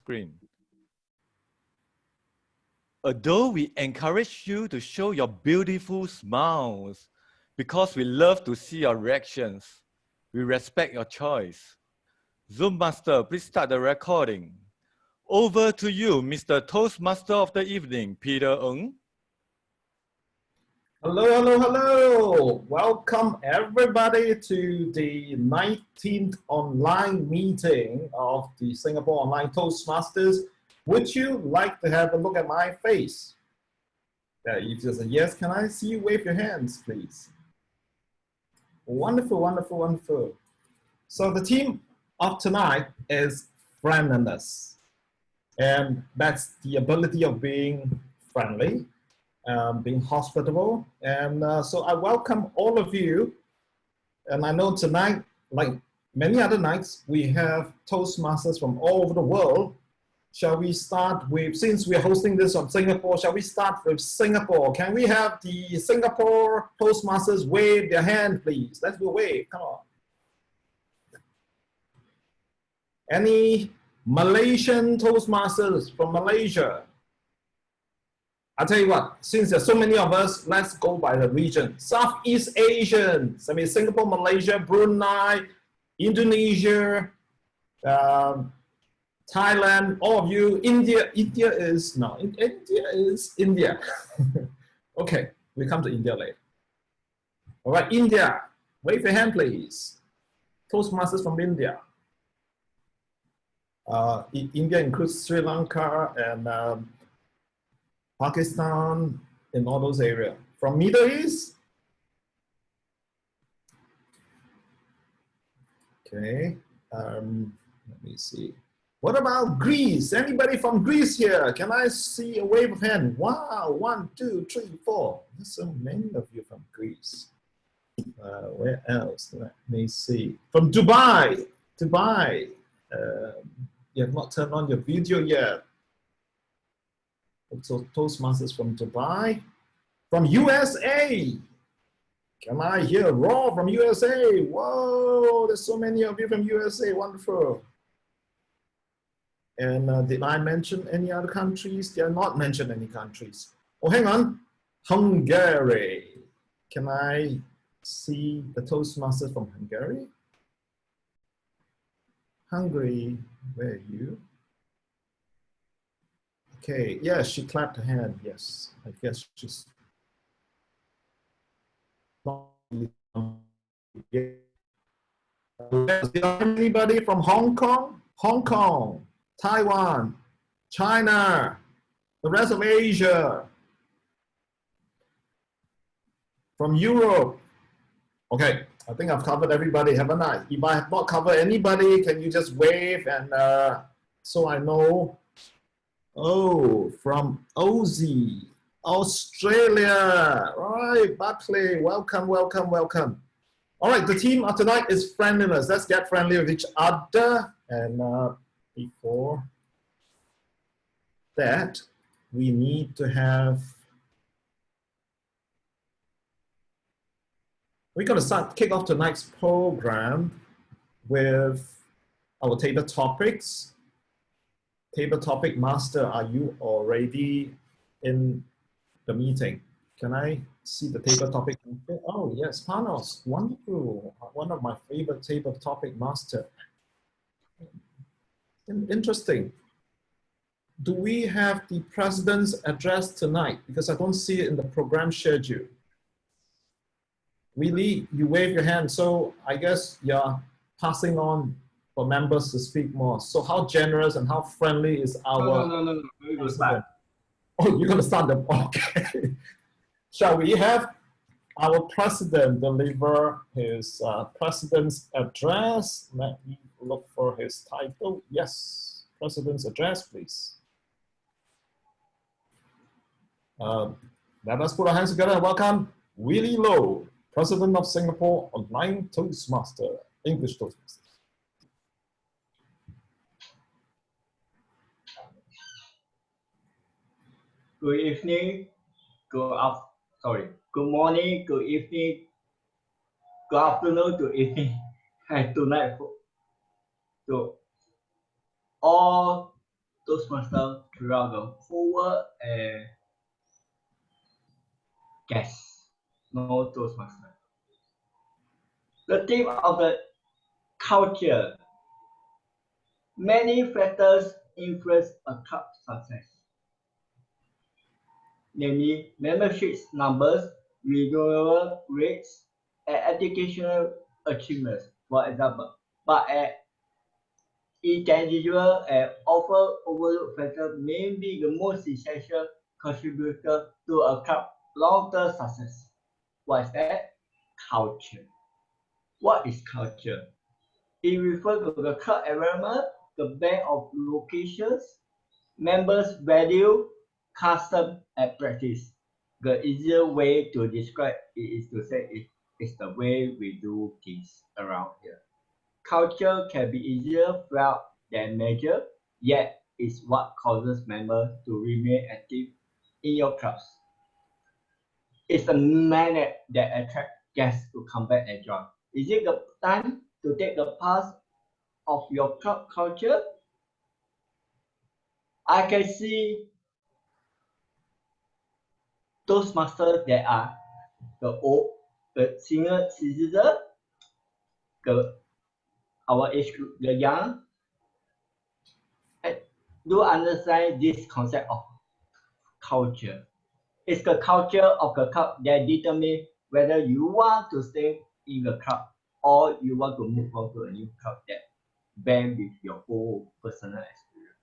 screen. Although we encourage you to show your beautiful smiles because we love to see your reactions, we respect your choice. Zoom Master, please start the recording. Over to you, Mr. Toastmaster of the evening, Peter Ng. Hello, hello, hello. Welcome everybody to the 19th online meeting of the Singapore Online Toastmasters. Would you like to have a look at my face? If you say yes, can I see you wave your hands, please? Wonderful, wonderful, wonderful. So the theme of tonight is friendliness. And that's the ability of being friendly, being hospitable. And so I welcome all of you. And I know tonight, like many other nights, we have Toastmasters from all over the world. Shall we start with, since we're hosting this from Singapore, shall we start with Singapore? Can we have the Singapore Toastmasters wave their hand, please? Let's do a wave, come on. Any Malaysian Toastmasters from Malaysia? I'll tell you what, since there's so many of us, let's go by the region. Southeast Asians, I mean Singapore, Malaysia, Brunei, Indonesia, Thailand, all of you. India is India. Okay, we come to India later. All right, India, wave your hand please. Toastmasters from India. India includes Sri Lanka and Pakistan, in all those areas. From Middle East? Okay, let me see. What about Greece? Anybody from Greece here? Can I see a wave of hand? Wow, 1, 2, 3, 4. There's so many of you from Greece. Where else? Let me see. From Dubai. Dubai. You have not turned on your video yet. So Toastmasters from Dubai. From USA. Can I hear raw from USA? Whoa, there's so many of you from USA. Wonderful. And did I mention any other countries? Did I not mention any countries? Oh, hang on. Hungary. Can I see the Toastmasters from Hungary? Hungary, where are you? Okay, yes, she clapped her hand, yes. I guess she's not. Anybody from Hong Kong? Hong Kong, Taiwan, China, the rest of Asia, from Europe. Okay, I think I've covered everybody, haven't I? If I have not covered anybody, can you just wave and so I know? Oh, from Aussie, Australia. All right, Buckley, welcome, welcome, welcome. All right, the theme of tonight is friendliness. Let's get friendly with each other. And before that, we need to have, we're going to kick off tonight's program with our table topics. Table topic master, are you already in the meeting? Can I see the table topic? Oh yes, Panos, wonderful. One of my favorite table topic master. Interesting. Do we have the president's address tonight? Because I don't see it in the program schedule. Willie, you wave your hand, so I guess you're passing on for members to speak more. So how generous and how friendly is our... No. We're going to start. Oh, you're going to start them? Okay. Shall we have our president deliver his president's address? Let me look for his title. Yes, president's address, please. Let us put our hands together and welcome Willie Low, President of Singapore Online Toastmaster, English Toastmaster. Good evening, good morning, good evening, good afternoon, good evening, and tonight to all Toastmasters throughout the whole world and guests, no Toastmasters. The theme of the culture. Many factors influence a club's success, namely membership numbers, renewal rates, and educational achievements, for example. But an intangible and often overlooked factor may be the most essential contributor to a club's long-term success. What is that? Culture. What is culture? It refers to the club environment, the blend of locations, members' value, custom, and practice. The easier way to describe it is to say it's the way we do things around here. Culture can be easier felt than measured, yet it's what causes members to remain active in your clubs. It's a magnet that attracts guests to come back and join. Is it the time to take the path of your club culture? I can see Toastmasters that are the old, the senior citizen, our age group, the young, and do understand this concept of culture. It's the culture of the club that determines whether you want to stay in the club or you want to move on to a new club that blend with your whole personal experience.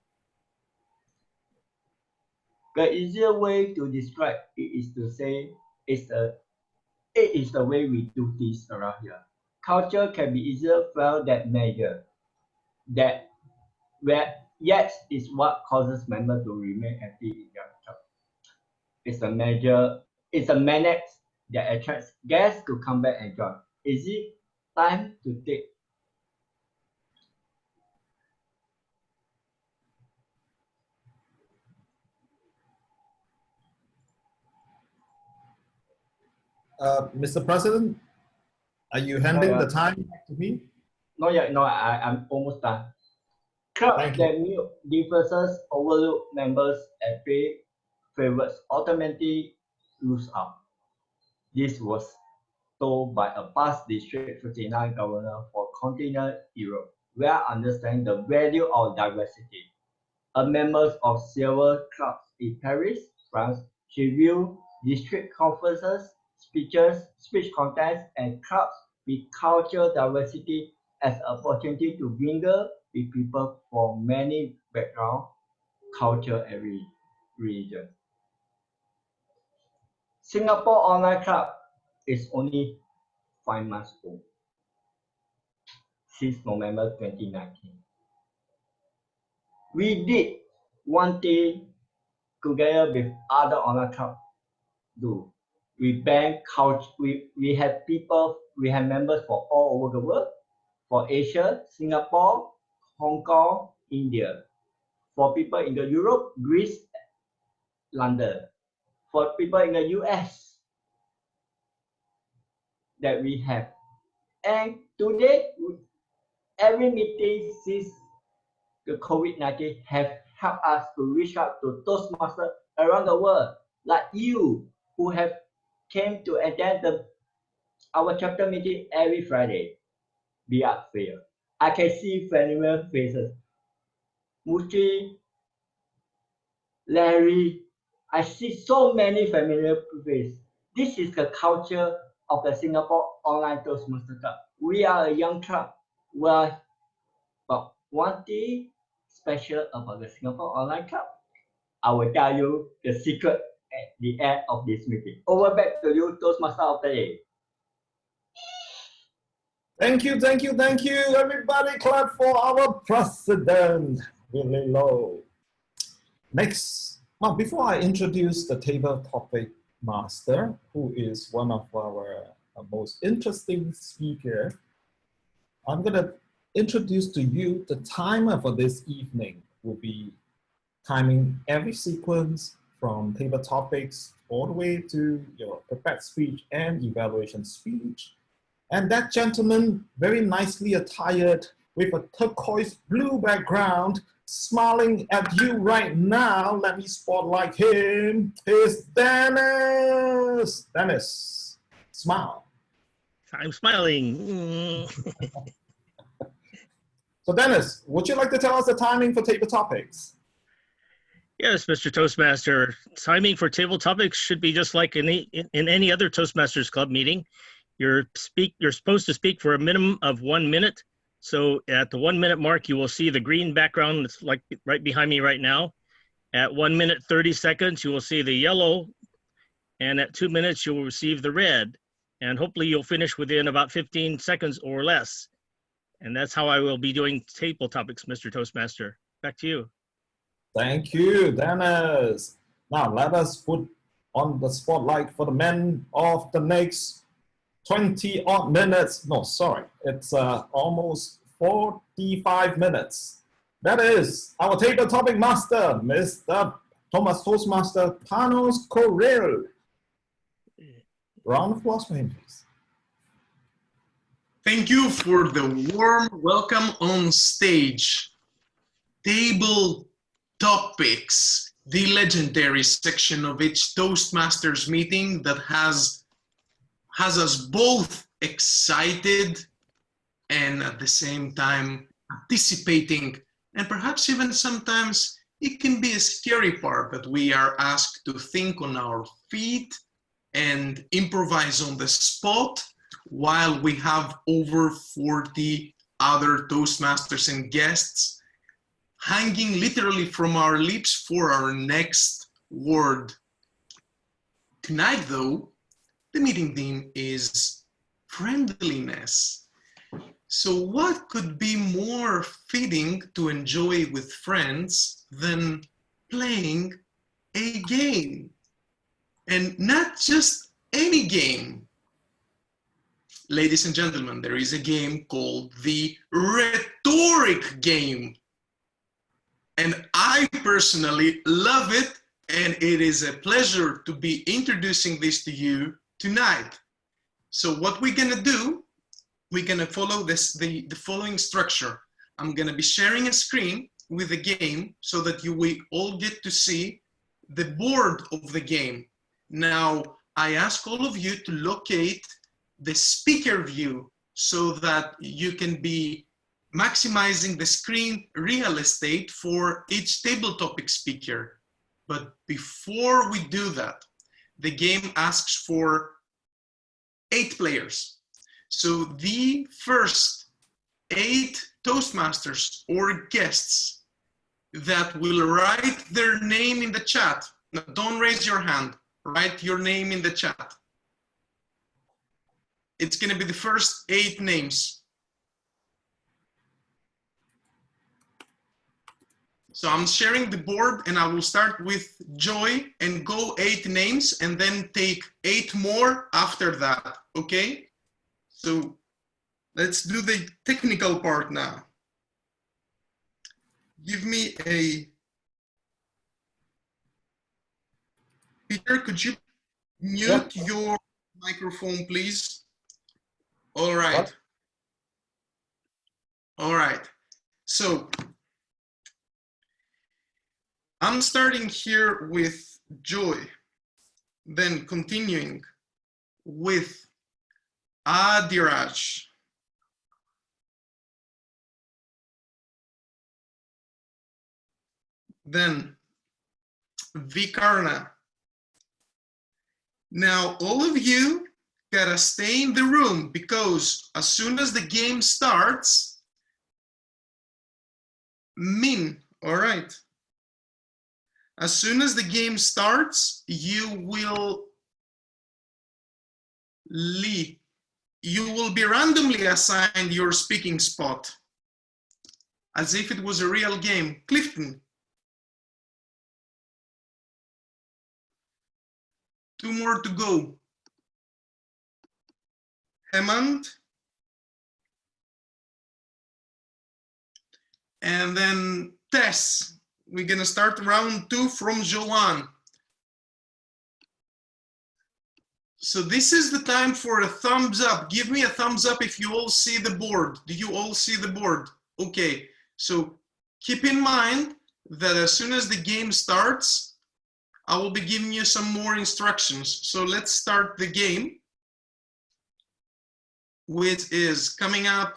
The easier way to describe it is to say it is the way we do things around here. Culture can be easier felt than measured. That where yet is what causes members to remain active in their club. It's a magnet that attracts guests to come back and join. Is it time to take? Mr. President, are you handing the time back to me? Not yet. No, I'm almost done. Clubs Thank you. that mute differences, overlook members, and pay favorites automatically lose out. This was told by a past District 59 governor for continental Europe, where understanding the value of diversity. A member of several clubs in Paris, France, she viewed district conferences, speech contests, and clubs with cultural diversity as an opportunity to mingle with people from many backgrounds, culture, and religion. Singapore Online Club is only 5 months old, since November 2019. We did one thing together with other online clubs do. We bank culture. We have people. We have members for all over the world, for Asia, Singapore, Hong Kong, India. For people in the Europe, Greece, London. For people in the US, that we have. And today, every meeting since the COVID-19 have helped us to reach out to Toastmasters around the world, like you, who have came to attend our chapter meeting every Friday. Be up fair. I can see familiar faces. Muchi, Larry, I see so many familiar faces. This is the culture of the Singapore Online Toastmasters Club. We are a young club. But one thing special about the Singapore Online Club, I will tell you the secret at the end of this meeting. Over back to you, Toastmaster of the day. Thank you, thank you, thank you. Everybody clap for our president, Willie Low. Next, before I introduce the table topic master, who is one of our most interesting speaker, I'm gonna introduce to you the timer for this evening. Will be timing every sequence from table topics all the way to your prepared speech and evaluation speech. And that gentleman, very nicely attired with a turquoise blue background, smiling at you right now. Let me spotlight him. Here's Dennis. Dennis, smile. I'm smiling. So Dennis, would you like to tell us the timing for table topics? Yes, Mr. Toastmaster. Timing for table topics should be just like in any other Toastmasters Club meeting. You're supposed to speak for a minimum of 1 minute. So at the 1 minute mark, you will see the green background that's like right behind me right now. At 1 minute 30 seconds, you will see the yellow, and at 2 minutes, you will receive the red. And hopefully you'll finish within about 15 seconds or less. And that's how I will be doing table topics, Mr. Toastmaster. Back to you. Thank you, Dennis. Now let us put on the spotlight for the men of the next 20 odd minutes. No, sorry, it's almost 45 minutes. That is our table topic master, Mr. Thomas Toastmaster Panos Correll. Round of applause for him, please. Thank you for the warm welcome on stage. Table topics, the legendary section of each Toastmasters meeting that has us both excited and at the same time anticipating, and perhaps even sometimes it can be a scary part that we are asked to think on our feet and improvise on the spot while we have over 40 other Toastmasters and guests hanging literally from our lips for our next word. Tonight, though, the meeting theme is friendliness. So what could be more fitting to enjoy with friends than playing a game? And not just any game. Ladies and gentlemen, there is a game called the rhetoric game. And I personally love it, and it is a pleasure to be introducing this to you tonight. So what we're gonna do, we're gonna follow the following structure. I'm gonna be sharing a screen with the game so that you will all get to see the board of the game. Now, I ask all of you to locate the speaker view so that you can be maximizing the screen real estate for each table topic speaker. But before we do that, the game asks for 8 players. So the first 8 Toastmasters or guests that will write their name in the chat. Now, don't raise your hand. Write your name in the chat. It's going to be the first 8 names. So I'm sharing the board and I will start with Joy and go 8 names and then take 8 more after that, okay? So let's do the technical part now. Give me a... Peter, could you mute your microphone, please? All right. What? All right. So I'm starting here with Joy, then continuing with Adiraj, then Vikarna. Now, all of you gotta stay in the room because as soon as the game starts, Min, all right. As soon as the game starts, you will be randomly assigned your speaking spot as if it was a real game. Clifton. 2 more to go. Hemant. And then Tess. We're gonna start round 2 from Joanne. So this is the time for a thumbs up. Give me a thumbs up if you all see the board. Do you all see the board? Okay, so keep in mind that as soon as the game starts, I will be giving you some more instructions. So let's start the game, which is coming up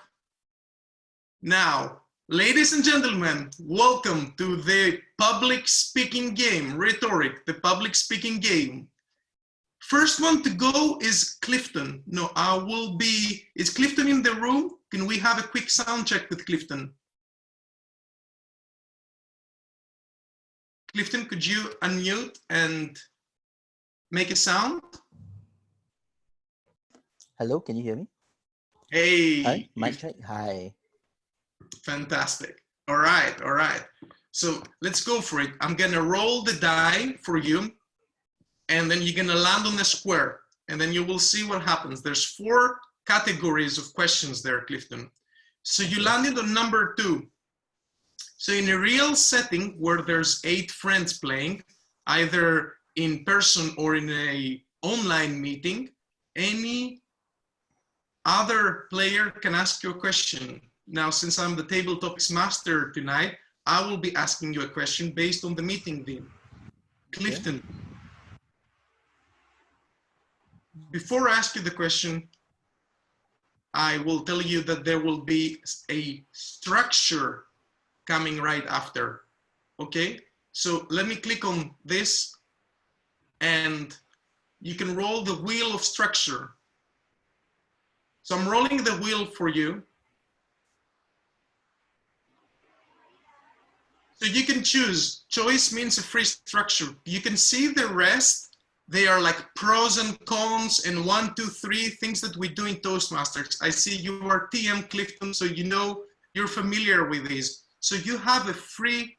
now. Ladies and gentlemen, welcome to the public speaking game, rhetoric, the public speaking game. First one to go is Clifton. No, is Clifton in the room? Can we have a quick sound check with Clifton? Clifton, could you unmute and make a sound? Hello, can you hear me? Hey. Hi, mic check. Hi. Fantastic. All right. So let's go for it. I'm gonna roll the die for you, and then you're gonna land on the square, and then you will see what happens. There's 4 categories of questions there, Clifton. So you landed on number 2. So in a real setting where there's 8 friends playing, either in person or in a online meeting, any other player can ask you a question. Now, since I'm the table topics master tonight, I will be asking you a question based on the meeting theme. Clifton, before I ask you the question, I will tell you that there will be a structure coming right after, okay? So let me click on this and you can roll the wheel of structure. So I'm rolling the wheel for you. So you can choose. Choice means a free structure. You can see the rest. They are like pros and cons and 1, 2, 3 things that we do in Toastmasters. I see you are TM Clifton, so you know you're familiar with these. So you have a free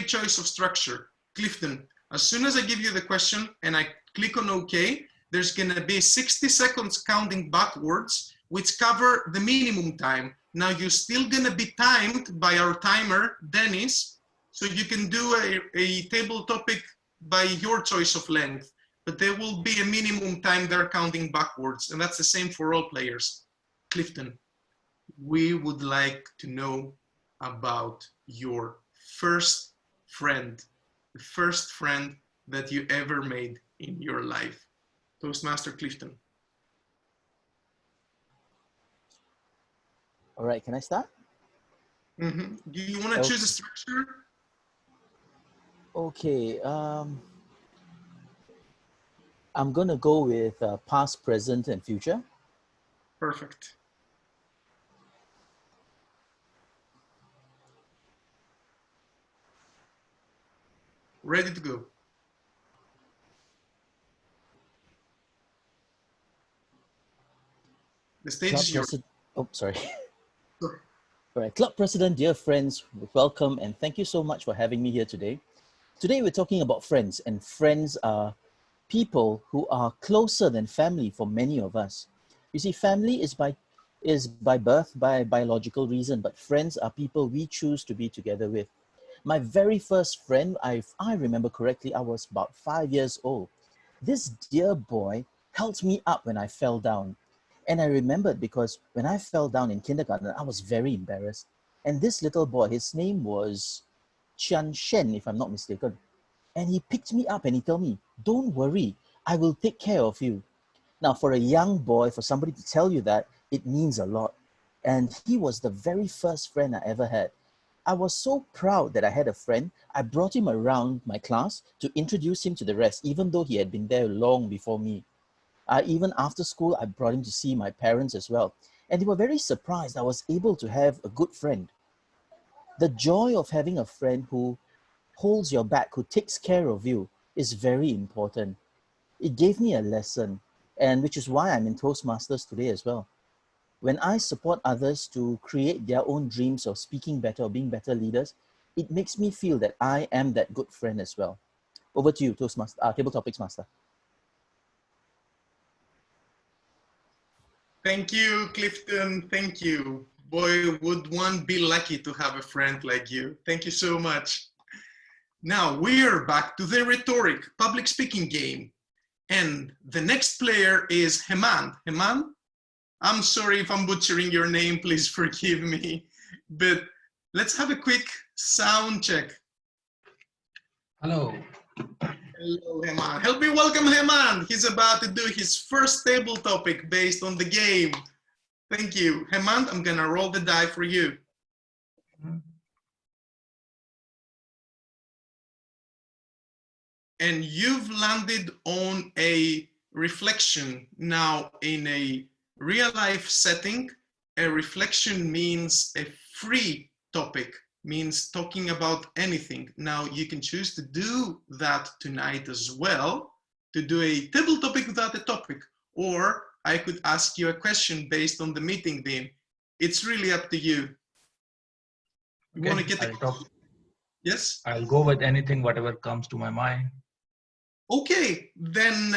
choice of structure. Clifton, as soon as I give you the question and I click on OK, there's gonna be 60 seconds counting backwards, which cover the minimum time. Now you're still gonna be timed by our timer, Dennis, so you can do a table topic by your choice of length, but there will be a minimum time there counting backwards, and that's the same for all players. Clifton, we would like to know about your first friend, the first friend that you ever made in your life. Toastmaster Clifton. All right, can I start? Mm-hmm. Do you want to choose a structure? Okay, I'm gonna go with past, present, and future. Perfect. Ready to go. The stage is yours. Oh, sorry. Sorry. All right, Club President, dear friends, welcome and thank you so much for having me here today. Today we're talking about friends, and friends are people who are closer than family for many of us. You see, family is by birth, by biological reason, but friends are people we choose to be together with. My very first friend, if I remember correctly, I was about 5 years old. This dear boy held me up when I fell down. And I remembered because when I fell down in kindergarten, I was very embarrassed. And this little boy, his name was Chian Shen, if I'm not mistaken. And he picked me up and he told me, don't worry, I will take care of you. Now, for a young boy, for somebody to tell you that, it means a lot. And he was the very first friend I ever had. I was so proud that I had a friend. I brought him around my class to introduce him to the rest, even though he had been there long before me. Even after school, I brought him to see my parents as well. And they were very surprised I was able to have a good friend. The joy of having a friend who holds your back, who takes care of you, is very important. It gave me a lesson, and which is why I'm in Toastmasters today as well. When I support others to create their own dreams of speaking better or being better leaders, it makes me feel that I am that good friend as well. Over to you, Toastmaster, Table Topics Master. Thank you, Clifton. Thank you. Boy, would one be lucky to have a friend like you. Thank you so much. Now we're back to the rhetoric public speaking game. And the next player is Heman. Heman, I'm sorry if I'm butchering your name, please forgive me. But Let's have a quick sound check. Hello. Hello, Heman. Help me welcome Heman. He's about to do his first table topic based on the game. Thank you. Heman, I'm gonna roll the die for you. And you've landed on a reflection. Now, in a real life setting, a reflection means a free topic, means talking about anything. Now, you can choose to do that tonight as well, to do a table topic without a topic, or I could ask you a question based on the meeting theme. It's really up to you. You Okay, want to get the... I'll talk. Yes? I'll go with anything, whatever comes to my mind. Okay, then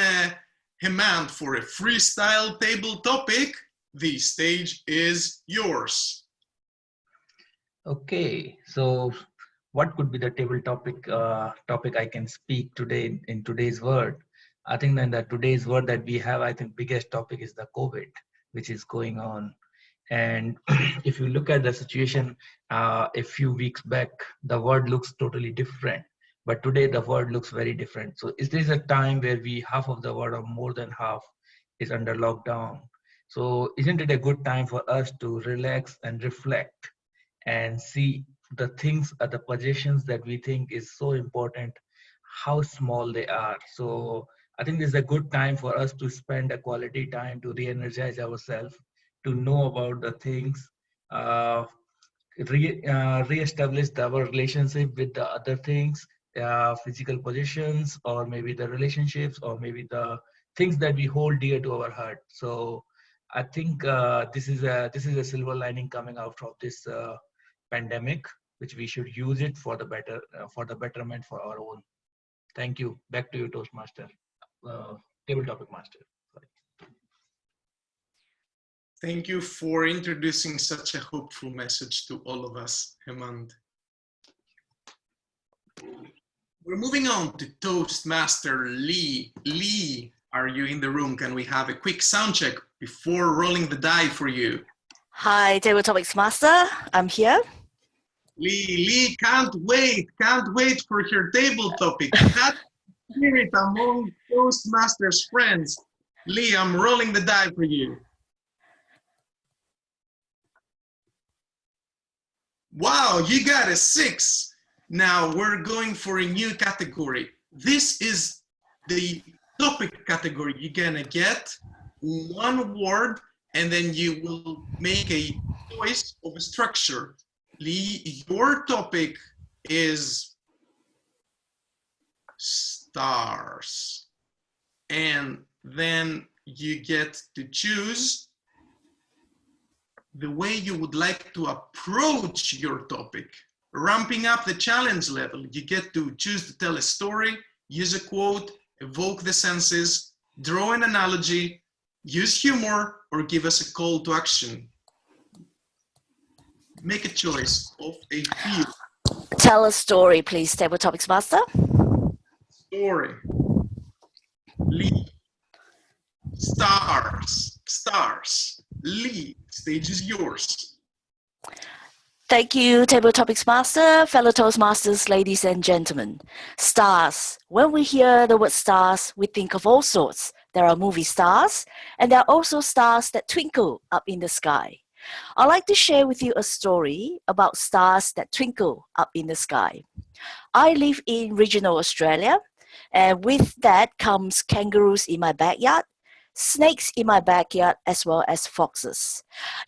Heman, for a freestyle table topic, the stage is yours. Okay, so what could be the table topic I can speak today in today's world? I think that the today's world that we have, I think biggest topic is the COVID, which is going on. And if you look at the situation a few weeks back, the world looks totally different. But today the world looks very different. So is this a time where half of the world or more than half is under lockdown? So isn't it a good time for us to relax and reflect and see the things, the possessions that we think is so important, how small they are? So I think this is a good time for us to spend a quality time to re-energize ourselves, to know about the things, re-establish our relationship with the other things, physical positions, or maybe the relationships, or maybe the things that we hold dear to our heart. So I think this is a silver lining coming out of this pandemic, which we should use it for the betterment for our own. Thank you. Back to you, Toastmaster, table topic master. Sorry. Thank you for introducing such a hopeful message to all of us, Hemant. We're moving on to Toastmaster Lee. Lee, are you in the room? Can we have a quick sound check before rolling the die for you? Hi, Table Topics Master. I'm here. Lee, can't wait for your table topic. That spirit among Toastmasters friends. Lee, I'm rolling the die for you. Wow, you got a 6. Now we're going for a new category. This is the topic category. You're gonna get one word and then you will make a choice of a structure. Lee, your topic is stars. And then you get to choose the way you would like to approach your topic. Ramping up the challenge level, you get to choose to tell a story, use a quote, evoke the senses, draw an analogy, use humor, or give us a call to action. Make a choice of a field. Tell a story, please, Table Topics Master. Story. Lee. Stars. Lee, stage is yours. Thank you, Table Topics Master, fellow Toastmasters, ladies and gentlemen. Stars. When we hear the word stars, we think of all sorts. There are movie stars, and there are also stars that twinkle up in the sky. I'd like to share with you a story about stars that twinkle up in the sky. I live in regional Australia, and with that comes kangaroos in my backyard, snakes in my backyard, as well as foxes.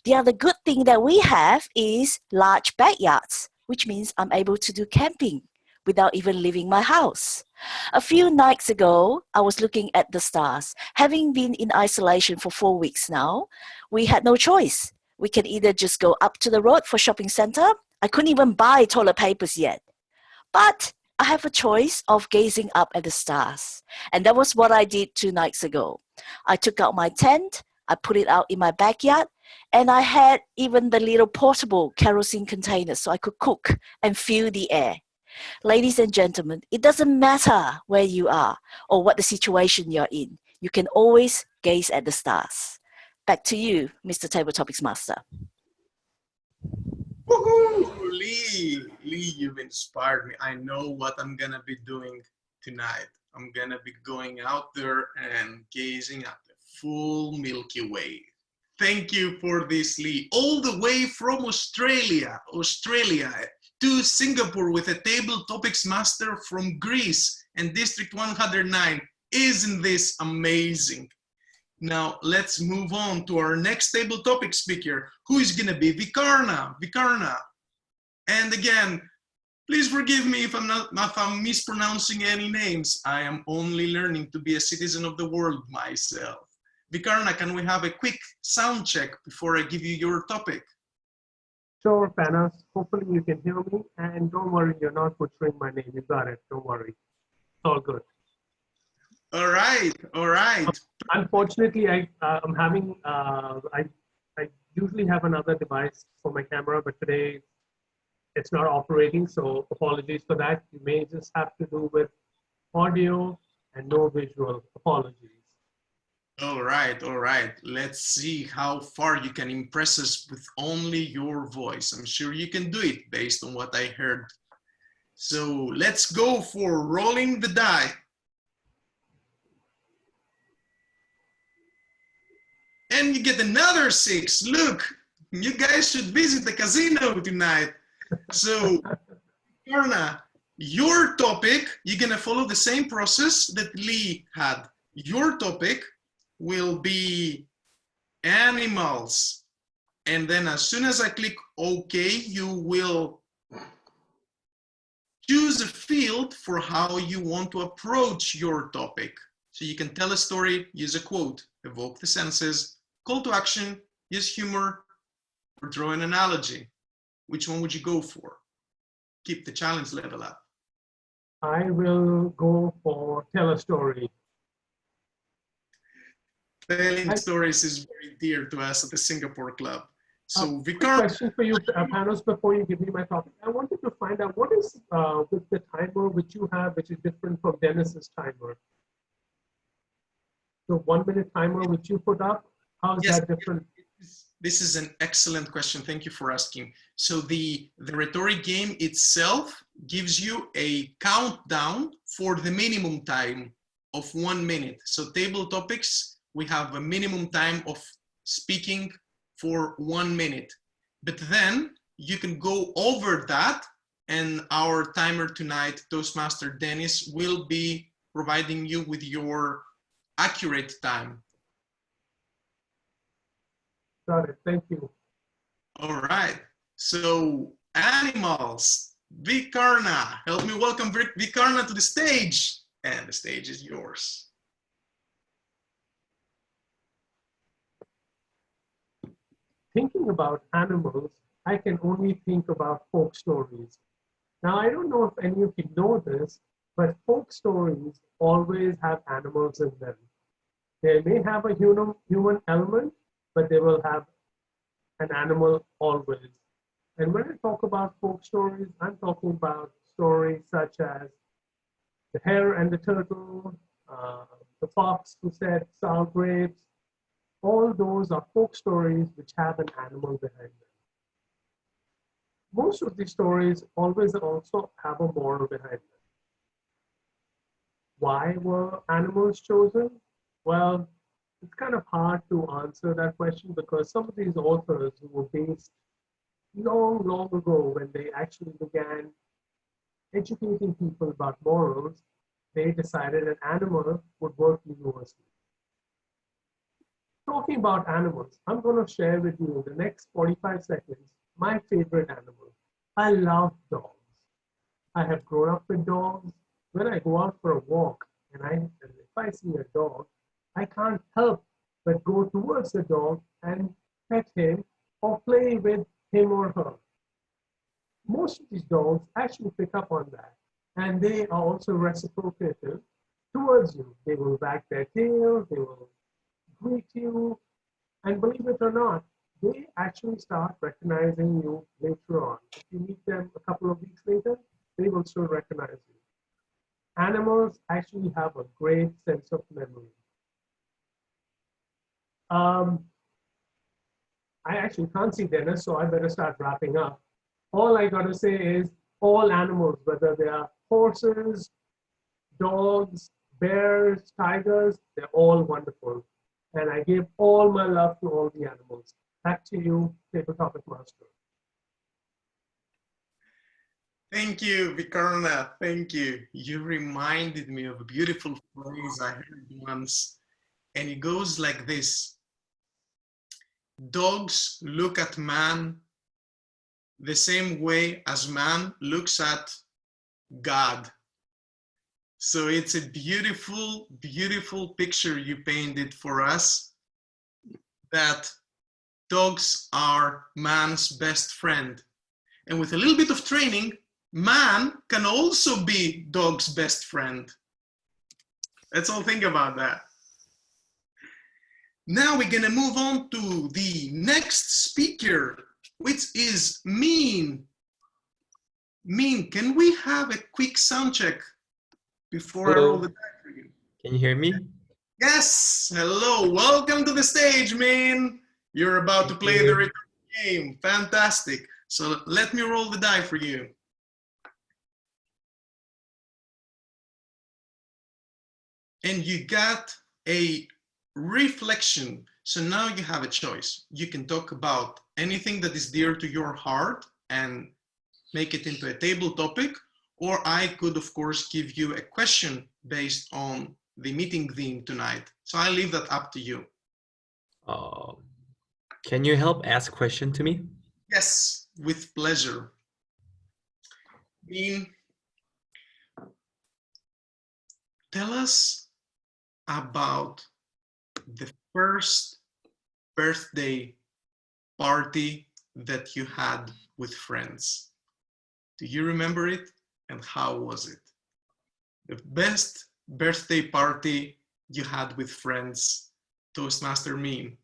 The other good thing that we have is large backyards, which means I'm able to do camping without even leaving my house. A few nights ago, I was looking at the stars. Having been in isolation for 4 weeks now, we had no choice. We can either just go up to the road for shopping center. I couldn't even buy toilet papers yet. But I have a choice of gazing up at the stars. And that was what I did 2 nights ago. I took out my tent, I put it out in my backyard, and I had even the little portable kerosene container so I could cook and feel the air. Ladies and gentlemen, it doesn't matter where you are or what the situation you're in. You can always gaze at the stars. Back to you, Mr. Table Topics Master. Woohoo! Lee, you've inspired me. I know what I'm gonna be doing tonight. I'm gonna be going out there and gazing at the full Milky Way. Thank you for this, Lee. All the way from Australia to Singapore with a table topics master from Greece and District 109. Isn't this amazing? Now let's move on to our next table topic speaker, who is gonna be Vikarna. And again, please forgive me if I'm mispronouncing any names. I am only learning to be a citizen of the world myself. Vikarna, can we have a quick sound check before I give you your topic? Sure, Panos. Hopefully you can hear me. And don't worry, you're not butchering my name. You got it. Don't worry. It's all good. All right. Unfortunately, I'm having, I usually have another device for my camera, but today it's not operating, so apologies for that. You may just have to do with audio and no visual. Apologies. All right. Let's see how far you can impress us with only your voice. I'm sure you can do it based on what I heard. So let's go for rolling the die. And you get another 6. Look, you guys should visit the casino tonight. So, Vikarna, your topic, you're gonna follow the same process that Lee had. Your topic will be animals. And then as soon as I click OK, you will choose a field for how you want to approach your topic. So you can tell a story, use a quote, evoke the senses, call to action, use humor, or draw an analogy. Which one would you go for? Keep the challenge level up. I will go for tell a story. Telling stories is very dear to us at the Singapore Club. So, quick Vikarna, question for you, Panos, before you give me my topic. I wanted to find out what is with the timer which you have, which is different from Dennis's timer. The 1 minute timer which you put up, how is yes, that different? This is an excellent question. Thank you for asking. So the rhetoric game itself gives you a countdown for the minimum time of 1 minute. So table topics, we have a minimum time of speaking for 1 minute. But then you can go over that, and our timer tonight, Toastmaster Dennis, will be providing you with your accurate time. Got it. Thank you. All right. So animals, Vikarna, help me welcome Vikarna to the stage. And the stage is yours. Thinking about animals, I can only think about folk stories. Now, I don't know if any of you know this, but folk stories always have animals in them. They may have a human element, but they will have an animal always. And when I talk about folk stories, I'm talking about stories such as the hare and the turtle, the fox who said sour grapes. All those are folk stories which have an animal behind them. Most of these stories always also have a moral behind them. Why were animals chosen? Well, it's kind of hard to answer that question because some of these authors who were based long ago when they actually began educating people about morals, they decided an animal would work universally. Talking about animals, I'm going to share with you in the next 45 seconds my favorite animal. I love dogs. I have grown up with dogs. When I go out for a walk and if I see a dog, I can't help but go towards the dog and pet him or play with him or her. Most of these dogs actually pick up on that, and they are also reciprocative towards you. They will wag their tail, they will greet you, and believe it or not, they actually start recognizing you later on. If you meet them a couple of weeks later, they will still recognize you. Animals actually have a great sense of memory. I actually can't see Dennis, so I better start wrapping up. all I got to say is all animals, whether they are horses, dogs, bears, tigers, they're all wonderful. And I give all my love to all the animals. Back to you, Table Topic Master. Thank you, Vikarna. Thank you. You reminded me of a beautiful phrase I heard once, and it goes like this. Dogs look at man the same way as man looks at God. So it's a beautiful, beautiful picture you painted for us, that dogs are man's best friend. And with a little bit of training, man can also be dog's best friend. Let's all think about that. Now we're gonna move on to the next speaker, which is Min. Min, can we have a quick sound check before I roll the dice for you? Can you hear me? Yes, hello, welcome to the stage, Min. You're about to play the return game, fantastic. So let me roll the die for you. And you got a reflection. So now you have a choice. You can talk about anything that is dear to your heart and make it into a table topic, or I could, of course, give you a question based on the meeting theme tonight. So I leave that up to you. Can you help ask a question to me? Yes, with pleasure. Min, tell us about the first birthday party that you had with friends. Do you remember it, and how was it? The best birthday party you had with friends, Toastmaster Min.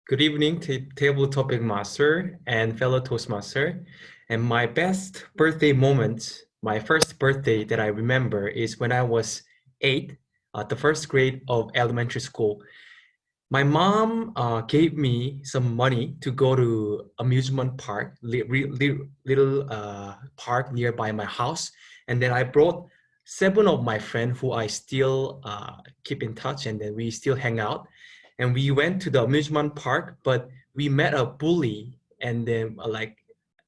Good evening, Table Topic Master and fellow Toastmaster. And my best birthday moment, my first birthday that I remember, is when I was 8, at the first grade of elementary school. My mom gave me some money to go to amusement park, little park nearby my house. And then I brought 7 of my friends who I still keep in touch, and then we still hang out. And we went to the amusement park, but we met a bully and then like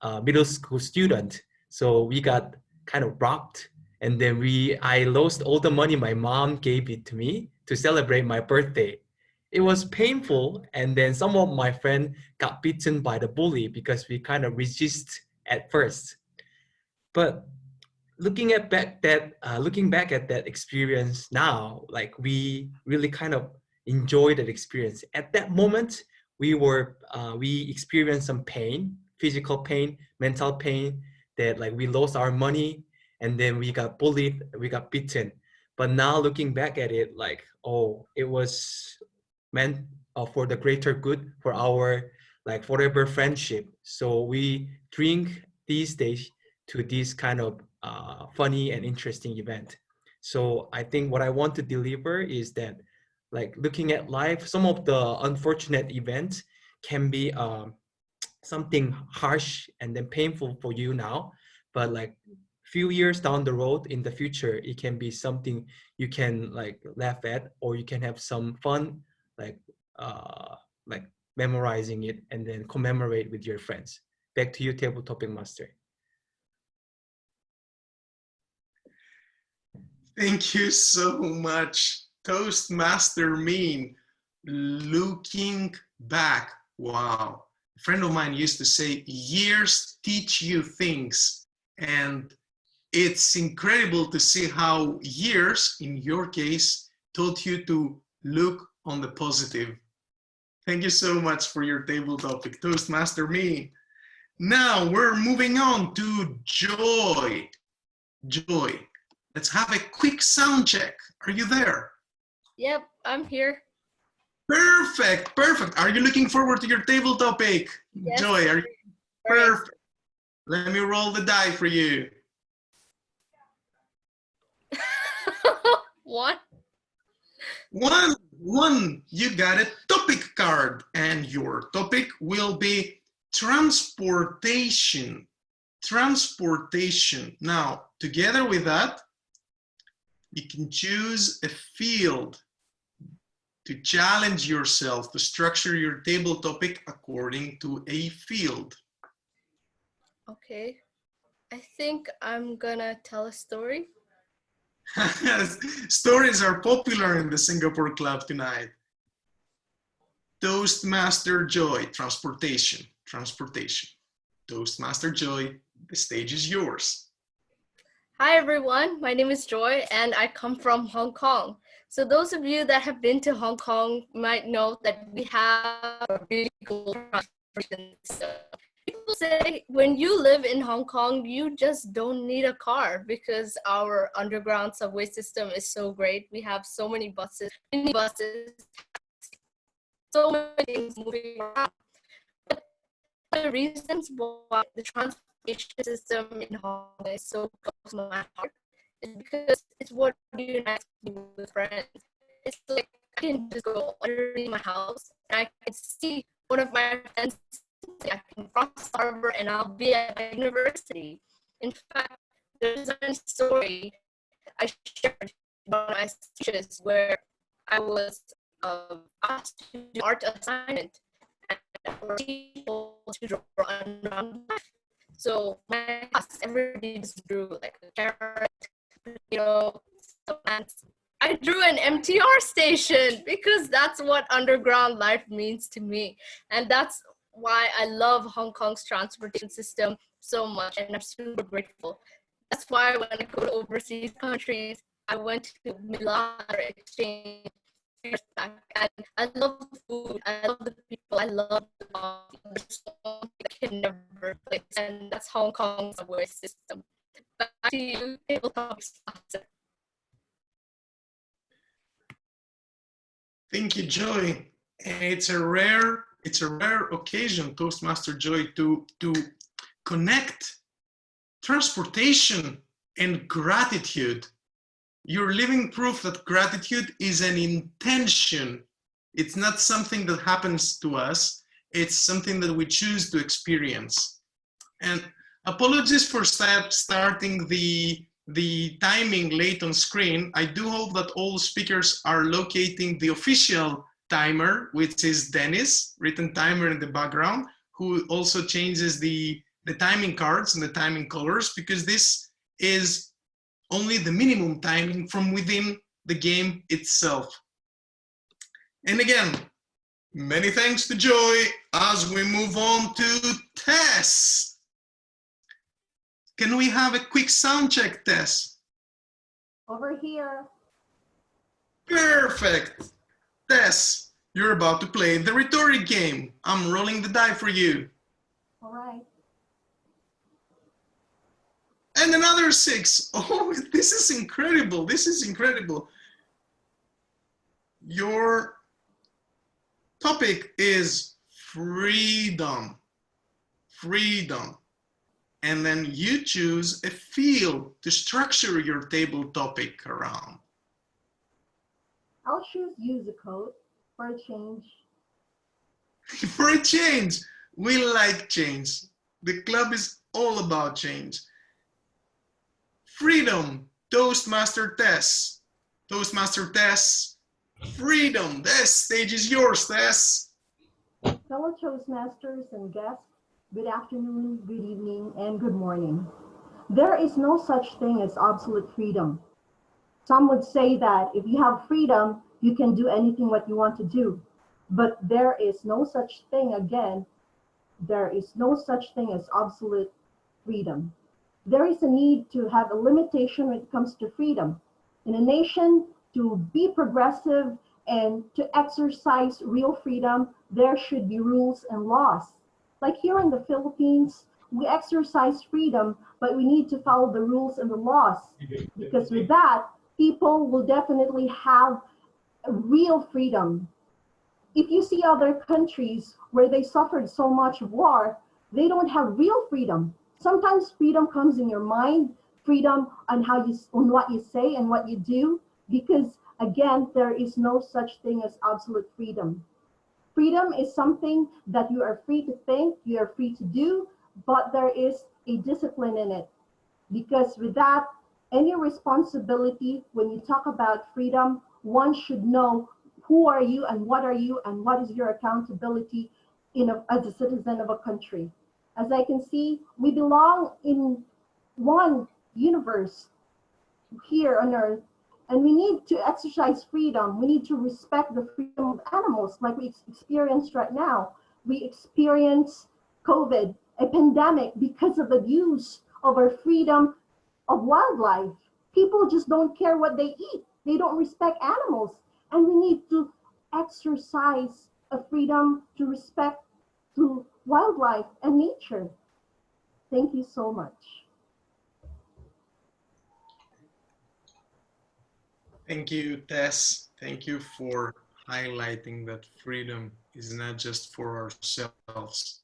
a middle school student. So we got kind of robbed. And then I lost all the money my mom gave it to me to celebrate my birthday. It was painful. And then some of my friends got beaten by the bully because we kind of resist at first. But looking back at that experience now, like we really kind of enjoy that experience. At that moment, we experienced some pain, physical pain, mental pain, that like we lost our money and then we got bullied, we got beaten. But now looking back at it, like, oh, it was meant for the greater good, for our like forever friendship. So we drink these days to this kind of funny and interesting event. So I think what I want to deliver is that, like, looking at life, some of the unfortunate events can be something harsh and then painful for you now, but like few years down the road in the future, it can be something you can like laugh at, or you can have some fun, like memorizing it and then commemorate with your friends. Back to you, Table Topic Master. Thank you so much, Toastmaster Min. Looking back, wow. A friend of mine used to say, years teach you things. And it's incredible to see how years, in your case, taught you to look on the positive. Thank you so much for your table topic, Toastmaster Min. Now we're moving on to Joy. Joy, let's have a quick sound check. Are you there? Yep, I'm here. Perfect, perfect. Are you looking forward to your table topic? Yes. Joy, are you perfect? Let me roll the die for you. What? 1. one, you got a topic card, and your topic will be transportation. Transportation. Now, together with that, you can choose a field to challenge yourself to structure your table topic according to a field. Okay. I think I'm gonna tell a story. Stories are popular in the Singapore club tonight. Toastmaster Joy, transportation, transportation. Toastmaster Joy, the stage is yours. Hi everyone, my name is Choi and I come from Hong Kong. So those of you that have been to Hong Kong might know that we have a really cool transportation system. People say when you live in Hong Kong, you just don't need a car because our underground subway system is so great. We have so many buses, so many things moving around. But the reasons why the transportation system in Hong Kong is so close to my heart is because it's what unites me with friends. It's like I can just go underneath my house and I can see one of my friends. I can cross the harbor and I'll be at my university. In fact, there's a story I shared one of my speeches where I was asked to do art assignment and people to draw around life. So my class, everybody just drew like a carrot, plants. I drew an MTR station because that's what underground life means to me. And that's why I love Hong Kong's transportation system so much, and I'm super grateful. That's why when I go to overseas countries, I went to Milan or exchange years back, and I love the food, I love the people, I love the there's so much that can never replace, and that's Hong Kong's subway system. Back to you, tabletop sponsor. Thank you, Joy. And it's a rare occasion, Toastmaster Joy, to connect transportation and gratitude. You're living proof that gratitude is an intention. It's not something that happens to us. It's something that we choose to experience. And apologies for starting the timing late on screen. I do hope that all speakers are locating the official timer, which is Dennis, written timer in the background, who also changes the timing cards and the timing colors, because this is only the minimum timing from within the game itself. And again, many thanks to Joy as we move on to Tess. Can we have a quick sound check, Tess? Over here. Perfect. Tess, you're about to play the rhetoric game. I'm rolling the die for you. All right. And another 6. Oh, this is incredible. This is incredible. Your topic is freedom. Freedom. And then you choose a field to structure your table topic around. I'll choose use a code for a change. For a change. We like change. The club is all about change. Freedom. Toastmaster Tess. Toastmaster Tess. Freedom. This stage is yours, Tess. Fellow Toastmasters and guests, good afternoon, good evening, and good morning. There is no such thing as absolute freedom. Some would say that if you have freedom, you can do anything what you want to do. But there is no such thing, again, there is no such thing as absolute freedom. There is a need to have a limitation when it comes to freedom. In a nation, to be progressive and to exercise real freedom, there should be rules and laws. Like here in the Philippines, we exercise freedom, but we need to follow the rules and the laws, because with that, people will definitely have real freedom. If you see other countries where they suffered so much war, they don't have real freedom. Sometimes freedom comes in your mind, freedom on what you say and what you do, because Again, there is no such thing as absolute freedom. Freedom is something that you are free to think, you are free to do, but there is a discipline in it. Because without any responsibility, when you talk about freedom, one should know who are you and what is your accountability as a citizen of a country. As I can see, we belong in one universe here on earth, and we need to exercise freedom. We need to respect the freedom of animals like we experience right now. We experience COVID, a pandemic, because of the use of our freedom of wildlife. People just don't care what they eat. They don't respect animals. And we need to exercise a freedom to respect to wildlife and nature. Thank you so much. Thank you, Tess. Thank you for highlighting that freedom is not just for ourselves.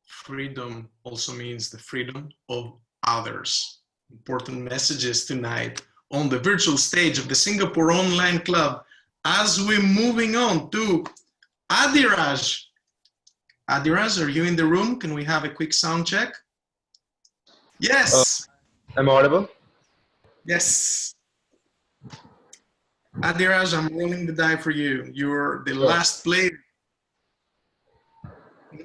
Freedom also means the freedom of others. Important messages tonight on the virtual stage of the Singapore Online Club as we're moving on to Adiraj. Adiraj, are you in the room? Can we have a quick sound check? Yes. I'm audible? Yes. Adiraj, I'm rolling the die for you. You're the last player.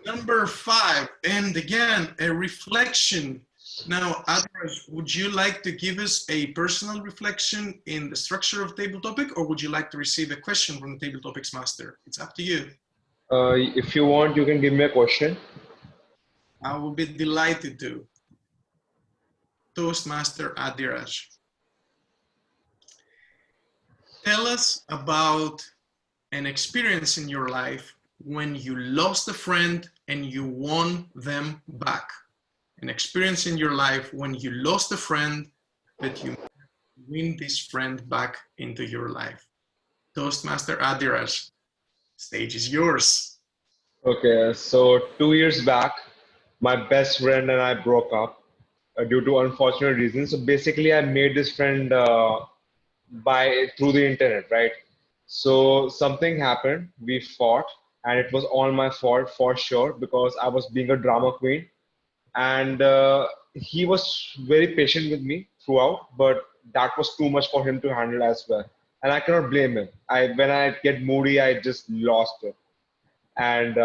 Number 5, and again, a reflection. Now, Adiraj, would you like to give us a personal reflection in the structure of table topic, or would you like to receive a question from the table topics master? It's up to you. If you want, you can give me a question. I will be delighted to. Toastmaster Adiraj. Tell us about an experience in your life when you lost a friend and you won them back. An experience in your life when you lost a friend, but you win this friend back into your life. Toastmaster Adiraj, stage is yours. Okay, so 2 years back, my best friend and I broke up due to unfortunate reasons. So basically, I made this friend through the internet, right? So something happened, we fought, and it was all my fault for sure because I was being a drama queen. And he was very patient with me throughout, but that was too much for him to handle as well. And I cannot blame him. When I get moody, I just lost it. And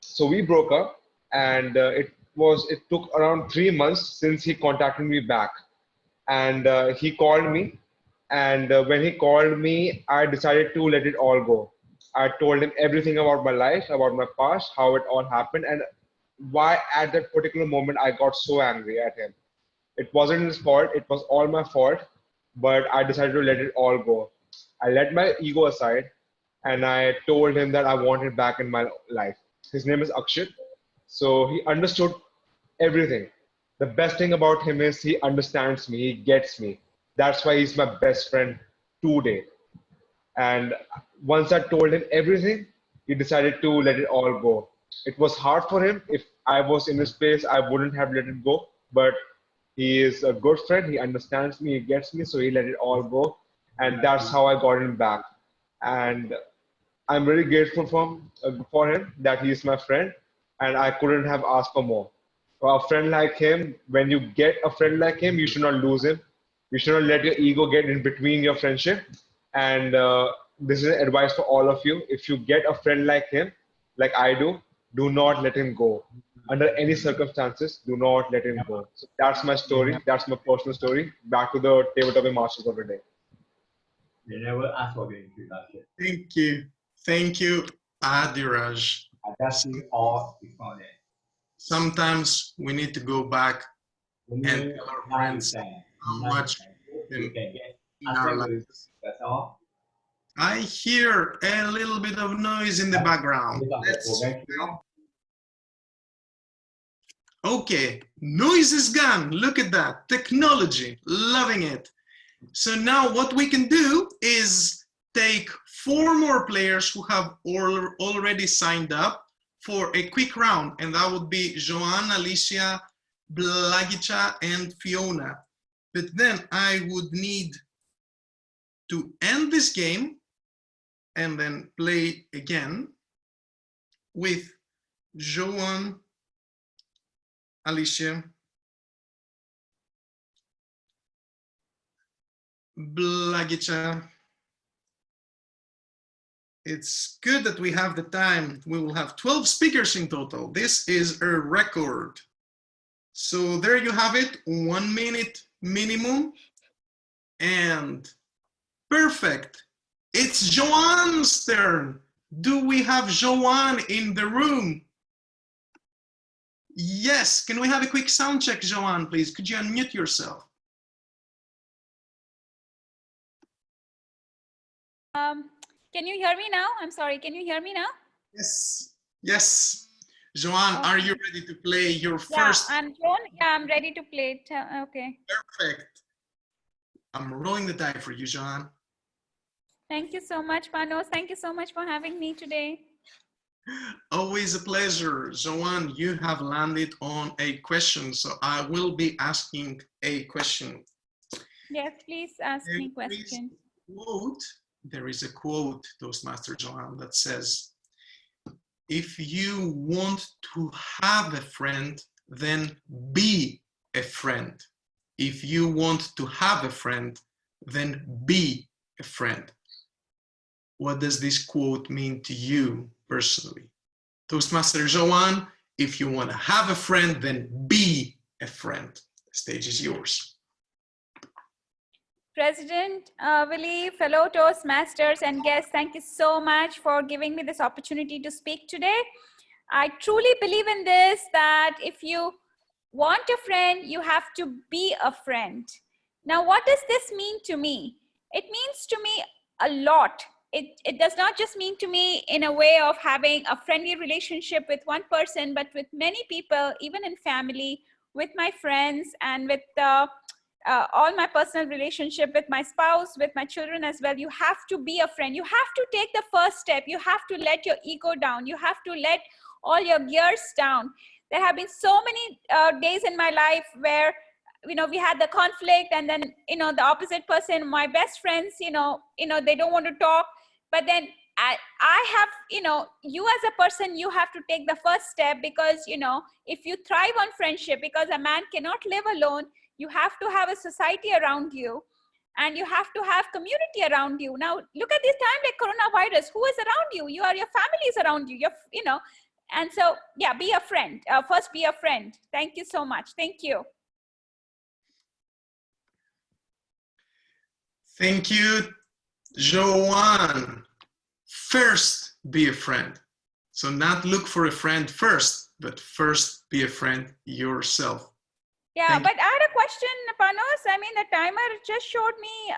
so we broke up, and it took around 3 months since he contacted me back. And he called me, and when he called me, I decided to let it all go. I told him everything about my life, about my past, how it all happened, and why at that particular moment I got so angry at him. It wasn't his fault, it was all my fault, but I decided to let it all go. I let my ego aside, and I told him that I want him back in my life. His name is Akshat. So he understood everything. The best thing about him is he understands me, he gets me. That's why he's my best friend today. And once I told him everything, he decided to let it all go. It was hard for him. If I was in his place, I wouldn't have let it go. But he is a good friend. He understands me, he gets me, so he let it all go. And that's how I got him back. And I'm really grateful for him that he is my friend. And I couldn't have asked for more. For a friend like him, when you get a friend like him, you should not lose him. You should not let your ego get in between your friendship. And this is advice for all of you. If you get a friend like him, like I do not let him go. Under any circumstances, do not let him go. So that's my story. That's my personal story. Back to the tabletop masters of the day. They never ask for the introduction. Thank you. Thank you, Adiraj. I just see all before that. Sometimes we need to go back and tell our friends how much you can get in our lives. That's all. I hear a little bit of noise in the background. Okay, noise is gone. Look at that. Technology, loving it. So now what we can do is take 4 more players who have already signed up for a quick round, and that would be Joanne, Alicia, Blagica, and Fiona. But then I would need to end this game and then play again with Joan, Alicia, Blagica. It's good that we have the time. We will have 12 speakers in total. This is a record. So there you have it, 1 minute minimum. And perfect. It's Joanne's turn. Do we have Joanne in the room? Yes. Can we have a quick sound check, Joanne, please? Could you unmute yourself? Can you hear me now? I'm sorry. Can you hear me now? Yes. Yes. Joanne, Okay. are you ready to play your first? Yeah, I'm Joan. Yeah, I'm ready to play it. Okay. Perfect. I'm rolling the die for you, Joanne. Thank you so much, Panos. Thank you so much for having me today. Always a pleasure. Joanne, you have landed on a question, so I will be asking a question. Yes, please ask me questions. There is a quote, Toastmaster Joanne, that says, if you want to have a friend, then be a friend. If you want to have a friend, then be a friend. What does this quote mean to you personally? Toastmaster Joanne, if you want to have a friend, then be a friend. The stage is yours. President Willie, fellow Toastmasters and guests, thank you so much for giving me this opportunity to speak today. I truly believe in this, that if you want a friend, you have to be a friend. Now, what does this mean to me? It means to me a lot. It does not just mean to me in a way of having a friendly relationship with one person, but with many people, even in family, with my friends, and with all my personal relationship with my spouse, with my children as well. You have to be a friend. You have to take the first step. You have to let your ego down. You have to let all your gears down. There have been so many days in my life where, we had the conflict, and then, the opposite person, my best friends, they don't want to talk. But then I have, you as a person, you have to take the first step, because, if you thrive on friendship, because a man cannot live alone, you have to have a society around you, and you have to have community around you. Now, look at this time like coronavirus. Who is around you? Your family is around you. And so, yeah, be a friend. First, be a friend. Thank you so much. Thank you. Thank you, Joanne. First, be a friend. So not look for a friend first, but first be a friend yourself. Yeah, but I had a question, Panos. I mean, the timer just showed me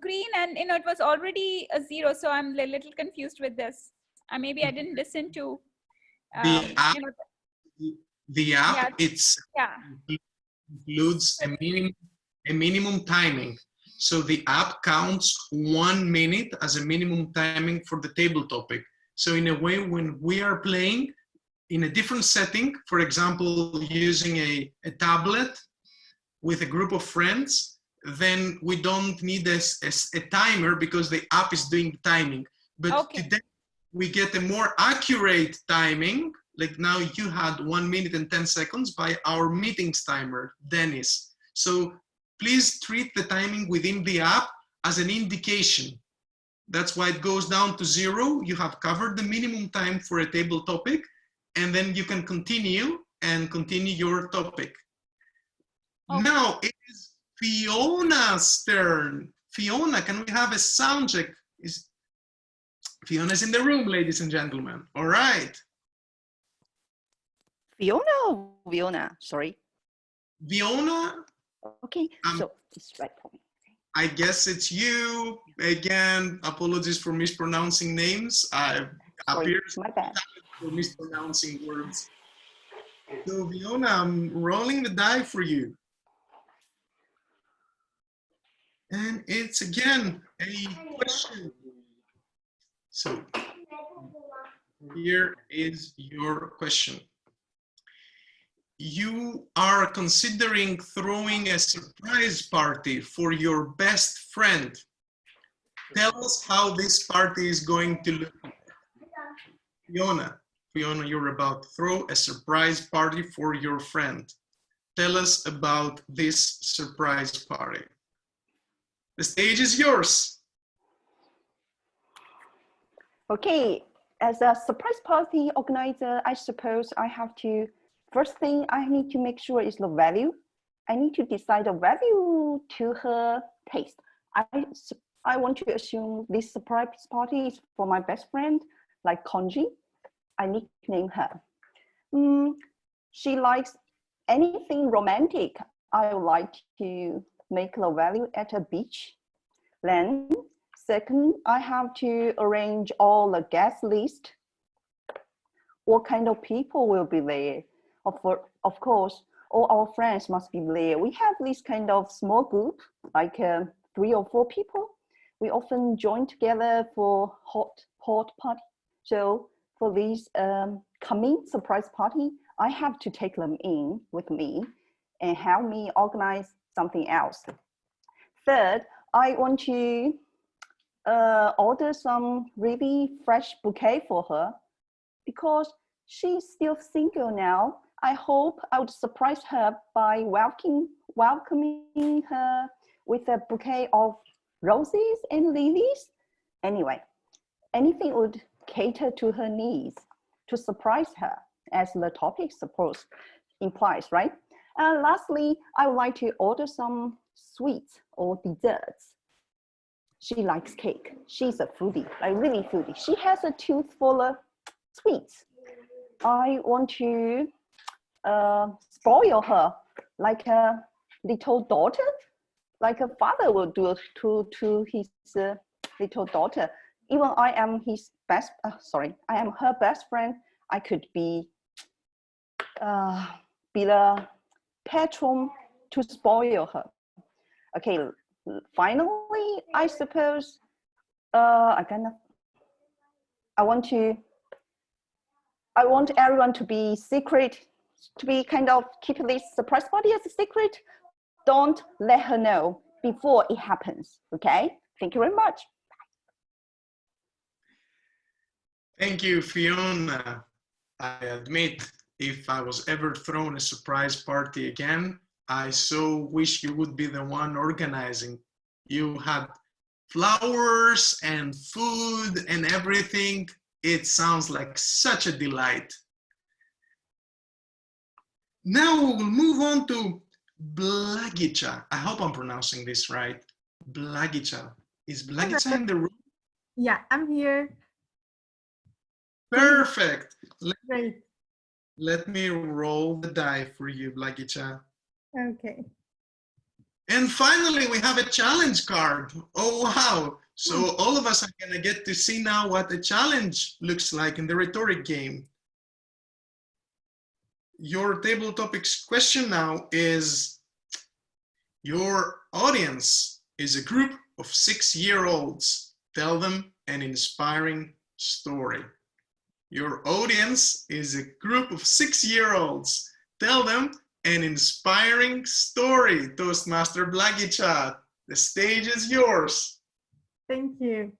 green, and it was already a 0. So I'm a little confused with this. Maybe I didn't listen to the app. Yeah. Includes a minimum timing. So the app counts 1 minute as a minimum timing for the table topic. So in a way, when we are playing in a different setting, for example, using a tablet with a group of friends, then we don't need a timer, because the app is doing the timing. But today we get a more accurate timing. Like now you had 1 minute and 10 seconds by our meetings timer, Dennis. So please treat the timing within the app as an indication. That's why it goes down to 0. You have covered the minimum time for a table topic, and then you can continue your topic. Okay. Now it is Fiona's turn. Fiona, can we have a sound check? Fiona's in the room, ladies and gentlemen. All right. Fiona or Viona? Sorry. Viona? Okay, so it's right for me. I guess it's you. Again, apologies for mispronouncing names. Appears my bad. For mispronouncing words. So Viona, I'm rolling the die for you. And it's again a question. So here is your question. You are considering throwing a surprise party for your best friend Tell us how this party is going to look. Fiona, you're about to throw a surprise party for your friend. Tell us about this surprise party. The stage is yours. Okay, as a surprise party organizer, I suppose I have to, first thing I need to make sure is the value. I need to decide the value to her taste. I want to assume this surprise party is for my best friend, like Konji. I nickname her. She likes anything romantic. I would like to make the value at a beach. Then, second, I have to arrange all the guest list. What kind of people will be there? Of course, all our friends must be there. We have this kind of small group, like 3 or 4 people. We often join together for hot party. So for this coming surprise party, I have to take them in with me and help me organize something else. Third, I want to order some really fresh bouquet for her because she's still single now. I hope I would surprise her by welcoming her with a bouquet of roses and lilies. Anyway, anything would cater to her needs to surprise her, as the topic suppose implies, right? And lastly, I would like to order some sweets or desserts. She likes cake. She's a foodie, like really foodie. She has a tooth full of sweets. I want to spoil her like a little daughter, like a father will do to his little daughter. Even I am his best, I am her best friend. I could be the patron to spoil her. Okay, finally, I suppose I want everyone to be secret, to be kind of keep this surprise party as a secret. Don't let her know before it happens, okay? Thank you very much. Thank you, Fiona. I admit, if I was ever thrown a surprise party again, I so wish you would be the one organizing. You had flowers and food and everything. It sounds like such a delight. Now we'll move on to Blagica. I hope I'm pronouncing this right. Blagica. Is Blagica in the room? Yeah, I'm here. Perfect. Great. Let me roll the die for you, Blagica. Okay. And finally, we have a challenge card. Oh, wow. So all of us are going to get to see now what the challenge looks like in the rhetoric game. Your table topics question now is, your audience is a group of 6-year-olds. Tell them an inspiring story. Your audience is a group of 6-year-olds. Tell them an inspiring story. Toastmaster Blagica, the stage is yours. Thank you.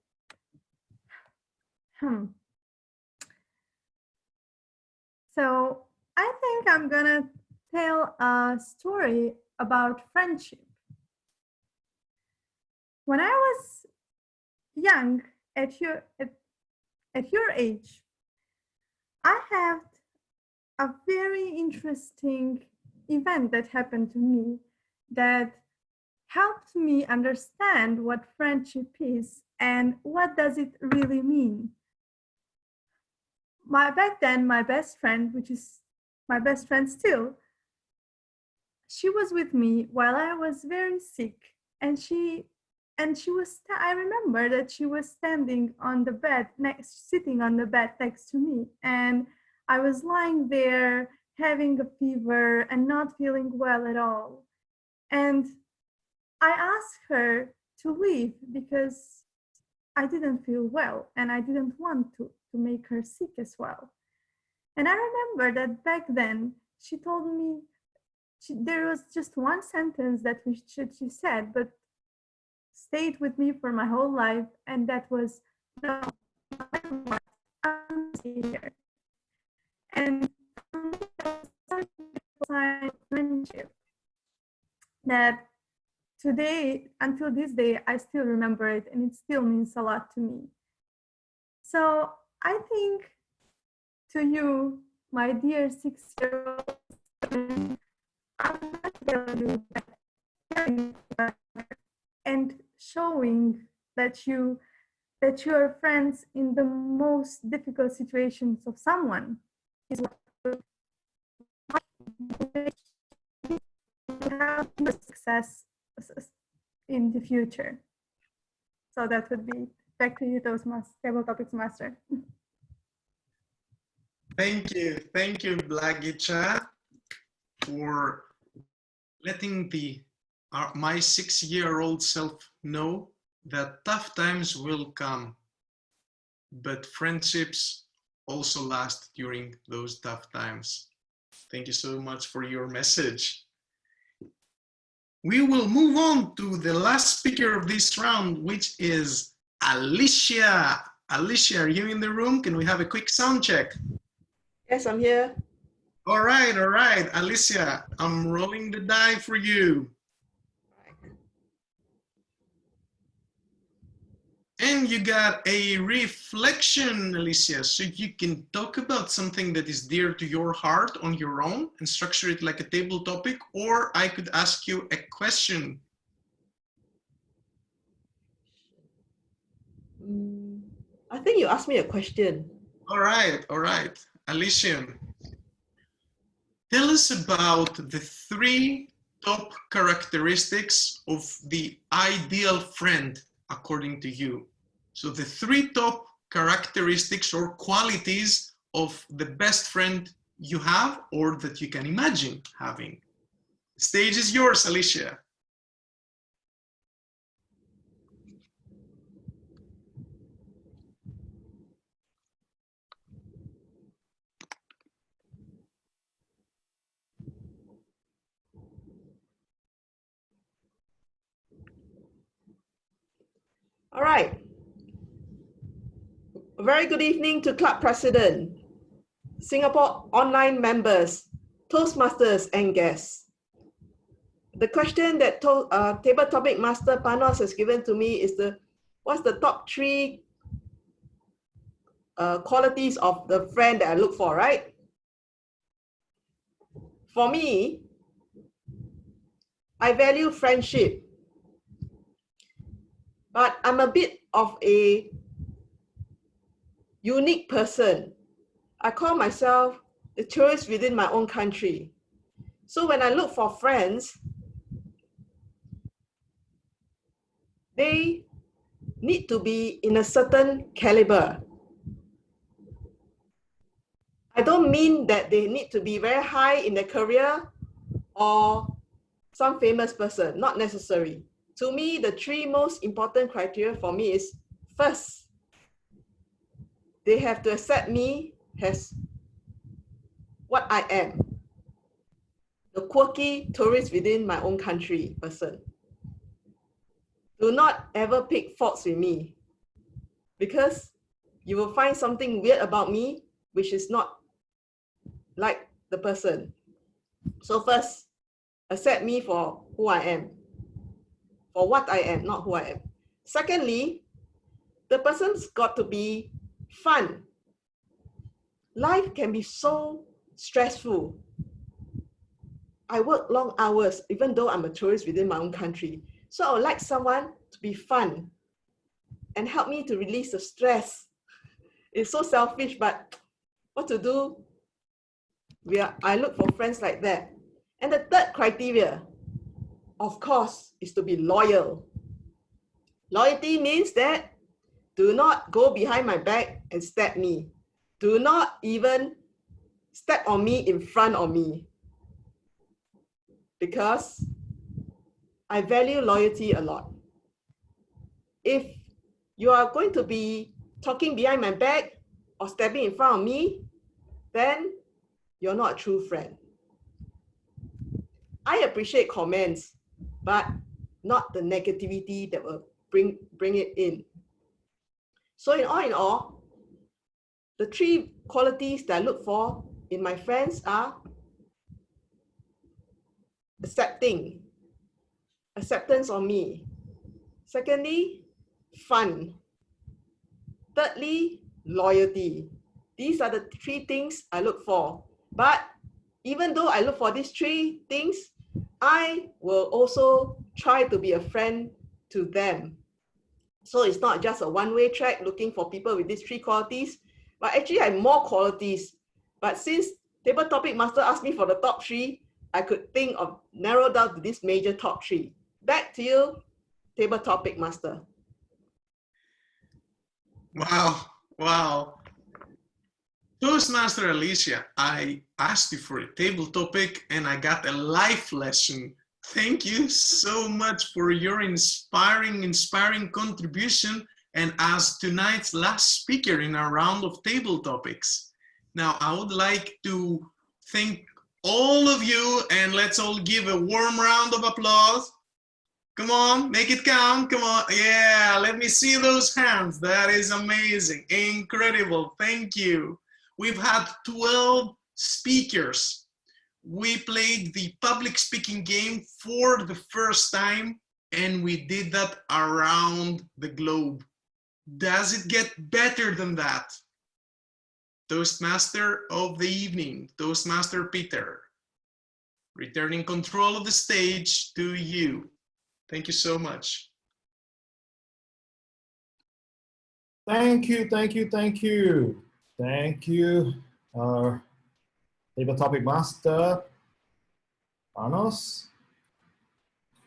So I think I'm gonna tell a story about friendship. When I was young, at your age, I had a very interesting event that happened to me that helped me understand what friendship is and what does it really mean. Back then, my best friend, which is my best friend still, she was with me while I was very sick, and I remember that she was standing on the bed sitting on the bed next to me, and I was lying there having a fever and not feeling well at all. And I asked her to leave because I didn't feel well and I didn't want to make her sick as well. And I remember that back then she told me, there was just one sentence that she said, but stayed with me for my whole life, and that was no matter what, I'm here. And such a sign of friendship that today, until this day, I still remember it, and it still means a lot to me. So I think to you, my dear 6-year-old, I'm not telling you that, and showing that you are friends in the most difficult situations of someone is what will have success in the future. So that would be back to you, Table Topics Master. Thank you, Blagicha, for letting my 6-year-old self know that tough times will come, but friendships also last during those tough times. Thank you so much for your message. We will move on to the last speaker of this round, which is Alicia. Alicia, are you in the room? Can we have a quick sound check? Yes, I'm here. All right. Alicia, I'm rolling the die for you. And you got a reflection, Alicia, so you can talk about something that is dear to your heart on your own and structure it like a table topic, or I could ask you a question. I think you asked me a question. All right. Alicia, tell us about the 3 top characteristics of the ideal friend according to you. So the 3 top characteristics or qualities of the best friend you have or that you can imagine having. The stage is yours, Alicia. All right. A very good evening to Club President, Singapore online members, Toastmasters and guests. The question that Table Topic Master Panos has given to me is what's the top 3 qualities of the friend that I look for, right? For me, I value friendship, but I'm a bit of a unique person. I call myself the tourist within my own country. So when I look for friends, they need to be in a certain caliber. I don't mean that they need to be very high in their career or some famous person, not necessary. To me, the 3 most important criteria for me is, first, they have to accept me as what I am, the quirky tourist within my own country person. Do not ever pick faults with me, because you will find something weird about me which is not like the person. So first, accept me for who I am, for what I am, not who I am. Secondly, the person's got to be fun. Life can be so stressful. I work long hours, even though I'm a tourist within my own country. So I would like someone to be fun and help me to release the stress. It's so selfish, but what to do? I look for friends like that. And the third criteria, of course, is to be loyal. Loyalty means that do not go behind my back and stab me. Do not even step on me in front of me. Because I value loyalty a lot. If you are going to be talking behind my back or stabbing in front of me, then you're not a true friend. I appreciate comments, but not the negativity that will bring it in. So in all, the three qualities that I look for in my friends are acceptance of me. Secondly, fun. Thirdly, loyalty. These are the three things I look for. But even though I look for these three things, I will also try to be a friend to them. So it's not just a one-way track looking for people with these three qualities, but actually I have more qualities. But since Table Topic Master asked me for the top three, I could think of narrow down to this major top three. Back to you, Table Topic Master. Wow, wow. Toastmaster Alicia, I asked you for a table topic and I got a life lesson. Thank you so much for your inspiring contribution and as tonight's last speaker in our round of table topics. Now, I would like to thank all of you and let's all give a warm round of applause. Come on, make it count. Come on. Yeah, let me see those hands. That is amazing. Incredible. Thank you. We've had 12 speakers. We played the public speaking game for the first time, and we did that around the globe. Does it get better than that? Toastmaster of the evening, Toastmaster Peter, returning control of the stage to you. Thank you so much. Thank you, thank you, thank you. Thank you, Table Topic Master, Panos.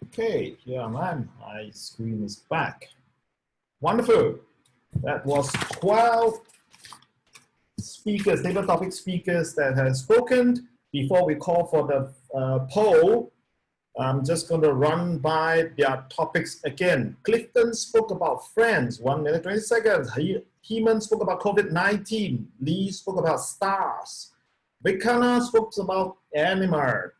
Okay, here I am. My screen is back. Wonderful. That was 12 speakers, table topic speakers that have spoken. Before we call for the poll, I'm just going to run by their topics again. Clifton spoke about friends, 1 minute, 20 seconds. Hyungmin spoke about COVID-19. Lee spoke about stars. Vikana spoke about animals.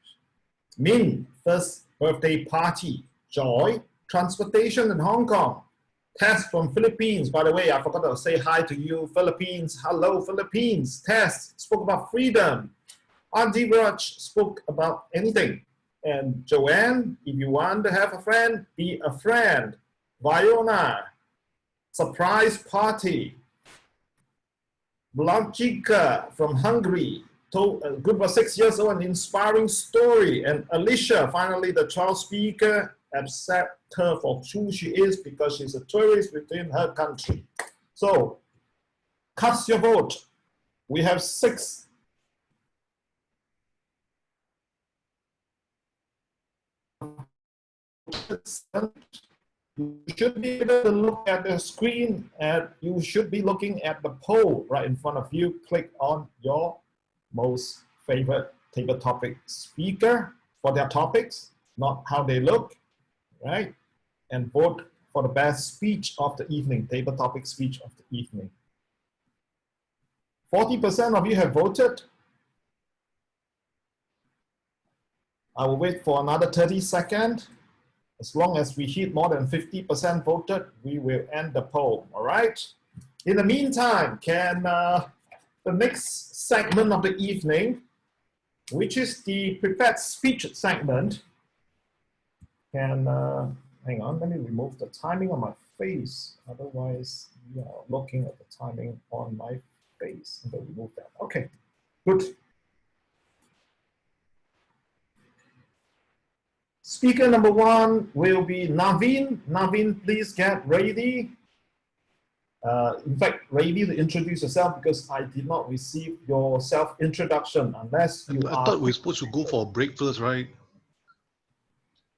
Min, first birthday party. Joy, transportation in Hong Kong. Tess from Philippines. By the way, I forgot to say hi to you, Philippines. Hello, Philippines. Tess spoke about freedom. Auntie Raj spoke about anything. And Joanne, if you want to have a friend, be a friend. Viona, surprise party. Blanchika from Hungary told a group of 6 years old an inspiring story. And Alicia, finally the 12th speaker, accept her for who she is because she's a tourist within her country. So, cast your vote. We have 6. You should be able to look at the screen and you should be looking at the poll right in front of you. Click on your most favorite table topic speaker for their topics, not how they look, right? And vote for the best speech of the evening, table topic speech of the evening. 40% of you have voted. I will wait for another 30 seconds. As long as we hit more than 50% voted, we will end the poll, all right? In the meantime, can the next segment of the evening, which is the prepared speech segment, can, hang on, let me remove the timing on my face. Otherwise, you are looking at the timing on my face. I'm going to remove that. Okay, good. Speaker number 1 will be Naveen. Naveen, please get ready. In fact, ready to introduce yourself because I did not receive your self-introduction unless you I thought we were supposed to go for a break first, right?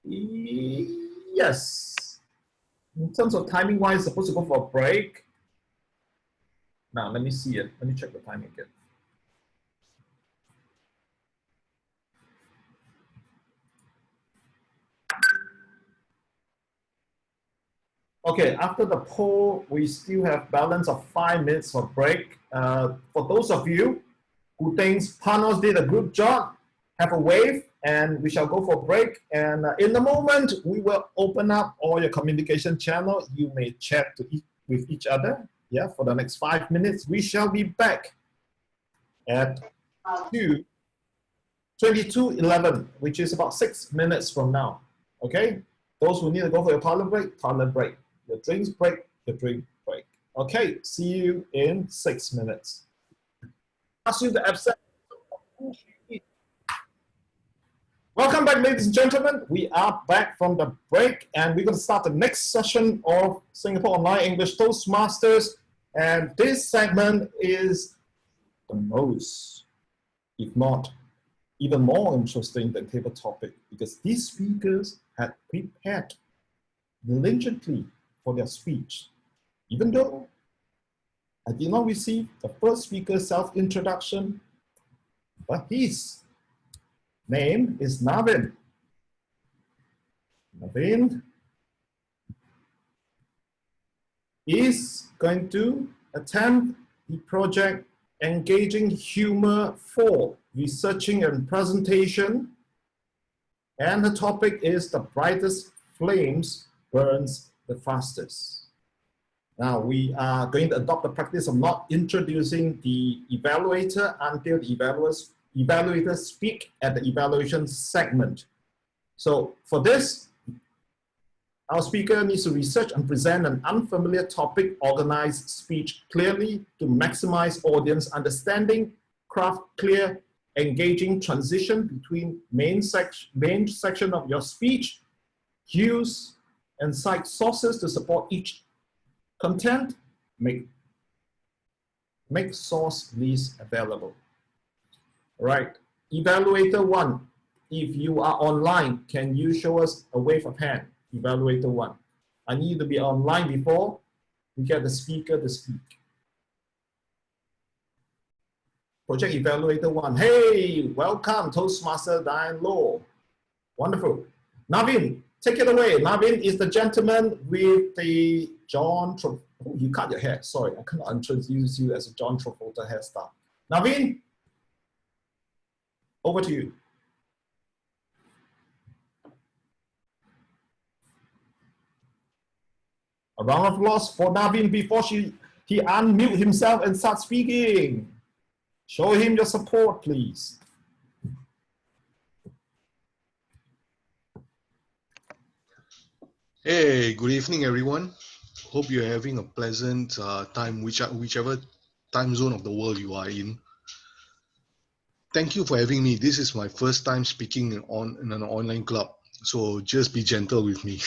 Yes. In terms of timing-wise, supposed to go for a break. Now, let me see it. Let me check the timing again. Okay, after the poll, we still have balance of 5 minutes for break. For those of you who thinks Panos did a good job, have a wave. and we shall go for a break. And in a moment, we will open up all your communication channel. You may chat with each other. Yeah, for the next 5 minutes. We shall be back at 22:11, which is about 6 minutes from now. Okay? Those who need to go for your toilet break. Your drinks break, your drink break. Okay, see you in 6 minutes. Ask you to absent. Welcome back, ladies and gentlemen. We are back from the break, and we're going to start the next session of Singapore Online English Toastmasters. And this segment is the most, if not even more interesting than table topic, because these speakers had prepared diligently for their speech. Even though I did not receive the first speaker's self-introduction, but his name is Navin. Navin is going to attempt the project Engaging Humor for Researching and Presentation, and the topic is the brightest flames burns the fastest. Now we are going to adopt the practice of not introducing the evaluator until the evaluators speak at the evaluation segment. So for this, our speaker needs to research and present an unfamiliar topic, organize speech clearly to maximize audience understanding, craft clear, engaging transition between main section of your speech, use and cite sources to support each content, make source list available. All right, Evaluator 1, if you are online, can you show us a wave of hand? Evaluator 1. I need to be online before we get the speaker to speak. Project Evaluator 1. Hey, welcome, Toastmaster Diane Law. Wonderful. Navin, take it away. Navin is the gentleman with the Oh, you cut your hair. Sorry, I cannot introduce you as a John Travolta hairstyle. Navin, over to you. A round of applause for Navin before he unmute himself and start speaking. Show him your support, please. Hey, good evening, everyone. Hope you're having a pleasant time, whichever time zone of the world you are in. Thank you for having me. This is my first time speaking in an online club, so just be gentle with me.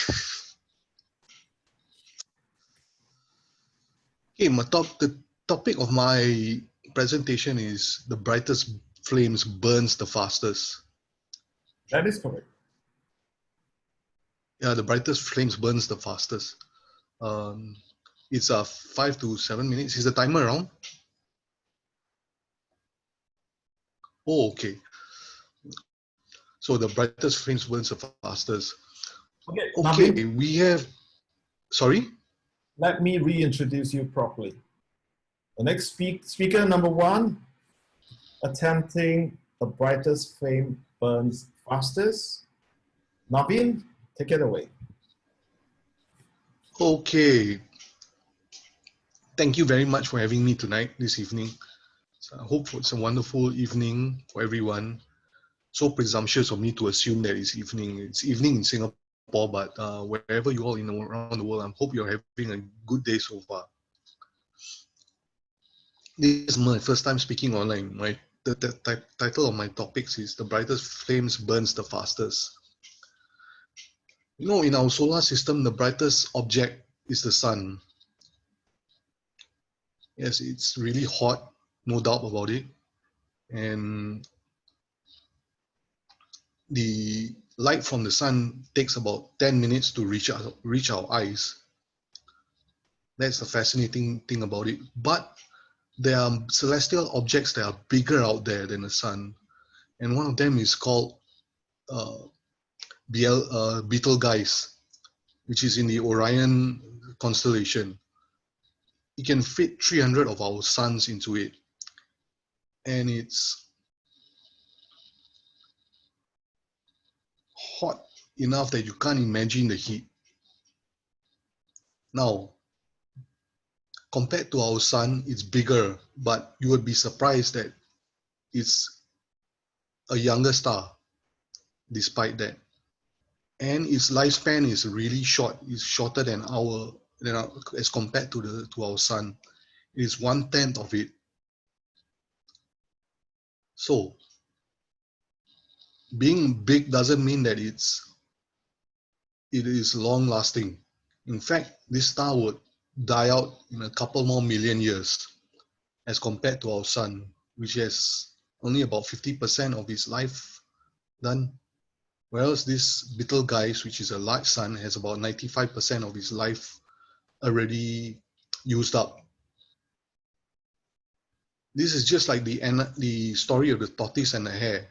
Okay, the topic of my presentation is the brightest flames burns the fastest. That is correct. Yeah, the brightest flames burns the fastest. It's 5 to 7 minutes. Is the timer around? Oh, okay. So the brightest flames burns the fastest. Okay, we have, sorry? Let me reintroduce you properly. The next speaker number 1, attempting the brightest flame burns fastest. Navin, take it away. Okay. Thank you very much for having me tonight, this evening. So I hope it's a wonderful evening for everyone. So presumptuous of me to assume that it's evening. It's evening in Singapore, but wherever you all around the world, I hope you're having a good day so far. This is my first time speaking online. The title of my topics is The Brightest Flames Burns the Fastest. You know, in our solar system, the brightest object is the sun. Yes, it's really hot, no doubt about it. And the light from the sun takes about 10 minutes to reach our eyes. That's the fascinating thing about it. But there are celestial objects that are bigger out there than the sun. And one of them is called Betelgeuse, which is in the Orion constellation. It can fit 300 of our suns into it. And it's enough that you can't imagine the heat. Now, compared to our sun, it's bigger, but you would be surprised that it's a younger star despite that. And its lifespan is really short. It's shorter than as compared to our sun. It is 1/10 of it. So being big doesn't mean that it is long lasting. In fact, this star would die out in a couple more million years as compared to our sun, which has only about 50% of its life done. Whereas this Betelgeuse, which is a large sun, has about 95% of its life already used up. This is just like the story of the tortoise and the hare.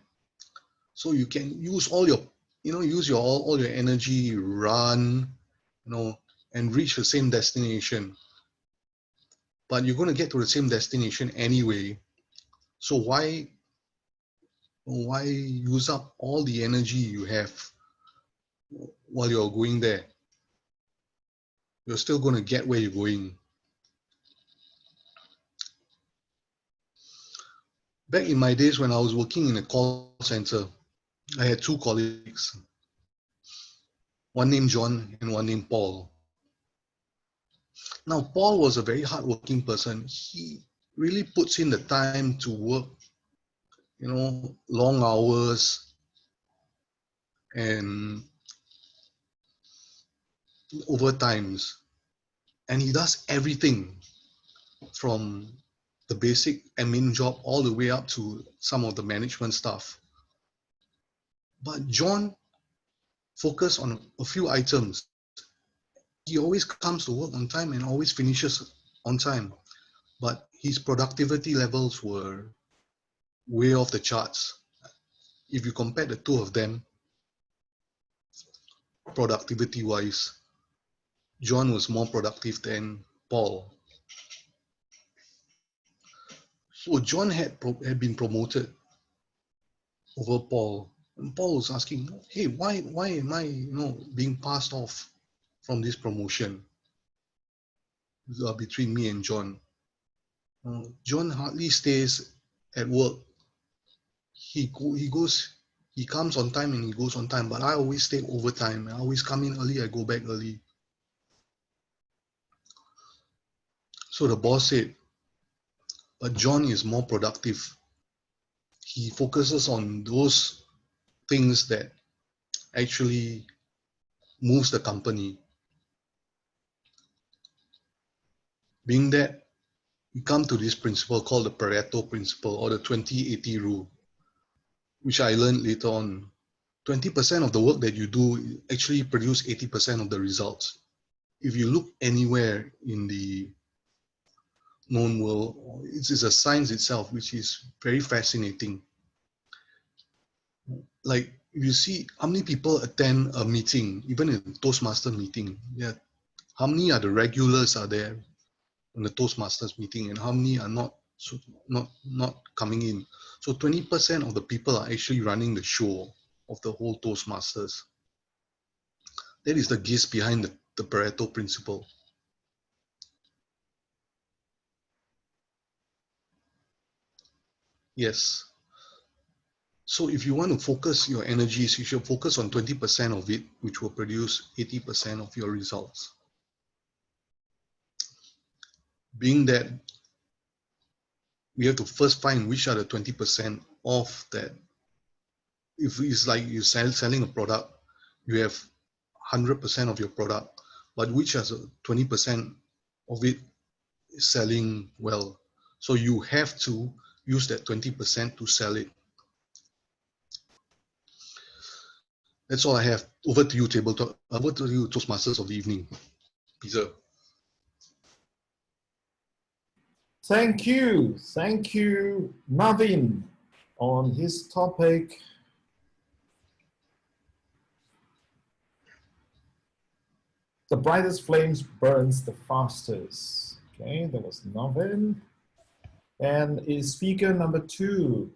So you can use all your, all your energy, run, and reach the same destination. But you're going to get to the same destination anyway. So why use up all the energy you have while you're going there? You're still going to get where you're going. Back in my days when I was working in a call center, I had two colleagues, one named John and one named Paul. Now, Paul was a very hardworking person. He really puts in the time to work, long hours and overtimes. And he does everything from the basic admin job all the way up to some of the management stuff. But John focused on a few items. He always comes to work on time and always finishes on time. But his productivity levels were way off the charts. If you compare the two of them, productivity-wise, John was more productive than Paul. So John had been promoted over Paul. And Paul was asking, hey, why am I being passed off from this promotion between me and John? John hardly stays at work. He comes on time and he goes on time, but I always stay overtime. I always come in early, I go back early. So the boss said, but John is more productive. He focuses on those things that actually moves the company. Being that, we come to this principle called the Pareto principle or the 20-80 rule, which I learned later on. 20% of the work that you do actually produce 80% of the results. If you look anywhere in the known world, it's a science itself, which is very fascinating. Like, if you see how many people attend a meeting, even a Toastmaster meeting, how many are the regulars are there in the Toastmasters meeting and how many are not coming in. So 20% of the people are actually running the show of the whole Toastmasters. That is the gist behind the Pareto principle. Yes. So if you want to focus your energies, you should focus on 20% of it, which will produce 80% of your results. Being that we have to first find which are the 20% of that. If it's like you're selling a product, you have 100% of your product, but which has 20% of it is selling well. So you have to use that 20% to sell it. That's all I have. Over to you, over to you, Toastmasters of the evening. Peter. Thank you, Navin, on his topic. The brightest flames burns the fastest. Okay, that was Navin. And is speaker number 2,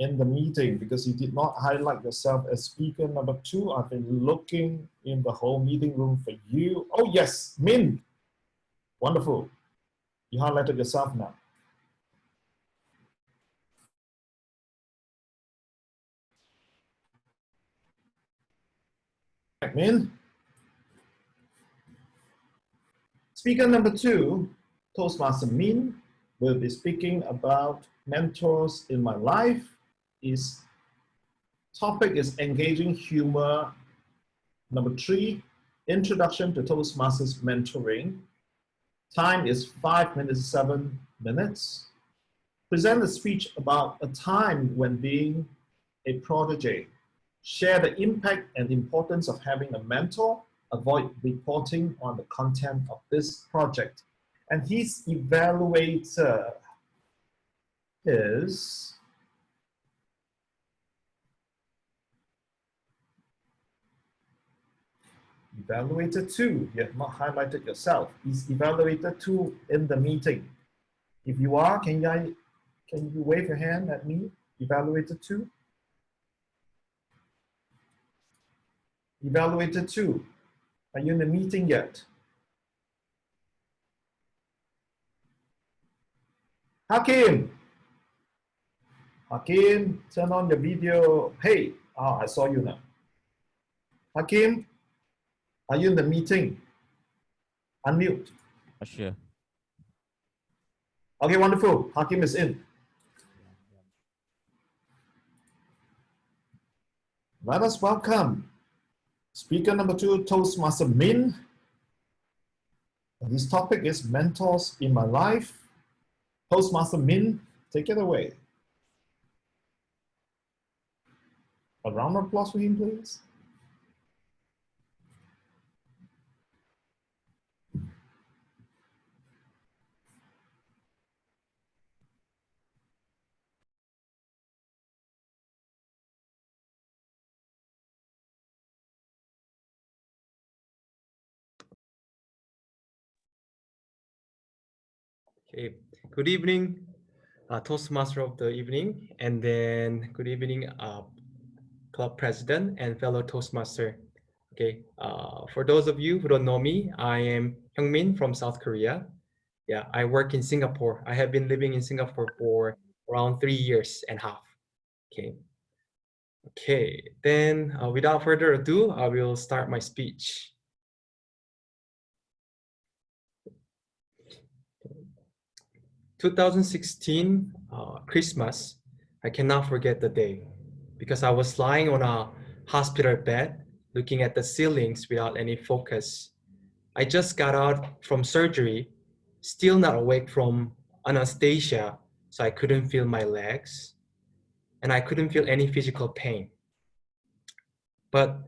in the meeting because you did not highlight yourself as speaker number 2. I've been looking in the whole meeting room for you. Oh yes, Min. Wonderful. You highlighted yourself now. Min. Speaker number 2, Toastmaster Min, will be speaking about mentors in my life. His topic is engaging humor. Number 3, introduction to Toastmasters mentoring. Time is 5 minutes, 7 minutes. Present a speech about a time when being a protege. Share the impact and importance of having a mentor. Avoid reporting on the content of this project. And his evaluator is Evaluator 2. You have not highlighted yourself. Is Evaluator 2 in the meeting? If you are, can you wave your hand at me? Evaluator 2. Evaluator 2. Are you in the meeting yet? Hakim. Hakim, turn on your video. Hey, I saw you now. Hakim, are you in the meeting? Unmute. Sure. Okay, wonderful. Hakim is in. Let us welcome speaker number 2, Toastmaster Min. His topic is mentors in my life. Toastmaster Min, take it away. A round of applause for him, please. Okay, good evening, Toastmaster of the evening, and then good evening, club president and fellow Toastmaster. Okay, for those of you who don't know me, I am Hyungmin from South Korea. Yeah, I work in Singapore. I have been living in Singapore for around 3 years and a half. Okay. Okay, then without further ado, I will start my speech. 2016 Christmas, I cannot forget the day because I was lying on a hospital bed looking at the ceilings without any focus. I just got out from surgery, still not awake from anesthesia, so I couldn't feel my legs and I couldn't feel any physical pain. But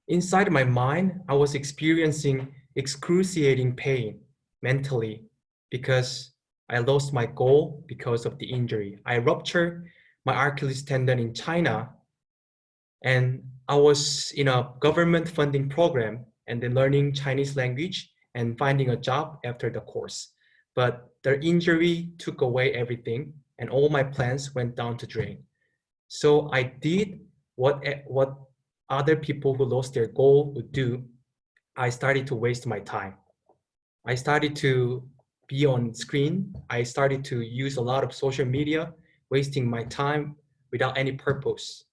inside my mind, I was experiencing excruciating pain mentally because I lost my goal because of the injury. I ruptured my Achilles tendon in China, and I was in a government funding program and then learning Chinese language and finding a job after the course. But the injury took away everything and all my plans went down the drain. So I did what other people who lost their goal would do. I started to waste my time. I started to be on screen. I started to use a lot of social media, wasting my time without any purpose.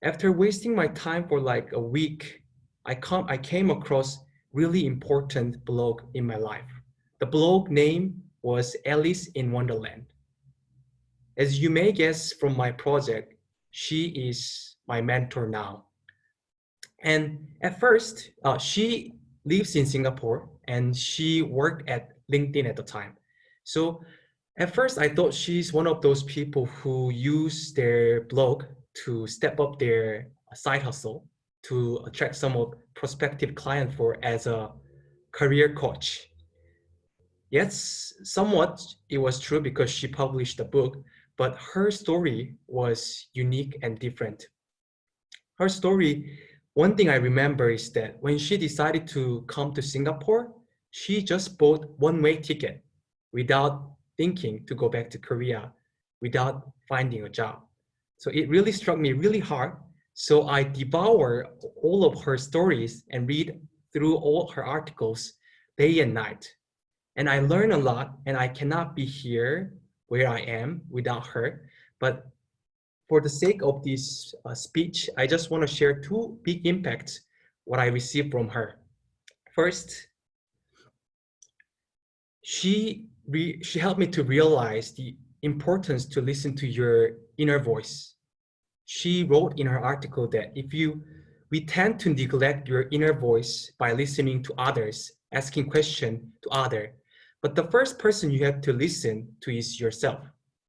After wasting my time for like a week, I came across really important blog in my life. The blog name was Alice in Wonderland. As you may guess from my project, she is my mentor now. And at first, she lives in Singapore and she worked at LinkedIn at the time. So at first I thought she's one of those people who use their blog to step up their side hustle to attract some of prospective clients for as a career coach. Yes, somewhat it was true because she published a book, but her story was unique and different. Her story, one thing I remember is that when she decided to come to Singapore, she just bought one-way ticket without thinking to go back to Korea, without finding a job. So it really struck me really hard. So I devour all of her stories and read through all her articles day and night. And I learn a lot, and I cannot be here where I am without her. But for the sake of this speech, I just want to share two big impacts what I received from her. First, she helped me to realize the importance to listen to your inner voice. She wrote in her article that we tend to neglect your inner voice by listening to others, asking questions to others. But the first person you have to listen to is yourself.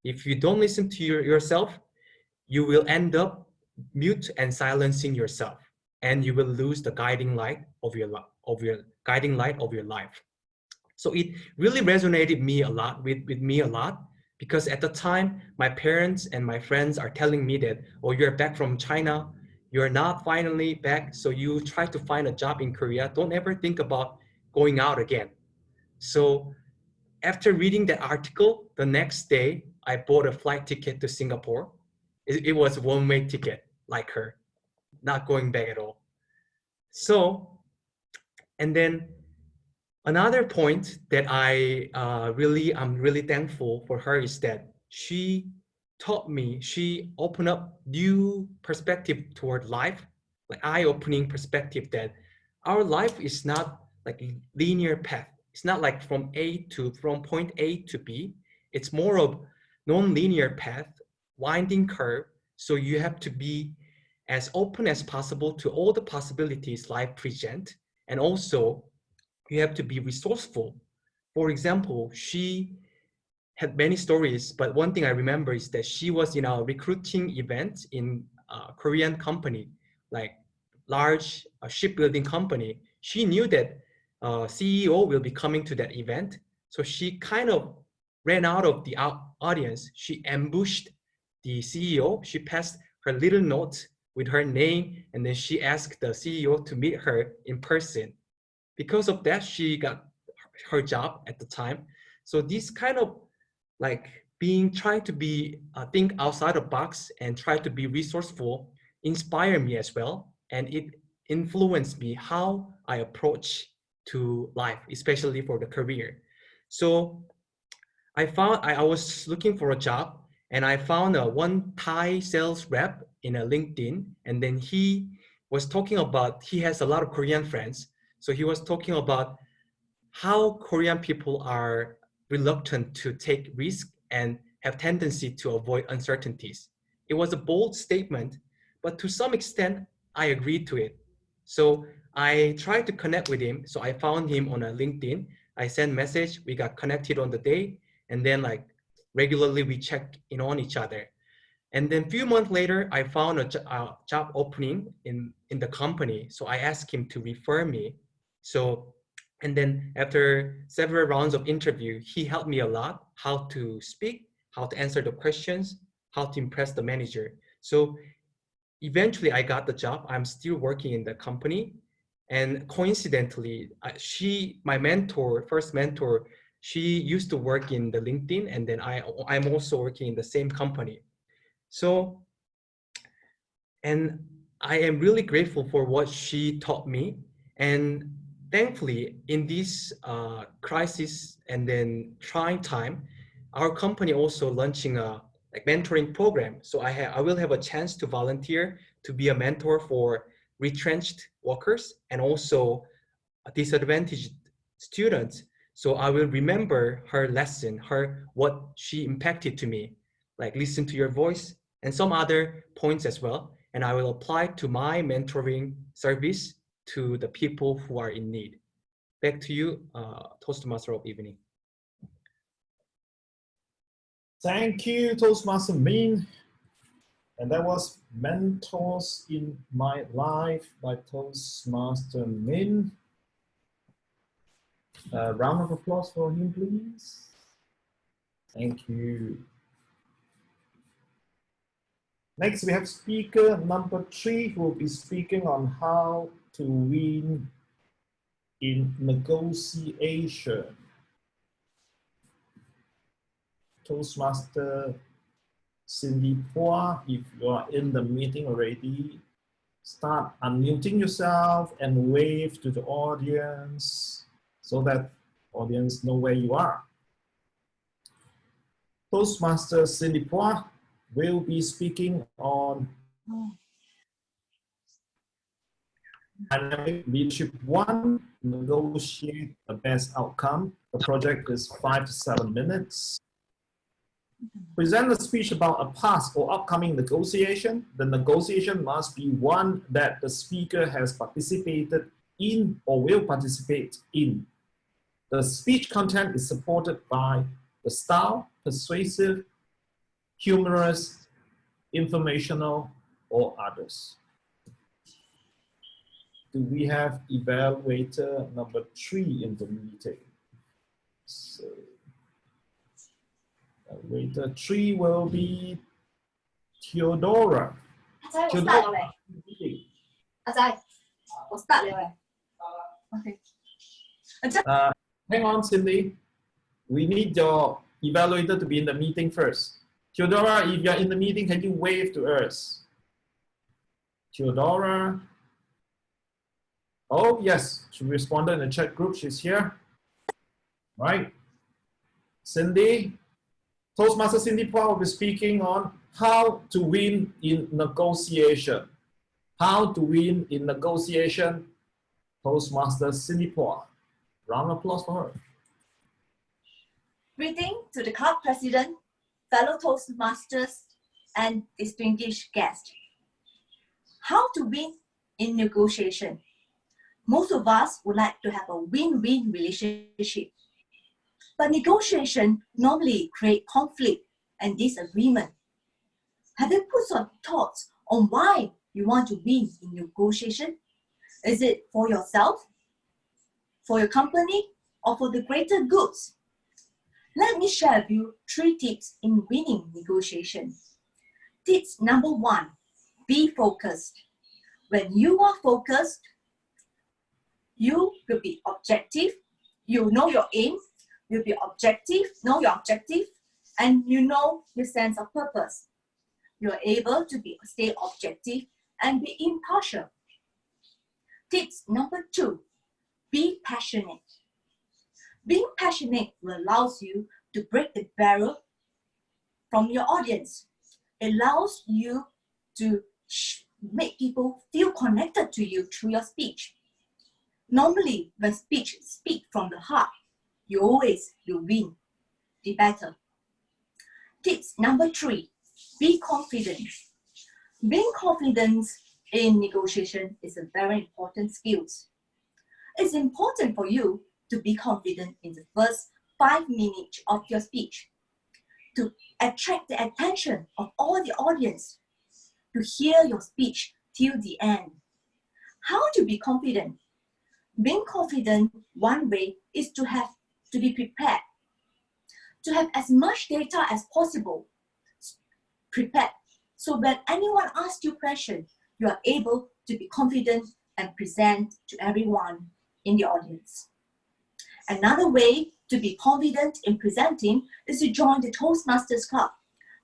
If you don't listen to yourself, you will end up mute and silencing yourself, and you will lose the guiding light of your life. So it really resonated with me a lot, because at the time, my parents and my friends are telling me that, oh, you're back from China, you're not finally back, so you try to find a job in Korea, don't ever think about going out again. So after reading that article, the next day, I bought a flight ticket to Singapore. It was a one-way ticket, like her, not going back at all. So, and then another point that I'm really thankful for her is that she opened up new perspective toward life, like eye-opening perspective that our life is not like a linear path. It's not like from point A to B. It's more of non-linear path, winding curve. So you have to be as open as possible to all the possibilities life present, and also you have to be resourceful. For example, she had many stories, but one thing I remember is that she was in a recruiting event in a Korean company, like large shipbuilding company. She knew that CEO will be coming to that event. So she kind of ran out of the audience. She ambushed the CEO. She passed her little note with her name, and then she asked the CEO to meet her in person. Because of that, she got her job at the time. So this kind of like trying to be think outside the box and try to be resourceful inspired me as well, and it influenced me how I approach to life, especially for the career. So I was looking for a job, and I found one Thai sales rep in a LinkedIn, and then he was talking about, he has a lot of Korean friends. So he was talking about how Korean people are reluctant to take risks and have tendency to avoid uncertainties. It was a bold statement, but to some extent, I agreed to it. So I tried to connect with him. So I found him on a LinkedIn. I sent message, we got connected on the day, and then like regularly we check in on each other. And then a few months later, I found a job opening in the company. So I asked him to refer me. So, and then after several rounds of interview, he helped me a lot, how to speak, how to answer the questions, how to impress the manager. So eventually I got the job. I'm still working in the company. And coincidentally, my first mentor, she used to work in the LinkedIn, and then I'm also working in the same company. So, and I am really grateful for what she taught me. And thankfully, in this crisis and then trying time, our company also launching a mentoring program. So I will have a chance to volunteer to be a mentor for retrenched workers and also disadvantaged students. So I will remember her lesson, what she impacted to me, like listen to your voice and some other points as well. And I will apply to my mentoring service to the people who are in need. Back to you, Toastmaster of Evening. Thank you, Toastmaster Min. And that was Mentors in My Life by Toastmaster Min. A round of applause for him, please. Thank you. Next, we have speaker number 3 who will be speaking on how to win in negotiation. Toastmaster Cindy Pua, if you are in the meeting already, start unmuting yourself and wave to the audience so that audience know where you are. Toastmaster Cindy Pua will be speaking on Dynamic Leadership 1, negotiate the best outcome. The project is 5 to 7 minutes. Present a speech about a past or upcoming negotiation. The negotiation must be one that the speaker has participated in or will participate in. The speech content is supported by the style, persuasive, humorous, informational, or others. Do we have evaluator number 3 in the meeting? So, evaluator 3 will be Teodora. Teodora. Okay. Hang on, Cindy. We need your evaluator to be in the meeting first. Teodora, if you're in the meeting, can you wave to us? Teodora. Oh, yes, she responded in the chat group. She's here. Right. Cindy, Toastmaster Cindy Pua will be speaking on how to win in negotiation. How to win in negotiation. Toastmaster Cindy Pua. Round of applause for her. Greeting to the club president, fellow Toastmasters, and distinguished guests. How to win in negotiation. Most of us would like to have a win-win relationship. But negotiation normally create conflict and disagreement. Have you put some thoughts on why you want to win in negotiation? Is it for yourself, for your company, or for the greater goods? Let me share with you 3 tips in winning negotiation. Tips number 1, be focused. When you are focused, you will be objective. You know your aim. You'll be objective, know your objective, and you know your sense of purpose. You're able to stay objective and be impartial. Tips number 2, be passionate. Being passionate will allow you to break the barrier from your audience. It allows you to make people feel connected to you through your speech. Normally, when speak from the heart, you always will win the battle. Tips number 3, be confident. Being confident in negotiation is a very important skill. It's important for you to be confident in the first 5 minutes of your speech, to attract the attention of all the audience, to hear your speech till the end. How to be confident? Being confident, one way is to be prepared, to have as much data as possible prepared, so when anyone asks you questions, you are able to be confident and present to everyone in the audience. Another way to be confident in presenting is to join the Toastmasters Club,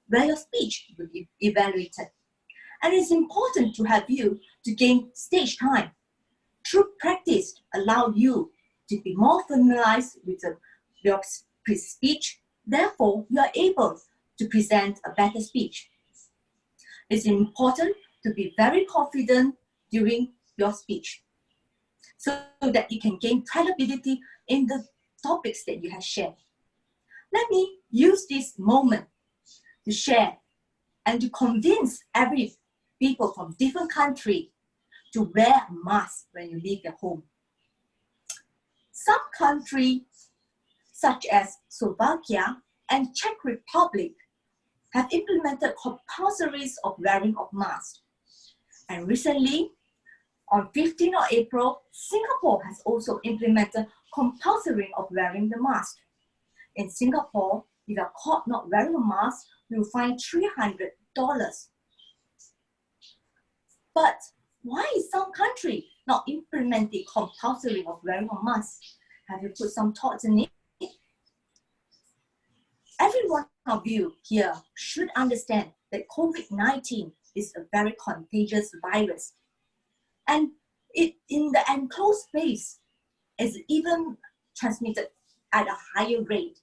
where your speech will be evaluated. And it's important to have you to gain stage time. True practice allows you to be more familiarized with your speech. Therefore, you are able to present a better speech. It's important to be very confident during your speech so that you can gain credibility in the topics that you have shared. Let me use this moment to share and to convince every people from different countries to wear a mask when you leave your home. Some countries, such as Slovakia and Czech Republic, have implemented compulsories of wearing of masks. And recently, on 15th of April, Singapore has also implemented compulsory of wearing the mask. In Singapore, if you are caught not wearing a mask, you will fine $300. But why is some country not implementing compulsory of wearing a mask? Have you put some thoughts in it? Every one of you here should understand that COVID-19 is a very contagious virus. And it in the enclosed space is even transmitted at a higher rate.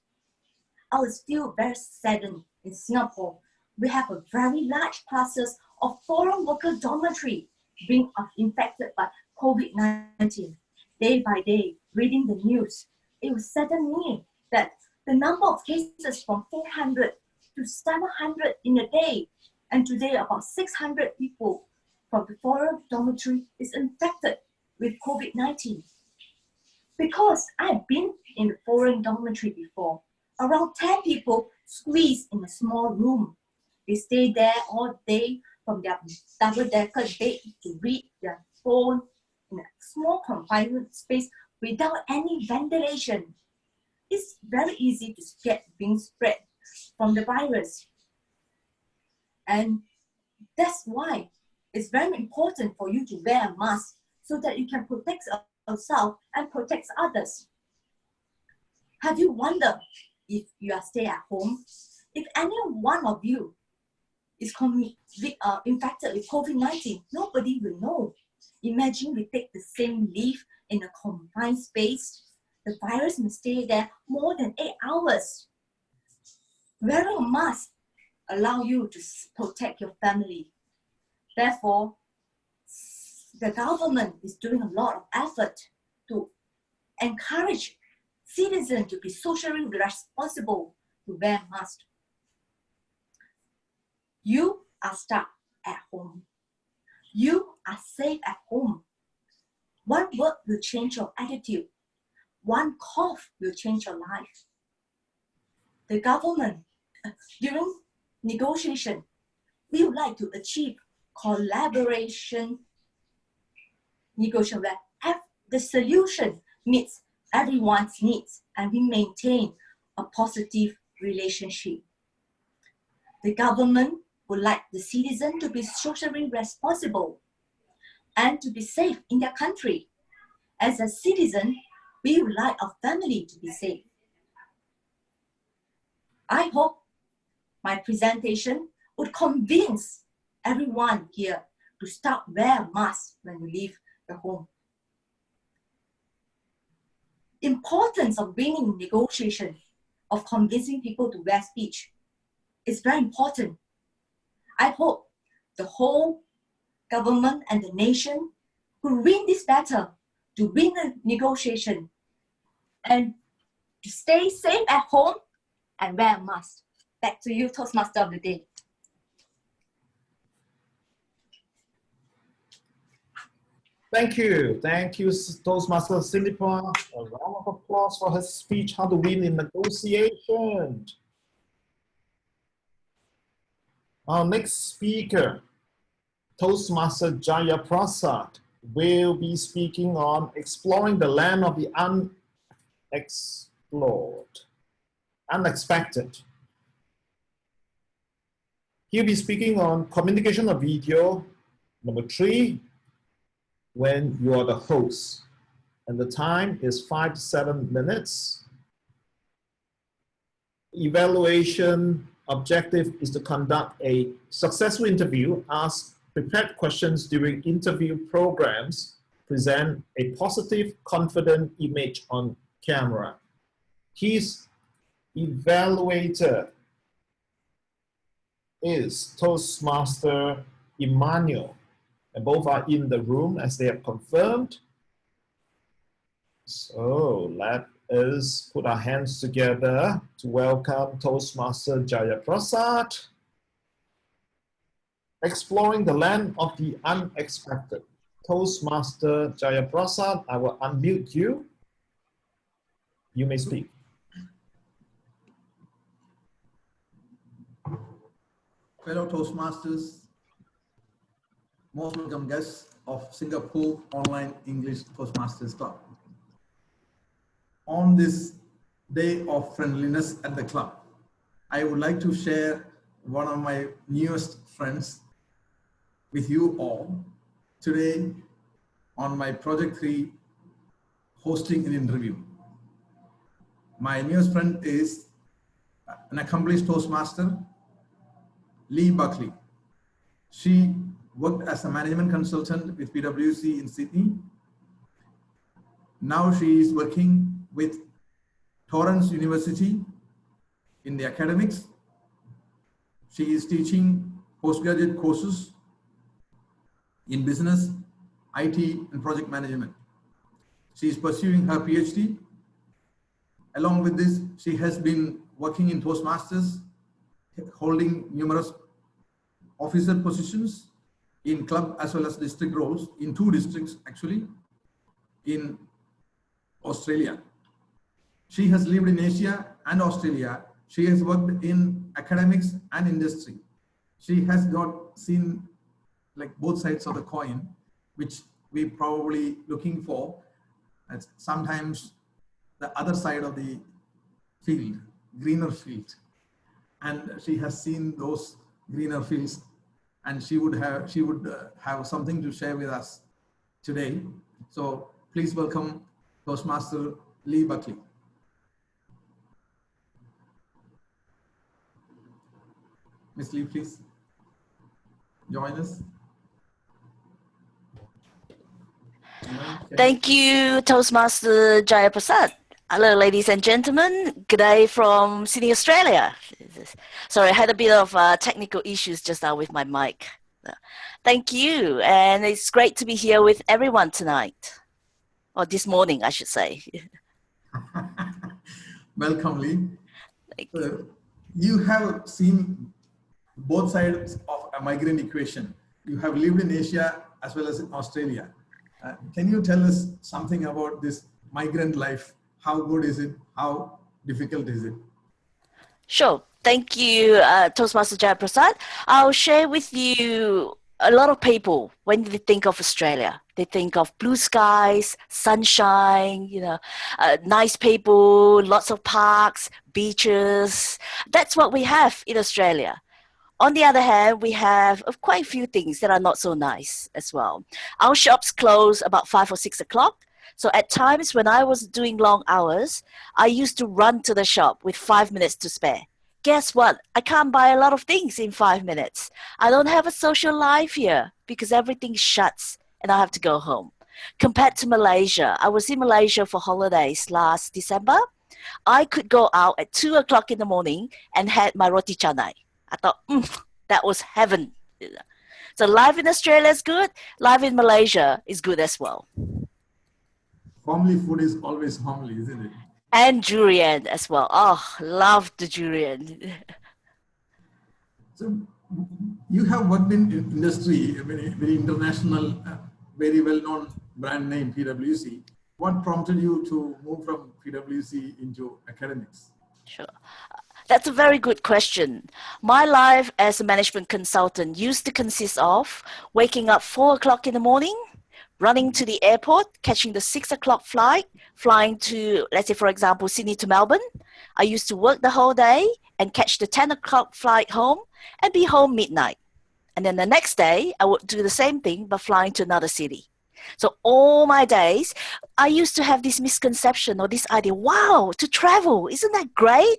I was still very saddened in Singapore. We have a very large classes of foreign worker dormitory being infected by COVID-19. Day by day, reading the news, it was saddened me that the number of cases from 400 to 700 in a day, and today about 600 people from the foreign dormitory is infected with COVID-19. Because I've been in the foreign dormitory before, around 10 people squeezed in a small room. They stay there all day from their double-decker bed to read their phone in a small confined space without any ventilation. It's very easy to get being spread from the virus. And that's why it's very important for you to wear a mask so that you can protect yourself and protect others. Have you wondered if you are stay at home, if any one of you is infected with COVID-19, nobody will know. Imagine we take the same leave in a confined space. The virus may stay there more than 8 hours. Wearing a mask allows you to protect your family. Therefore, the government is doing a lot of effort to encourage citizens to be socially responsible to wear masks. You are stuck at home. You are safe at home. One word will change your attitude. One cough will change your life. The government, during negotiation, we would like to achieve collaboration negotiation where the solution meets everyone's needs and we maintain a positive relationship. The government would like the citizen to be socially responsible and to be safe in their country. As a citizen, we would like our family to be safe. I hope my presentation would convince everyone here to start wear masks when you leave the home. Importance of winning negotiation, of convincing people to wear speech is very important. I hope the whole government and the nation will win this battle, to win the negotiation and to stay safe at home and wear a mask. Back to you, Toastmaster of the Day. Thank you, Toastmaster Silipa. A round of applause for her speech, How to Win in Negotiation. Our next speaker, Toastmaster Jaya Prasad, will be speaking on exploring the land of the unexpected. He'll be speaking on communication of video, number 3, when you are the host. And the time is 5 to 7 minutes. Evaluation objective is to conduct a successful interview, ask prepared questions during interview programs, present a positive, confident image on camera. His evaluator is Toastmaster Emmanuel, and both are in the room as they have confirmed. So let us put our hands together to welcome Toastmaster Jaya Prasad. Exploring the land of the unexpected. Toastmaster Jaya Prasad, I will unmute you. You may speak. Fellow Toastmasters, most welcome guests of Singapore Online English Toastmasters Club. On this day of friendliness at the club, I would like to share one of my newest friends with you all today on my Project 3 hosting an interview. My newest friend is an accomplished Toastmaster, Lee Buckley. She worked as a management consultant with PwC in Sydney. Now she is working with Torrance University in the academics. She is teaching postgraduate courses in business, IT, and project management. She is pursuing her PhD. Along with this, she has been working in Toastmasters, holding numerous officer positions in club as well as district roles, in 2 districts actually, in Australia. She has lived in Asia and Australia. She has worked in academics and industry. She has seen like both sides of the coin, which we probably looking for. That's sometimes the other side of the field, greener field. And she has seen those greener fields, and she would have something to share with us today. So please welcome Toastmaster Lee Buckley. Ms. Lee, please join us. Thank you, Toastmaster Jaya Prasad. Hello, ladies and gentlemen. Good day from Sydney, Australia. Sorry, I had a bit of technical issues just now with my mic. Thank you, and it's great to be here with everyone tonight, or this morning, I should say. Welcome, Lee. You have seen both sides of a migrant equation. You have lived in Asia as well as in Australia. Can you tell us something about this migrant life? How good is it? How difficult is it? Sure. Thank you, Toastmaster Jaya Prasad. I'll share with you a lot of people, when they think of Australia, they think of blue skies, sunshine, nice people, lots of parks, beaches. That's what we have in Australia. On the other hand, we have quite a few things that are not so nice as well. Our shops close about 5 or 6 o'clock. So at times when I was doing long hours, I used to run to the shop with 5 minutes to spare. Guess what? I can't buy a lot of things in 5 minutes. I don't have a social life here because everything shuts and I have to go home. Compared to Malaysia, I was in Malaysia for holidays last December. I could go out at 2 o'clock in the morning and had my roti canai. I thought, that was heaven. So life in Australia is good. Life in Malaysia is good as well. Homely food is always homely, isn't it? And durian as well. Oh, love the durian. So you have worked in industry, a very international, very well-known brand name, PwC. What prompted you to move from PwC into academics? Sure. That's a very good question. My life as a management consultant used to consist of waking up 4 o'clock in the morning, running to the airport, catching the 6 o'clock flight, flying to, let's say, for example, Sydney to Melbourne. I used to work the whole day and catch the 10 o'clock flight home and be home midnight. And then the next day, I would do the same thing, but flying to another city. So all my days, I used to have this misconception or this idea, wow, to travel, isn't that great?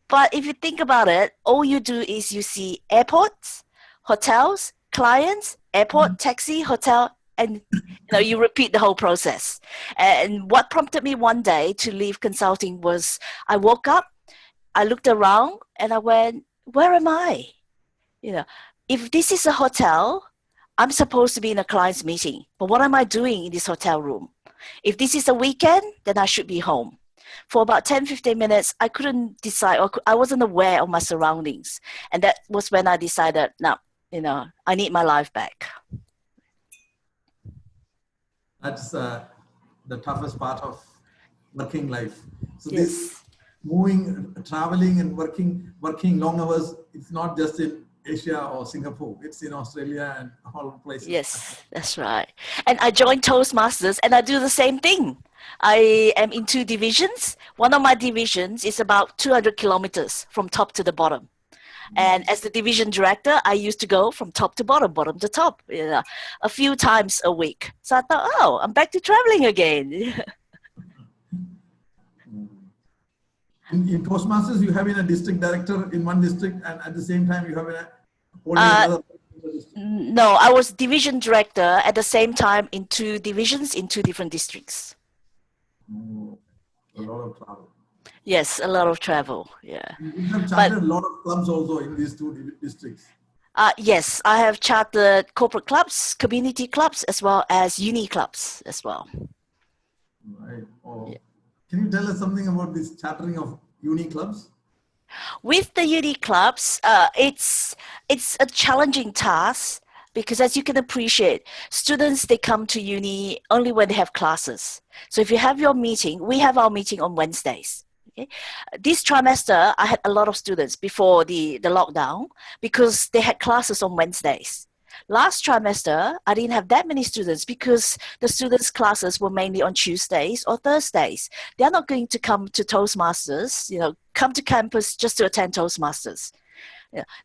But if you think about it, all you do is you see airports, hotels, clients, airport, taxi, hotel, and you repeat the whole process. And what prompted me one day to leave consulting was I woke up, I looked around, and I went, where am I? If this is a hotel, I'm supposed to be in a client's meeting. But what am I doing in this hotel room? If this is a weekend, then I should be home. For about 10-15 minutes, I couldn't decide, or I wasn't aware of my surroundings. And that was when I decided, no, I need my life back. That's the toughest part of working life. So yes. This traveling and working long hours, it's not just in Asia or Singapore, it's in Australia and all places. Yes, that's right. And I joined Toastmasters and I do the same thing. I am in 2 divisions. One of my divisions is about 200 kilometers from top to the bottom. And as the division director, I used to go from top to bottom, bottom to top, a few times a week. So I thought, oh, I'm back to traveling again. In Toastmasters, you have a district director in one district, and at the same time, you have another. No, I was division director at the same time in 2 divisions in 2 different districts. A lot of travel. Yes, a lot of travel. Yeah. You have chartered a lot of clubs also in these 2 districts. Yes, I have chartered corporate clubs, community clubs, as well as uni clubs as well. Right. Oh. Can you tell us something about this chartering of uni clubs? With the uni clubs, it's a challenging task because, as you can appreciate, students, they come to uni only when they have classes. So if you have your meeting, we have our meeting on Wednesdays. Okay? This trimester, I had a lot of students before the lockdown because they had classes on Wednesdays. Last trimester, I didn't have that many students because the students' classes were mainly on Tuesdays or Thursdays. They're not going to come to Toastmasters, come to campus just to attend Toastmasters.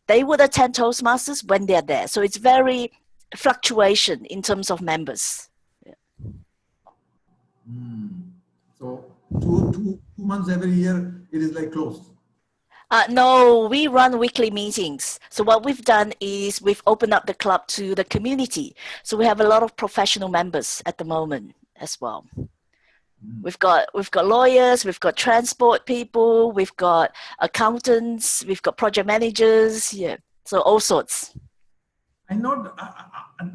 They would attend Toastmasters when they're there. So it's very fluctuation in terms of members. So two months every year, it is like closed. No, we run weekly meetings. So what we've done is we've opened up the club to the community. So we have a lot of professional members at the moment as well. We've got lawyers, we've got transport people, we've got accountants, we've got project managers, yeah. So all sorts. I know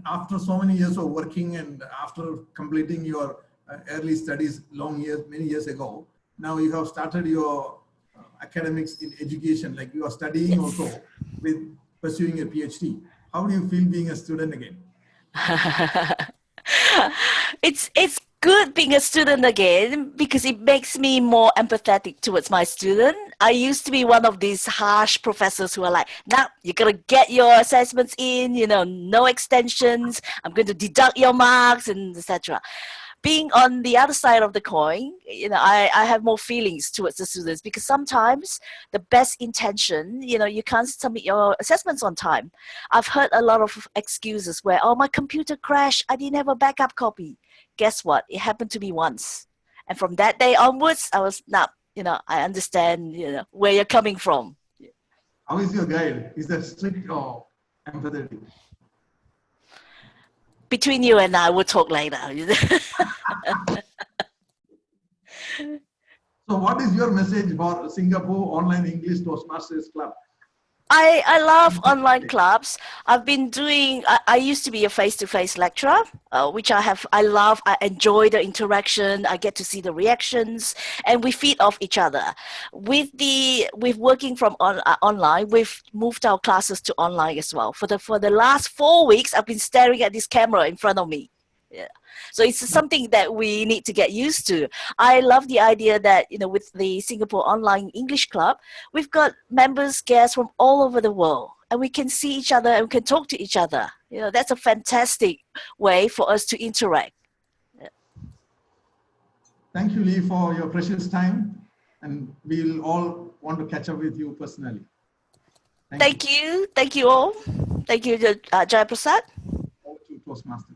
after so many years of working and after completing your early studies many years ago, now you have started your academics in education, like you are studying also with pursuing a PhD. How do you feel being a student again? It's good being a student again because it makes me more empathetic towards my student. I used to be one of these harsh professors who are like, now you're going to get your assessments in, no extensions, I'm going to deduct your marks, and etc. Being on the other side of the coin, I have more feelings towards the students because sometimes the best intention, you can't submit your assessments on time. I've heard a lot of excuses where, oh, my computer crashed, I didn't have a backup copy. Guess what? It happened to me once. And from that day onwards, I was, I understand, where you're coming from. How is your guide? Is that strict or empathetic? Between you and I, we'll talk later. So what is your message for Singapore Online English Toastmasters Club? I love online clubs. I've been doing, I used to be a face-to-face lecturer, which I love. I enjoy the interaction. I get to see the reactions and we feed off each other. With working from online, we've moved our classes to online as well. For the last 4 weeks, I've been staring at this camera in front of me. Yeah. So it's something that we need to get used to. I love the idea that, with the Singapore Online English Club, we've got members, guests from all over the world, and we can see each other and we can talk to each other. That's a fantastic way for us to interact. Yeah. Thank you, Lee, for your precious time, and we'll all want to catch up with you personally. Thank you. Thank you all. Thank you, Jai Prasad. Thank you, Toastmaster.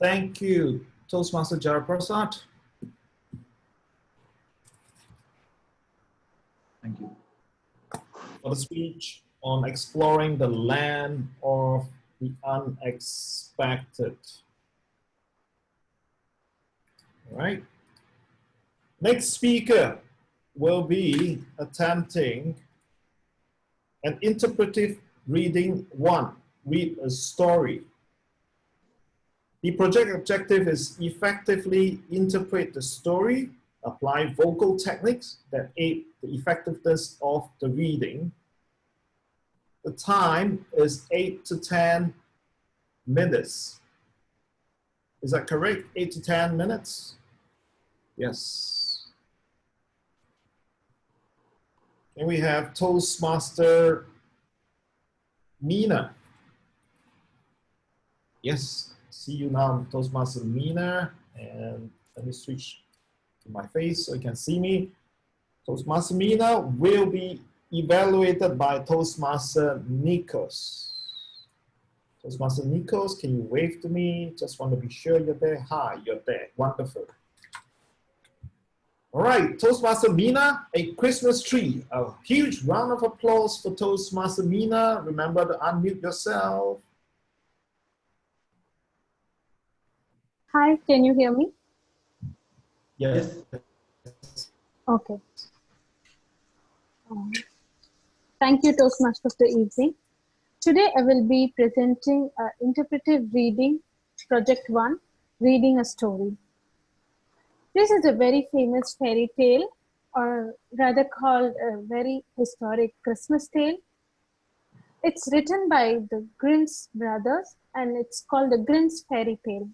Thank you, Toastmaster Jaraprasad. Thank you. For the speech on exploring the land of the unexpected. All right. Next speaker will be attempting an interpretive reading 1. Read a story. The project objective is effectively interpret the story, apply vocal techniques that aid the effectiveness of the reading. The time is 8 to 10 minutes. Is that correct? 8 to 10 minutes? Yes. And we have Toastmaster Mina. Yes. See you now, Toastmaster Mina, and let me switch to my face so you can see me. Toastmaster Mina will be evaluated by Toastmaster Nikos. Toastmaster Nikos, can you wave to me? Just want to be sure you're there. Hi, you're there. Wonderful. All right, Toastmaster Mina, a Christmas tree. A huge round of applause for Toastmaster Mina. Remember to unmute yourself. Hi, can you hear me? Yes. Okay. Thank you, Toastmasters of the evening. Today I will be presenting interpretive reading, Project 1, Reading a Story. This is a very famous fairy tale, or rather called a very historic Christmas tale. It's written by the Grimm's brothers and it's called the Grimm's Fairy Tale.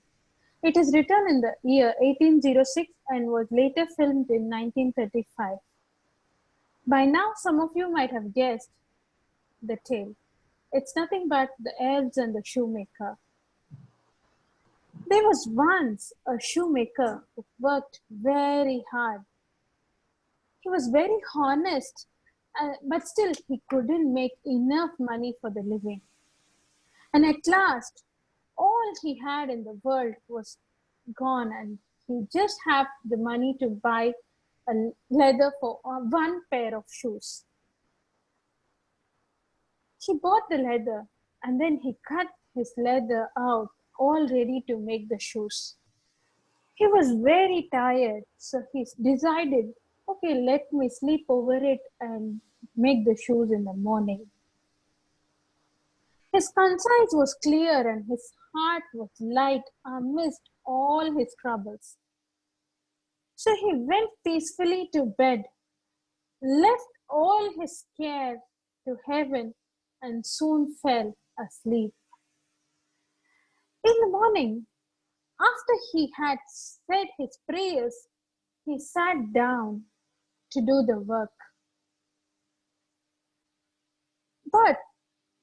It is written in the year 1806 and was later filmed in 1935. By now, some of you might have guessed the tale. It's nothing but the elves and the shoemaker. There was once a shoemaker who worked very hard. He was very honest, but still he couldn't make enough money for the living. And at last, all he had in the world was gone and he just had the money to buy a leather for one pair of shoes. He bought the leather and then he cut his leather out, all ready to make the shoes. He was very tired, so he decided, okay, let me sleep over it and make the shoes in the morning. His conscience was clear and his heart was light amidst all his troubles. So he went peacefully to bed, left all his care to heaven, and soon fell asleep. In the morning, after he had said his prayers, he sat down to do the work. But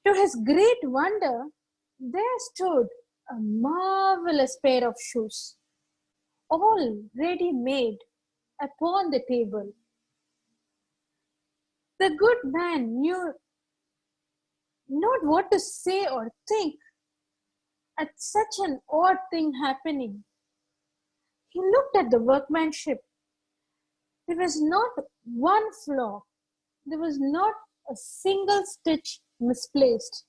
to his great wonder, there stood a marvelous pair of shoes, all ready-made, upon the table. The good man knew not what to say or think at such an odd thing happening. He looked at the workmanship. There was not one flaw. There was not a single stitch misplaced.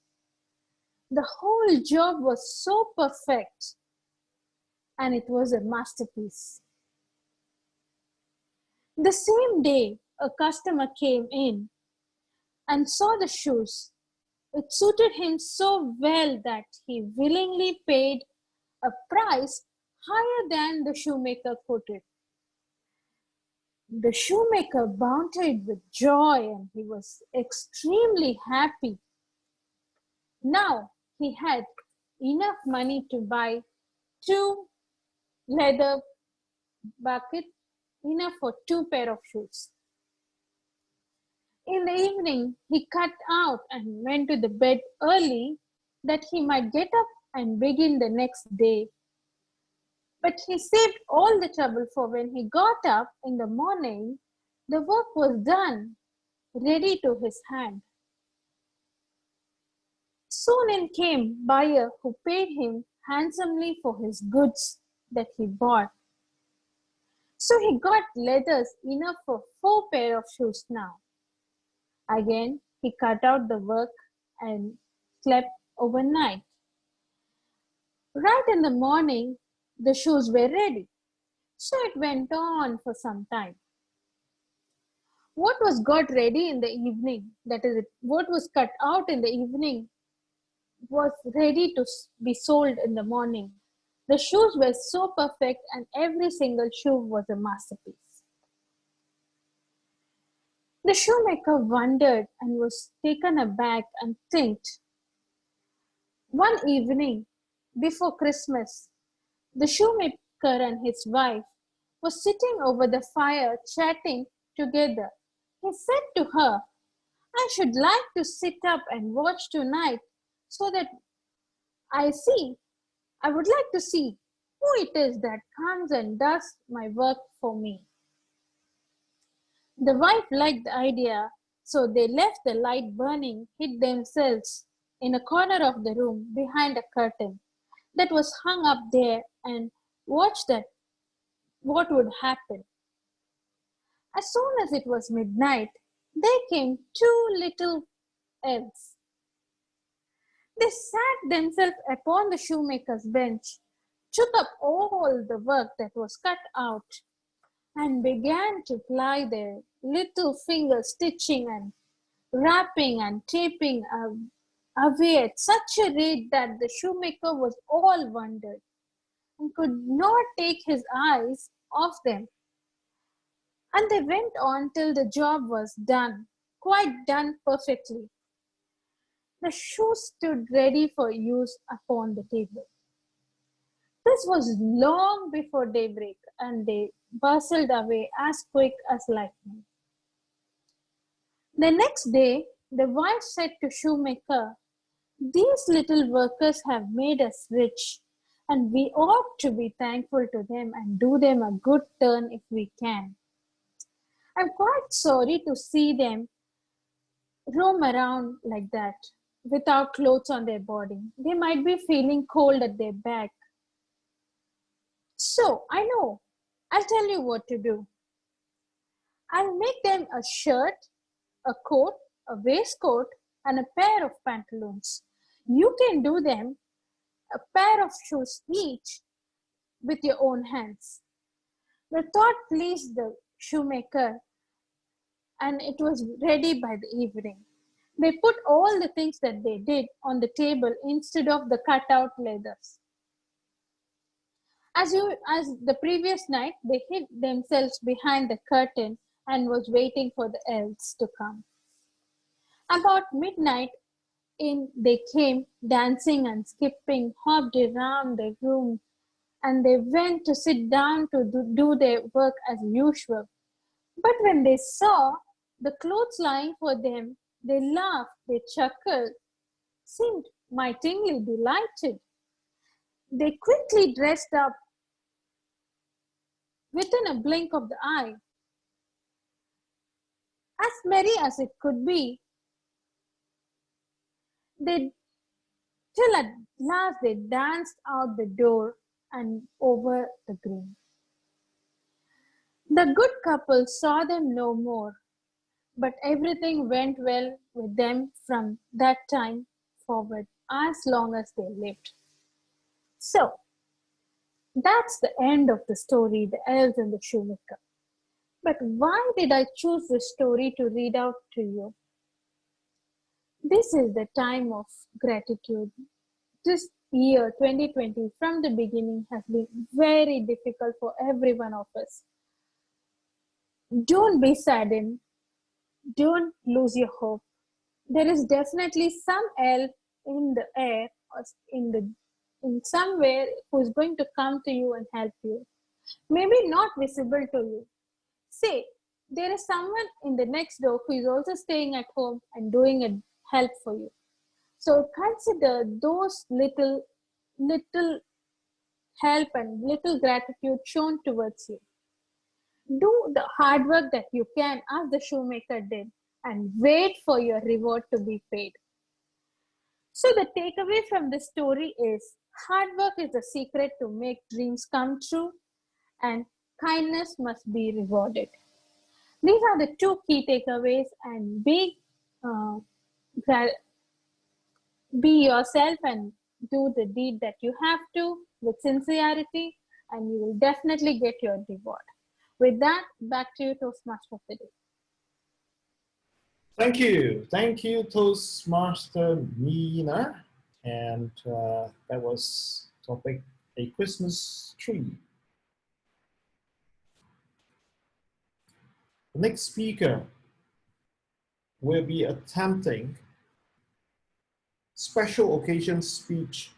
The whole job was so perfect, and it was a masterpiece. The same day, a customer came in and saw the shoes. It suited him so well that he willingly paid a price higher than the shoemaker quoted. The shoemaker bounded with joy and he was extremely happy. Now he had enough money to buy 2 leather buckets, enough for 2 pair of shoes. In the evening, he cut out and went to the bed early that he might get up and begin the next day. But he saved all the trouble, for when he got up in the morning, the work was done, ready to his hand. Soon in came a buyer who paid him handsomely for his goods that he bought. So he got leathers enough for 4 pair of shoes now. Again, he cut out the work and slept overnight. Right in the morning, the shoes were ready. So it went on for some time. What was got ready in the evening, that is, what was cut out in the evening, was ready to be sold in the morning. The shoes were so perfect and every single shoe was a masterpiece. The shoemaker wondered and was taken aback and thinked. One evening before Christmas, the shoemaker and his wife were sitting over the fire chatting together. He said to her, I should like to sit up and watch tonight so that I would like to see who it is that comes and does my work for me. The wife liked the idea, So they left the light burning, hid themselves in a corner of the room behind a curtain that was hung up there, and watched what would happen. As soon as it was midnight, there came two little elves. They sat themselves upon the shoemaker's bench, took up all the work that was cut out, and began to ply their little fingers, stitching and wrapping and taping away at such a rate that the shoemaker was all wondered and could not take his eyes off them. And they went on till the job was done, quite done perfectly. The shoes stood ready for use upon the table. This was long before daybreak, and they bustled away as quick as lightning. The next day, the wife said to shoemaker, "These little workers have made us rich, and we ought to be thankful to them and do them a good turn if we can. I'm quite sorry to see them roam around like that without clothes on their body. They might be feeling cold at their back. So I know, I'll tell you what to do. I'll make them a shirt, a coat, a waistcoat, and a pair of pantaloons. You can do them a pair of shoes each with your own hands." The thought pleased the shoemaker, and it was ready by the evening. They put all the things that they did on the table instead of the cut-out leathers. As the previous night, they hid themselves behind the curtain and was waiting for the elves to come. About midnight, in they came, dancing and skipping, hopped around the room, and they went to sit down to do their work as usual. But when they saw the clothes lying for them, they laughed, they chuckled, seemed mightily delighted. They quickly dressed up within a blink of the eye, as merry as it could be. Till at last they danced out the door and over the green. The good couple saw them no more, but everything went well with them from that time forward, as long as they lived. So, that's the end of the story, The Elves and the Shoemaker. But why did I choose this story to read out to you? This is the time of gratitude. This year, 2020, from the beginning has been very difficult for every one of us. Don't be saddened. Don't lose your hope. There is definitely some elf in the air or in somewhere who is going to come to you and help you. Maybe not visible to you. Say, there is someone in the next door who is also staying at home and doing a help for you. So consider those little help and little gratitude shown towards you. Do the hard work that you can, as the shoemaker did, and wait for your reward to be paid. So the takeaway from this story is hard work is the secret to make dreams come true, and kindness must be rewarded. These are the two key takeaways, and be yourself and do the deed that you have to with sincerity, and you will definitely get your reward. With that, back to you, Toastmaster of the Day. Thank you. Thank you, Toastmaster Nina. And that was topic, A Christmas Tree. The next speaker will be attempting special occasion speech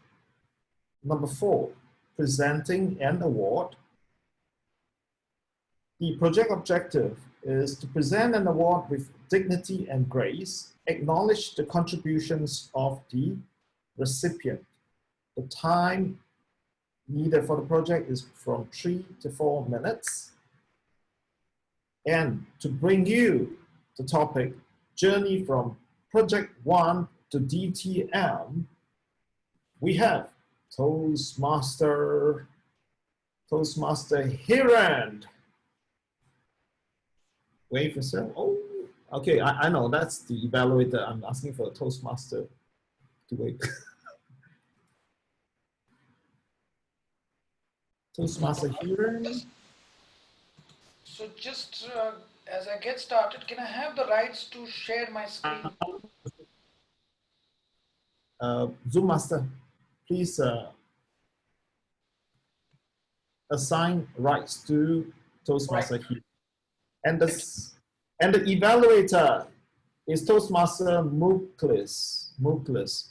number 4, presenting an award. The project objective is to present an award with dignity and grace, acknowledge the contributions of the recipient. The time needed for the project is from 3 to 4 minutes. And to bring you the topic, journey from Project 1 to DTM, we have Toastmaster Hiran. Wait for a second. Oh, okay, I know that's the evaluator. I'm asking for a Toastmaster to wait. Toastmaster Hiran. So just as I get started, can I have the rights to share my screen? Zoom Master, please assign rights to Toastmaster Hiran. And the evaluator is Toastmaster Muklis.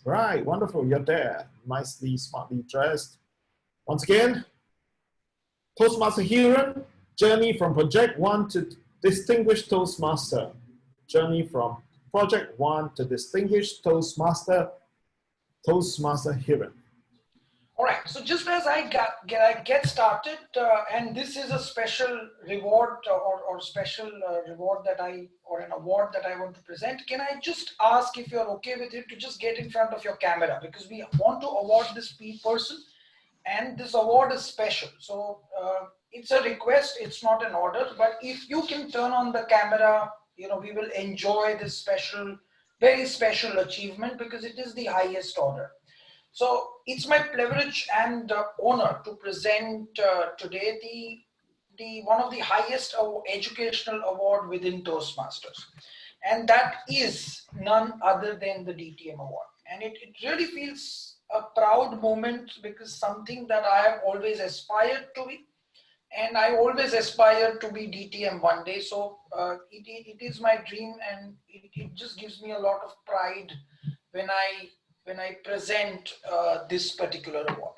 Right, wonderful, you're there. Nicely, smartly dressed. Once again, Toastmaster Hiran, journey from Project 1 to Distinguished Toastmaster. Journey from Project 1 to Distinguished Toastmaster Hiran. All right, so just as I get started, and this is a special reward or special reward that or an award that I want to present, can I just ask if you're okay with it to just get in front of your camera, because we want to award this person and this award is special. So it's a request, it's not an order, but if you can turn on the camera, we will enjoy this special, very special achievement because it is the highest order. So it's my privilege and honor to present today the one of the highest educational award within Toastmasters, and that is none other than the DTM award. And it really feels a proud moment because something that I have always aspired to be, and I always aspire to be DTM one day. So it is my dream, and it just gives me a lot of pride when I present this particular award.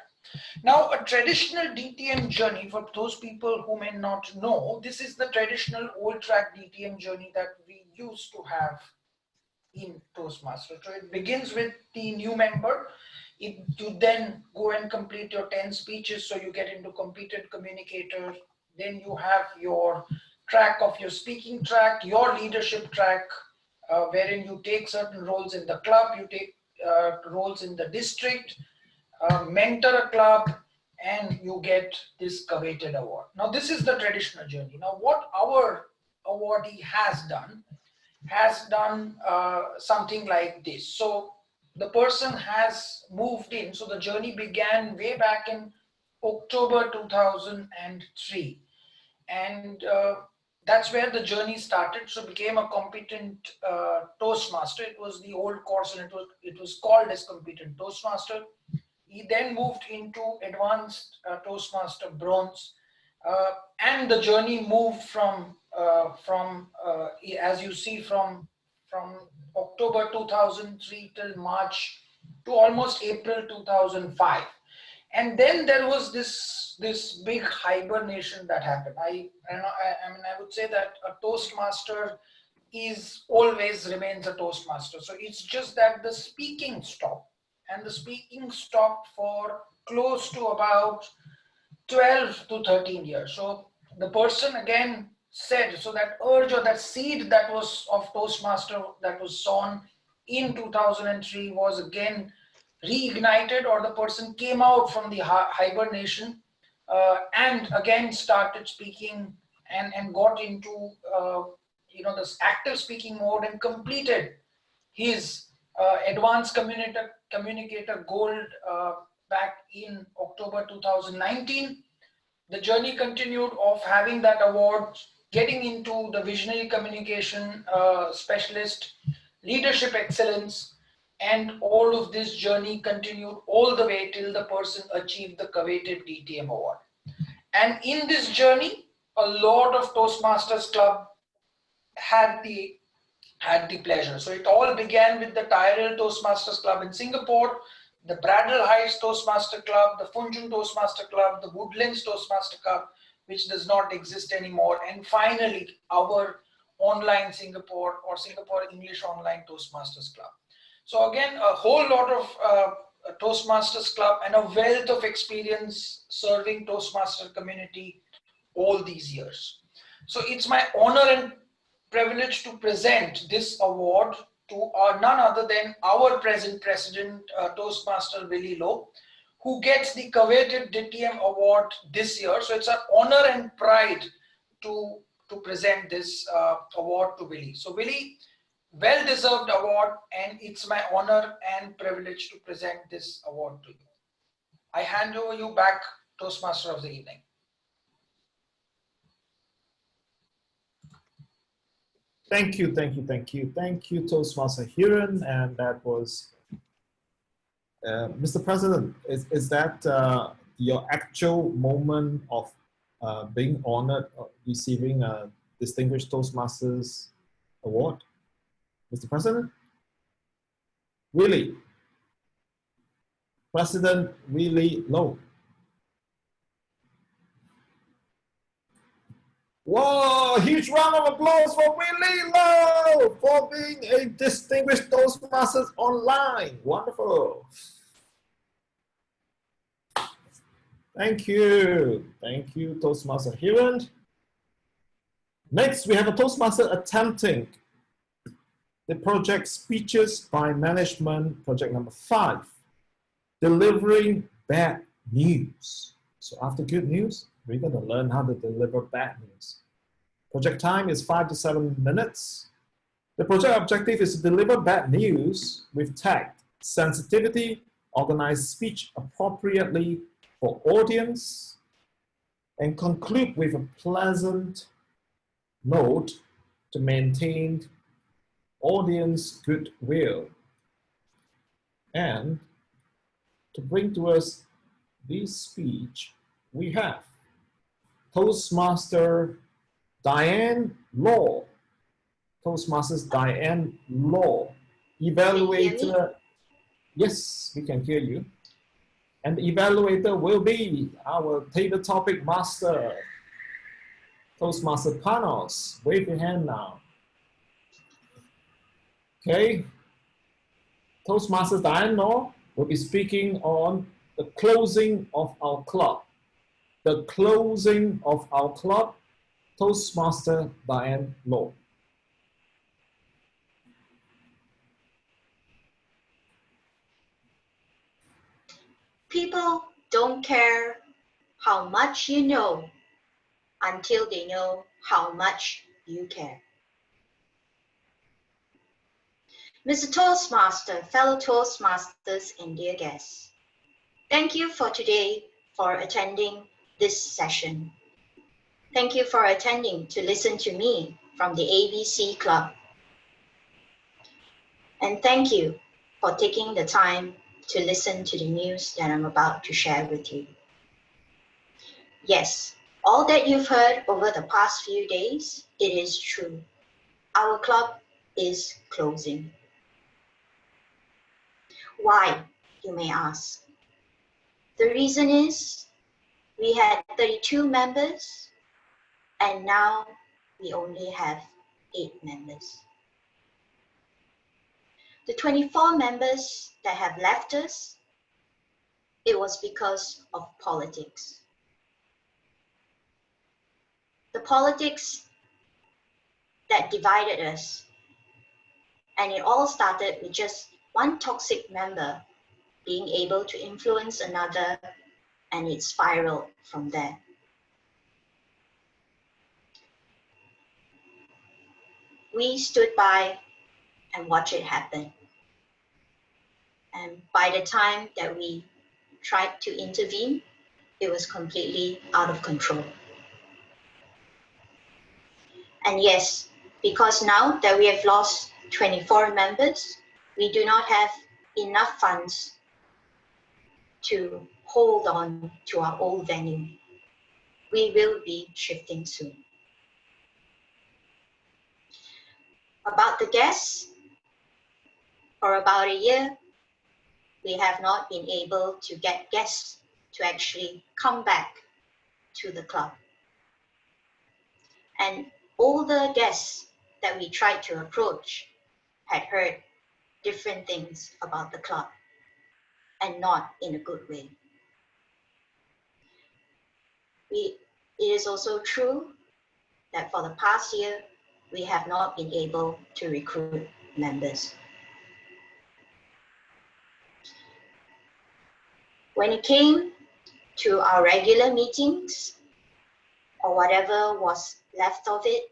Now, a traditional DTM journey, for those people who may not know, this is the traditional old track DTM journey that we used to have in Toastmasters. So it begins with the new member. You then go and complete your 10 speeches, so you get into competent communicator. Then you have your track of your speaking track, your leadership track, wherein you take certain roles in the club, you take roles in the district, mentor a club, and you get this coveted award. Now, this is the traditional journey. Now, what our awardee has done something like this. So the person has moved in. So the journey began way back in October 2003. And that's where the journey started. So became a competent Toastmaster. It was the old course, and it was called as competent Toastmaster. He then moved into advanced Toastmaster bronze, and the journey moved from as you see from October 2003 till March to almost April 2005. And then there was this big hibernation that happened. I mean, I would say that a Toastmaster always remains a Toastmaster. So it's just that the speaking stopped, and the speaking stopped for close to about 12 to 13 years. So the person again said, so that urge or that seed that was of Toastmaster that was sown in 2003 was again reignited, or the person came out from the hibernation and again started speaking and got into this active speaking mode and completed his advanced communicator gold back in October 2019. The journey continued of having that award, getting into the visionary communication specialist, leadership excellence, and all of this journey continued all the way till the person achieved the coveted DTM award. And in this journey, a lot of Toastmasters Club had the pleasure. So it all began with the Tyrrell Toastmasters Club in Singapore, the Bradle Heights Toastmaster Club, the Funchal Toastmaster Club, the Woodlands Toastmaster Club, which does not exist anymore, and finally our online Singapore or Singapore English Online Toastmasters Club. So again, a whole lot of Toastmasters Club and a wealth of experience serving Toastmaster community all these years. So it's my honor and privilege to present this award to none other than our present president, Toastmaster Willie Lowe, who gets the coveted DTM award this year. So it's an honor and pride to present this award to Willie. So Willie, well-deserved award, and it's my honor and privilege to present this award to you. I hand over you back, Toastmaster of the evening. Thank you, Toastmaster Hiran, and that was Mr. President. Is that your actual moment of being honored, receiving a Distinguished Toastmasters Award, Mr. President? Really? President Willie Lowe. Whoa, huge round of applause for Willie Lowe for being a Distinguished Toastmasters online. Wonderful. Thank you, Toastmaster Hiran. Next, we have a Toastmaster attempting the project Speeches by Management, project number 5, delivering bad news. So after good news, we're going to learn how to deliver bad news. Project time is 5 to 7 minutes. The project objective is to deliver bad news with tact, sensitivity, organize speech appropriately for audience, and conclude with a pleasant note to maintain audience goodwill. And to bring to us this speech, we have Toastmaster Diane Law. Toastmasters Diane Law. Evaluator. Yes, we can hear you. And the evaluator will be our table topic master, Toastmaster Panos. Wave your hand now. Okay. Toastmasters Diane Law will be speaking on the closing of our club. The closing of our club, Toastmaster Diane Law. People don't care how much you know until they know how much you care. Mr. Toastmaster, fellow Toastmasters, and dear guests, thank you for today for attending this session. Thank you for attending to listen to me from the ABC Club. And thank you for taking the time to listen to the news that I'm about to share with you. Yes, all that you've heard over the past few days, it is true. Our club is closing. Why, you may ask? The reason is we had 32 members and now we only have 8 members. The 24 members that have left us, it was because of politics. The politics that divided us, and it all started with just one toxic member being able to influence another, and it spiraled from there. We stood by and watched it happen. And by the time that we tried to intervene, it was completely out of control. And yes, because now that we have lost 24 members, we do not have enough funds to hold on to our old venue. We will be shifting soon. About the guests, for about a year, we have not been able to get guests to actually come back to the club. And all the guests that we tried to approach had heard different things about the club, and not in a good way. It is also true that for the past year, we have not been able to recruit members. When it came to our regular meetings, or whatever was left of it,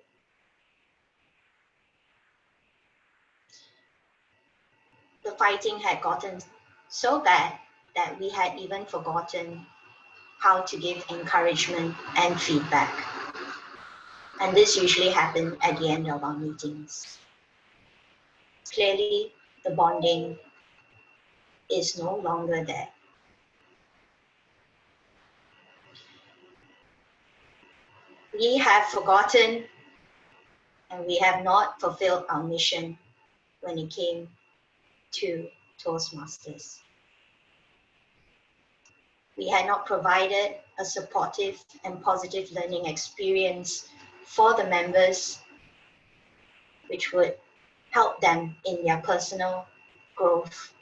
the fighting had gotten so bad that we had even forgotten how to give encouragement and feedback. And this usually happened at the end of our meetings. Clearly, the bonding is no longer there. We have forgotten and we have not fulfilled our mission when it came to Toastmasters. We had not provided a supportive and positive learning experience for the members, which would help them in their personal growth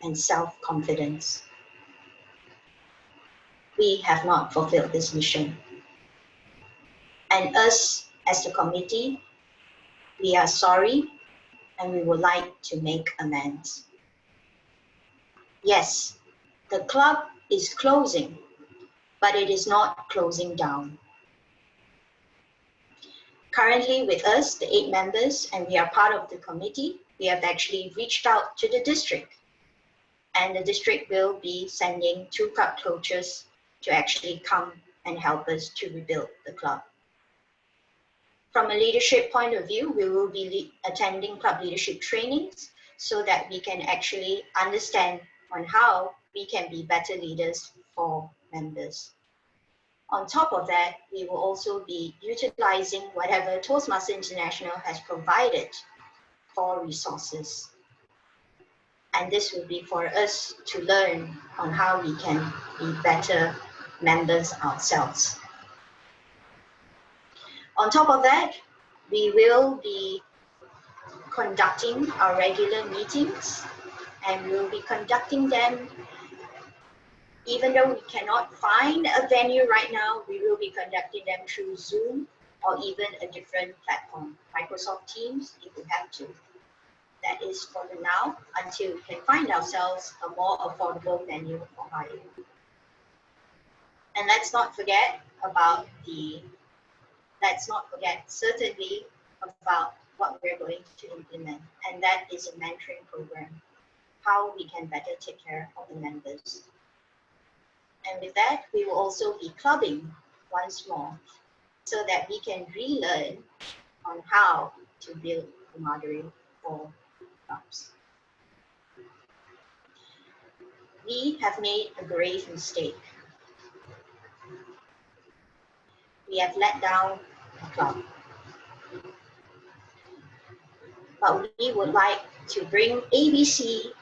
and self-confidence. We have not fulfilled this mission. And us, as the committee, we are sorry and we would like to make amends. Yes, the club is closing, but it is not closing down. Currently with us, the 8 members, and we are part of the committee, we have actually reached out to the district. And the district will be sending 2 club coaches to actually come and help us to rebuild the club. From a leadership point of view, we will be attending club leadership trainings so that we can actually understand on how we can be better leaders for members. On top of that, we will also be utilizing whatever Toastmasters International has provided for resources. And this will be for us to learn on how we can be better members ourselves. On top of that, we will be conducting our regular meetings, and we'll be conducting them. Even though we cannot find a venue right now, we will be conducting them through Zoom or even a different platform, Microsoft Teams, if we have to. That is for the now, until we can find ourselves a more affordable venue for hire. And let's not forget certainly about what we're going to implement, and that is a mentoring program, how we can better take care of the members. And with that, we will also be clubbing once more so that we can relearn on how to build camaraderie for clubs. We have made a grave mistake. We have let down the club. But we would like to bring ABC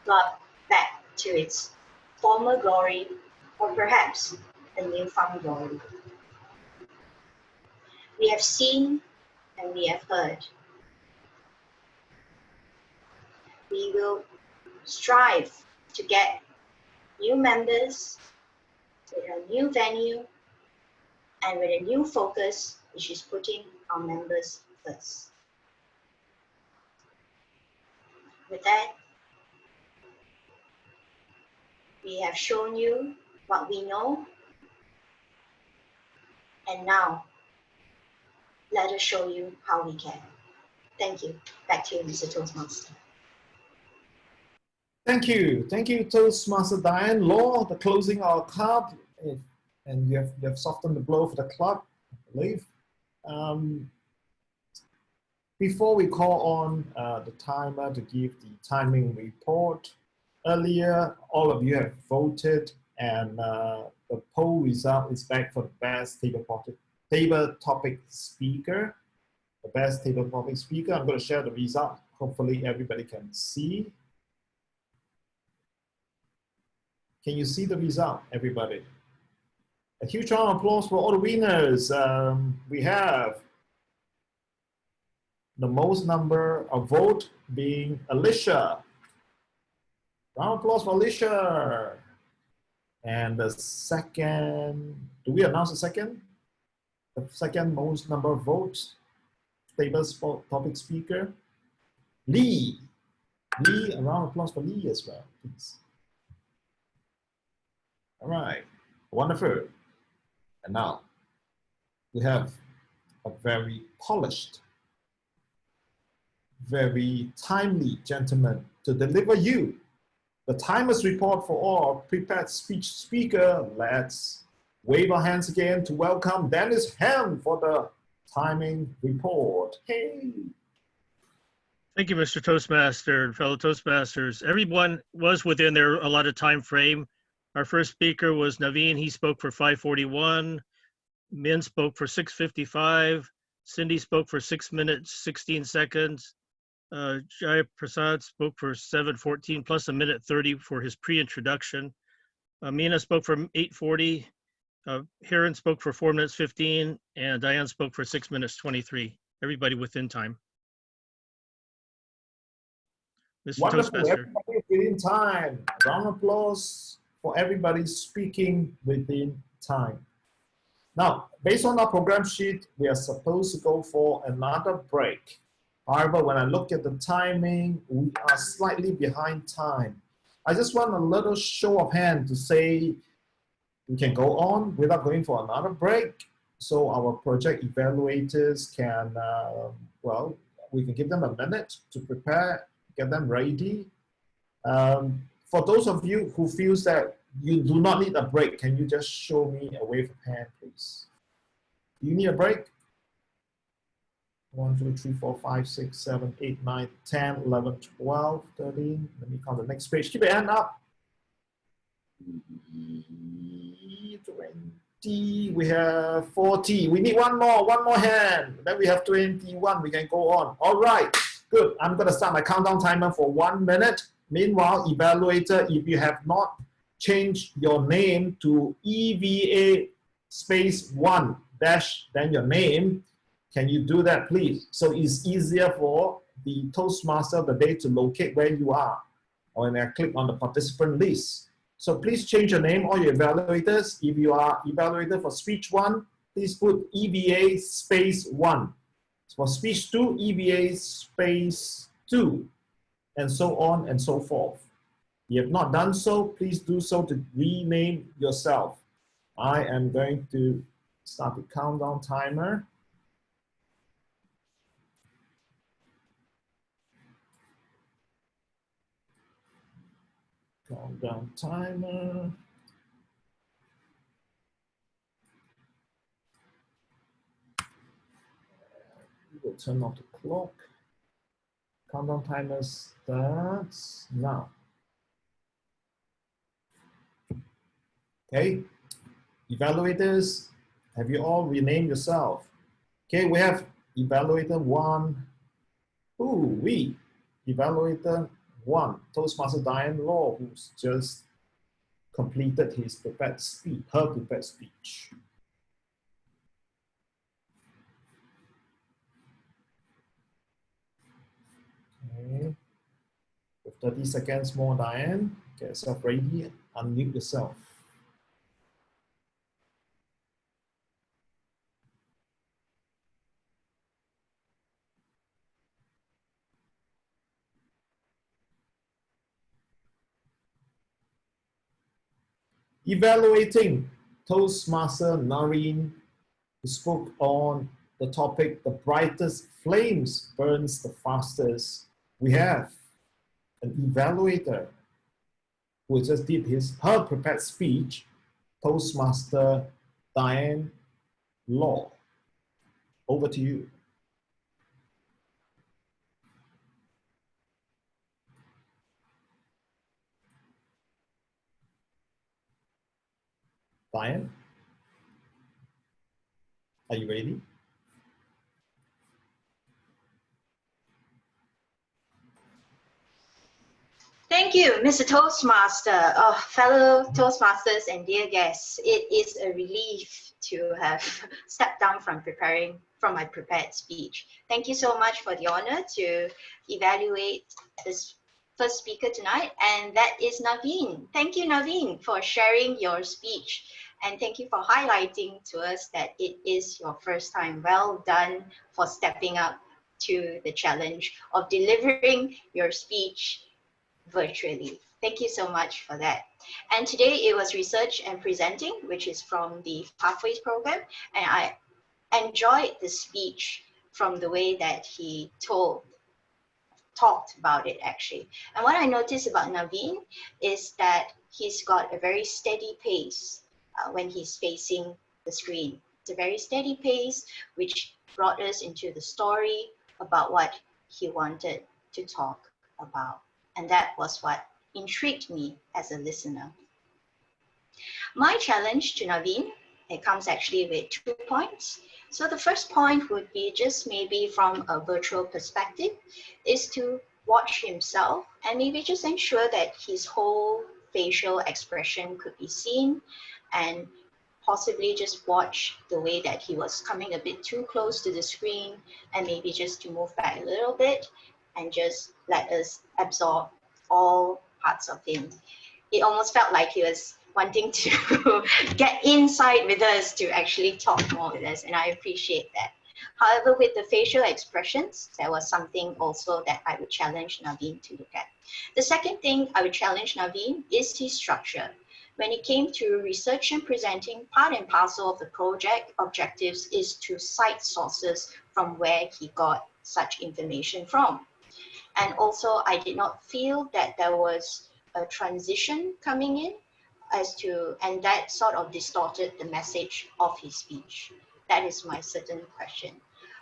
Club back to its former glory, or perhaps a newfound glory. We have seen and we have heard. We will strive to get new members with a new venue and with a new focus, which is putting our members first. With that, we have shown you what we know, and now let us show you how we can. Thank you. Back to you, Mr. Toastmaster. Thank you. Thank you, Toastmaster Diane. Law, the closing of our club, and you have softened the blow for the club, I believe. Before we call on the timer to give the timing report, earlier all of you have voted, and the poll result is back for the best table topic speaker. The best table topic speaker. I'm going to share the result. Hopefully everybody can see. Can you see the result, everybody? A huge round of applause for all the winners. We have the most number of vote being Alicia. Round of applause for Alicia. And the second, do we announce the second? The second most number of votes table topic speaker, Lee. Lee, a round of applause for Lee as well, please. All right, wonderful. And now we have a very polished, very timely gentleman to deliver you the timers report for all prepared speech speaker. Let's wave our hands again to welcome Dennis Ham for the timing report. Hey. Thank you, Mr. Toastmaster and fellow Toastmasters. Everyone was within their allotted time frame. Our first speaker was Naveen. He spoke for 5:41. Min spoke for 6:55. Cindy spoke for 6 minutes, 16 seconds. Jai Prasad spoke for 7:14 plus a minute 30 for his pre-introduction. Meena spoke for 8:40. Hiran spoke for 4 minutes 15, and Diane spoke for 6 minutes 23. Everybody within time. Mr. Wonderful, Toastmaster. everybody within time. Round of applause for everybody speaking within time. Now, based on our program sheet, we are supposed to go for another break. However, when I look at the timing, we are slightly behind time. I just want a little show of hand to say we can go on without going for another break. So our project evaluators can, well, we can give them a minute to prepare, get them ready. For those of you who feels that you do not need a break, can you just show me a wave of hand, please? Do you need a break? 1, 2, 3, 4, 5, 6, 7, 8, 9, 10, 11, 12, 13. Let me count the next page. Keep your hand up. 20. We have 40. We need one more hand. Then we have 21. We can go on. All right. Good. I'm going to start my countdown timer for 1 minute. Meanwhile, evaluator, if you have not changed your name to EVA space 1 dash then your name, can you do that, please? So it's easier for the Toastmaster of the day to locate where you are, or when I click on the participant list. So please change your name, all your evaluators. If you are evaluator for speech 1, please put EVA space 1. For speech 2, EVA space 2, and so on and so forth. If you have not done so, please do so to rename yourself. I am going to start the countdown timer. Countdown timer. We'll turn off the clock. Countdown timer starts now. Okay, evaluators, have you all renamed yourself? Okay, we have evaluator 1. Evaluator 1, Toastmaster Diane Law, who's just completed his prepared speech, her prepared speech. Okay. With 30 seconds more, Diane, get yourself ready, unmute yourself. Evaluating Toastmaster Nareen, who spoke on the topic, the brightest flames burns the fastest. We have an evaluator who just did her prepared speech, Toastmaster Diane Law. Over to you. Diane, are you ready? Thank you, Mr. Toastmaster. Fellow Toastmasters and dear guests, it is a relief to have stepped down from my prepared speech. Thank you so much for the honor to evaluate this first speaker tonight, and that is Naveen. Thank you, Naveen, for sharing your speech, and thank you for highlighting to us that it is your first time. Well done for stepping up to the challenge of delivering your speech virtually. Thank you so much for that. And today it was research and presenting, which is from the Pathways program. And I enjoyed the speech from the way that he talked about it actually. And what I noticed about Naveen is that he's got a very steady pace when he's facing the screen. It's a very steady pace, which brought us into the story about what he wanted to talk about. And that was what intrigued me as a listener. My challenge to Naveen, it comes actually with 2 points. So the first point would be just maybe from a virtual perspective, is to watch himself and maybe just ensure that his whole facial expression could be seen, and possibly just watch the way that he was coming a bit too close to the screen, and maybe just to move back a little bit and just let us absorb all parts of him. It almost felt like he was wanting to get inside with us to actually talk more with us, and I appreciate that. However, with the facial expressions, there was something also that I would challenge Naveen to look at. The second thing I would challenge Naveen is his structure. When it came to research and presenting, part and parcel of the project objectives is to cite sources from where he got such information from. And also, I did not feel that there was a transition coming in and that sort of distorted the message of his speech. That is my certain question.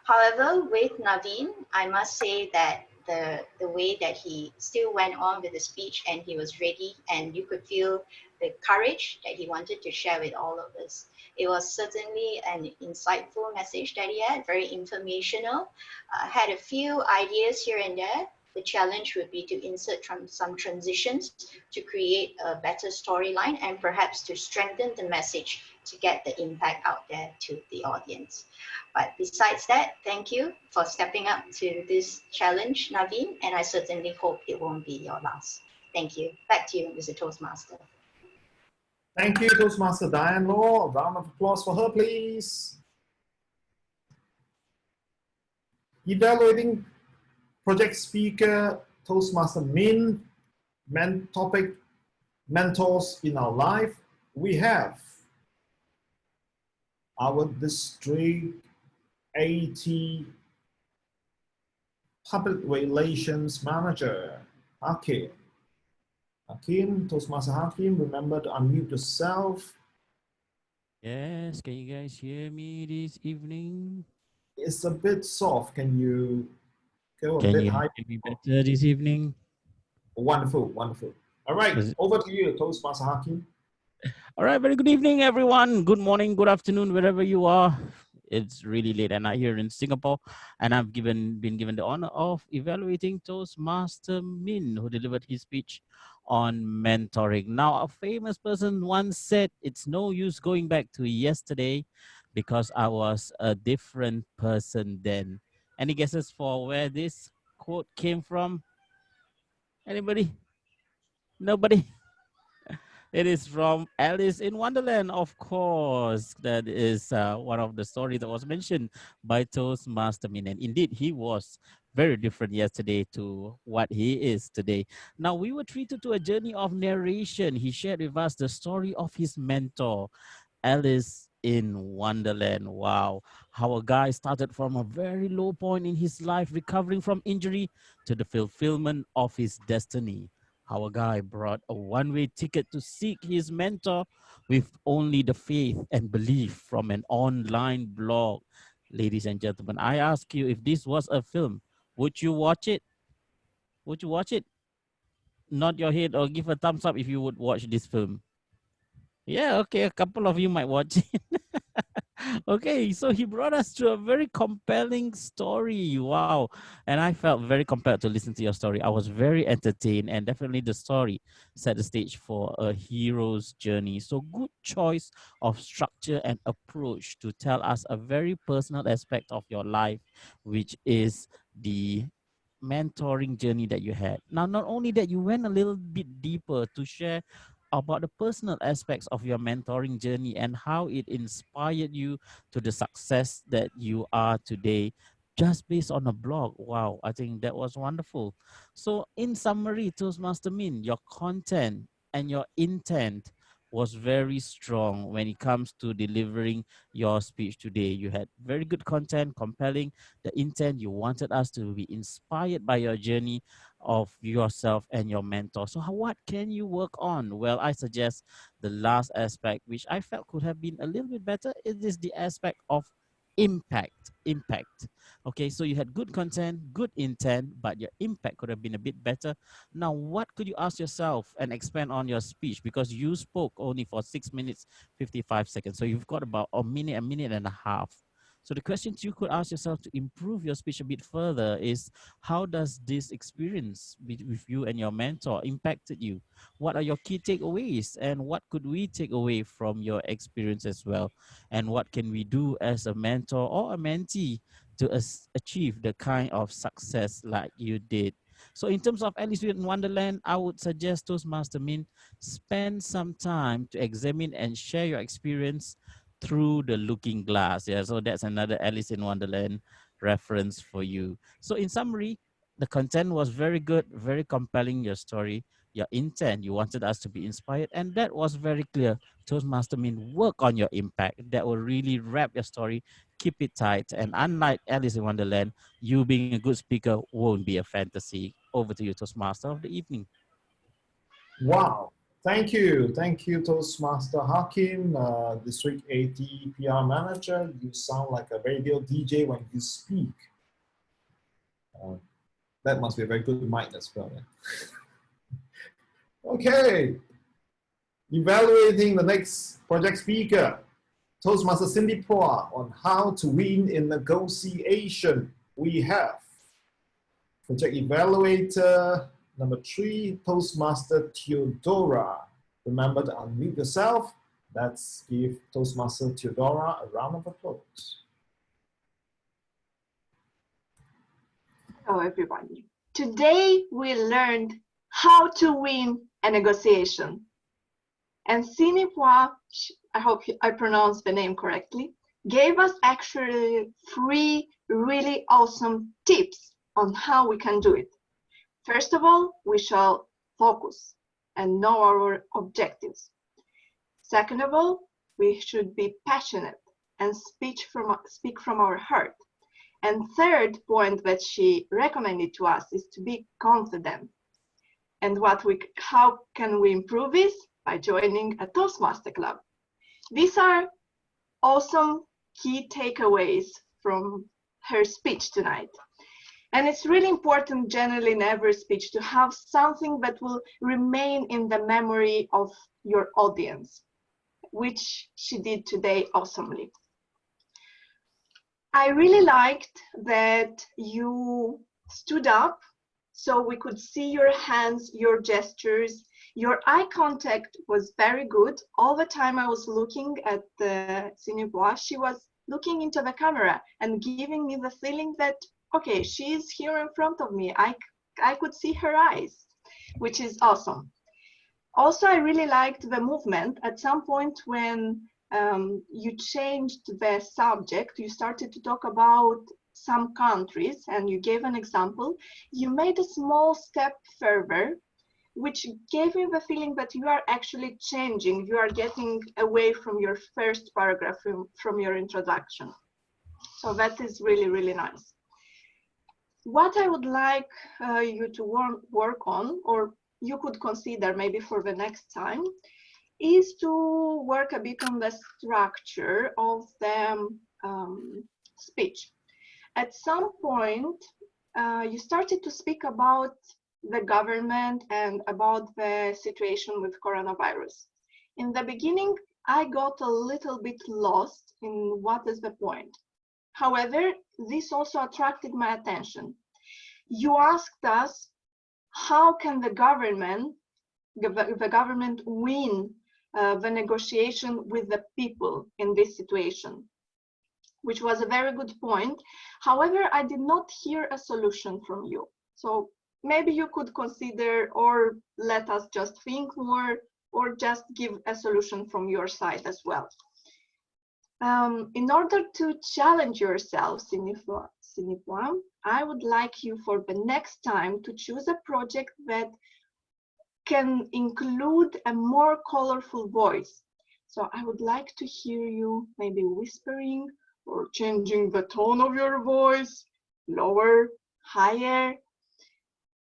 However, with Naveen, I must say that the way that he still went on with the speech and he was ready, and you could feel the courage that he wanted to share with all of us. It was certainly an insightful message that he had, very informational, had a few ideas here and there. The challenge would be to insert some transitions to create a better storyline and perhaps to strengthen the message to get the impact out there to the audience. But besides that, thank you for stepping up to this challenge, Naveen, and I certainly hope it won't be your last. Thank you. Back to you, Mr. Toastmaster. Thank you, Toastmaster Diane Law. A round of applause for her, please. Evaluating project speaker, Toastmaster Min, topic, mentors in our life. We have our district AT public relations manager, Hakim. Hakim, Toastmaster Hakim, remember to unmute yourself. Yes, can you guys hear me this evening? It's a bit soft. Can you go a Can bit you higher? hear me better this evening? Wonderful, wonderful. All right, over to you, Toastmaster Hakim. All right, very good evening, everyone. Good morning, good afternoon, wherever you are. It's really late at night here in Singapore, and I've been given the honor of evaluating Toastmaster Min, who delivered his speech on mentoring. Now, a famous person once said, "It's no use going back to yesterday because I was a different person then." Any guesses for where this quote came from? Anybody? Nobody? It is from Alice in Wonderland, of course. That is one of the stories that was mentioned by Toastmaster Min. And indeed, he was very different yesterday to what he is today. Now, we were treated to a journey of narration. He shared with us the story of his mentor, Alice in Wonderland. Wow. How a guy started from a very low point in his life, recovering from injury to the fulfillment of his destiny. How a guy brought a one-way ticket to seek his mentor with only the faith and belief from an online blog. Ladies and gentlemen, I ask you, if this was a film, would you watch it? Would you watch it? Nod your head or give a thumbs up if you would watch this film. Yeah, okay, a couple of you might watch it. Okay, so he brought us to a very compelling story. Wow. And I felt very compelled to listen to your story. I was very entertained, and definitely the story set the stage for a hero's journey. So good choice of structure and approach to tell us a very personal aspect of your life, which is the mentoring journey that you had. Now, not only that, you went a little bit deeper to share about the personal aspects of your mentoring journey and how it inspired you to the success that you are today. just based on a blog. Wow, I think that was wonderful. So in summary, Toastmaster Min, your content and your intent was very strong when it comes to delivering your speech today. You had very good content, compelling. The intent, you wanted us to be inspired by your journey of yourself and your mentor. So what can you work on? Well, I suggest the last aspect, which I felt could have been a little bit better. It is the aspect of impact. Okay, so you had good content, good intent, but your impact could have been a bit better. Now, what could you ask yourself and expand on your speech? Because you spoke only for 6 minutes, 55 seconds. So you've got about a minute and a half. So the questions you could ask yourself to improve your speech a bit further is, how does this experience with you and your mentor impacted you? What are your key takeaways, and what could we take away from your experience as well? And what can we do as a mentor or a mentee to achieve the kind of success like you did? So in terms of Alice in Wonderland, I would suggest Toastmaster Min, spend some time to examine and share your experience through the looking glass. Yeah, so that's another Alice in Wonderland reference for you. So in summary, the content was very good, very compelling, your story, your intent, you wanted us to be inspired, and that was very clear. Toastmaster Min, work on your impact. That will really wrap your story, keep it tight, and unlike Alice in Wonderland, you being a good speaker won't be a fantasy. Over to you, Toastmaster of the evening. Wow. Thank you, Toastmaster Hakim, District 80 PR Manager. You sound like a radio DJ when you speak. That must be a very good mic as well. Yeah? Okay, evaluating the next project speaker, Toastmaster Cindy Phua, on how to win in negotiation. We have Project Evaluator number 3, Toastmaster Teodora. Remember to unmute yourself. Let's give Toastmaster Teodora a round of applause. Hello, everybody. Today we learned how to win a negotiation. And Cindy Phua, I hope I pronounced the name correctly, gave us actually 3 really awesome tips on how we can do it. First of all, we shall focus and know our objectives. Second of all, we should be passionate and speak from our heart. And third point that she recommended to us is to be confident. And how can we improve this? By joining a Toastmaster Club. These are awesome key takeaways from her speech tonight. And it's really important generally in every speech to have something that will remain in the memory of your audience, which she did today awesomely. I really liked that you stood up so we could see your hands, your gestures. Your eye contact was very good. All the time I was looking at Cindy Phua, she was looking into the camera and giving me the feeling that, okay, she is here in front of me. I could see her eyes, which is awesome. Also, I really liked the movement. At some point when you changed the subject, you started to talk about some countries and you gave an example. You made a small step further, which gave me the feeling that you are actually changing. You are getting away from your first paragraph, from your introduction. So that is really, really nice. What I would like you to work on, or you could consider maybe for the next time, is to work a bit on the structure of the speech. At some point, you started to speak about the government and about the situation with coronavirus. In the beginning, I got a little bit lost in what is the point. However, this also attracted my attention. You asked us, how can the government win the negotiation with the people in this situation? Which was a very good point. However, I did not hear a solution from you. So maybe you could consider, or let us just think more, or just give a solution from your side as well. In order to challenge yourself, Sinipoa, I would like you for the next time to choose a project that can include a more colorful voice. So I would like to hear you maybe whispering or changing the tone of your voice, lower, higher.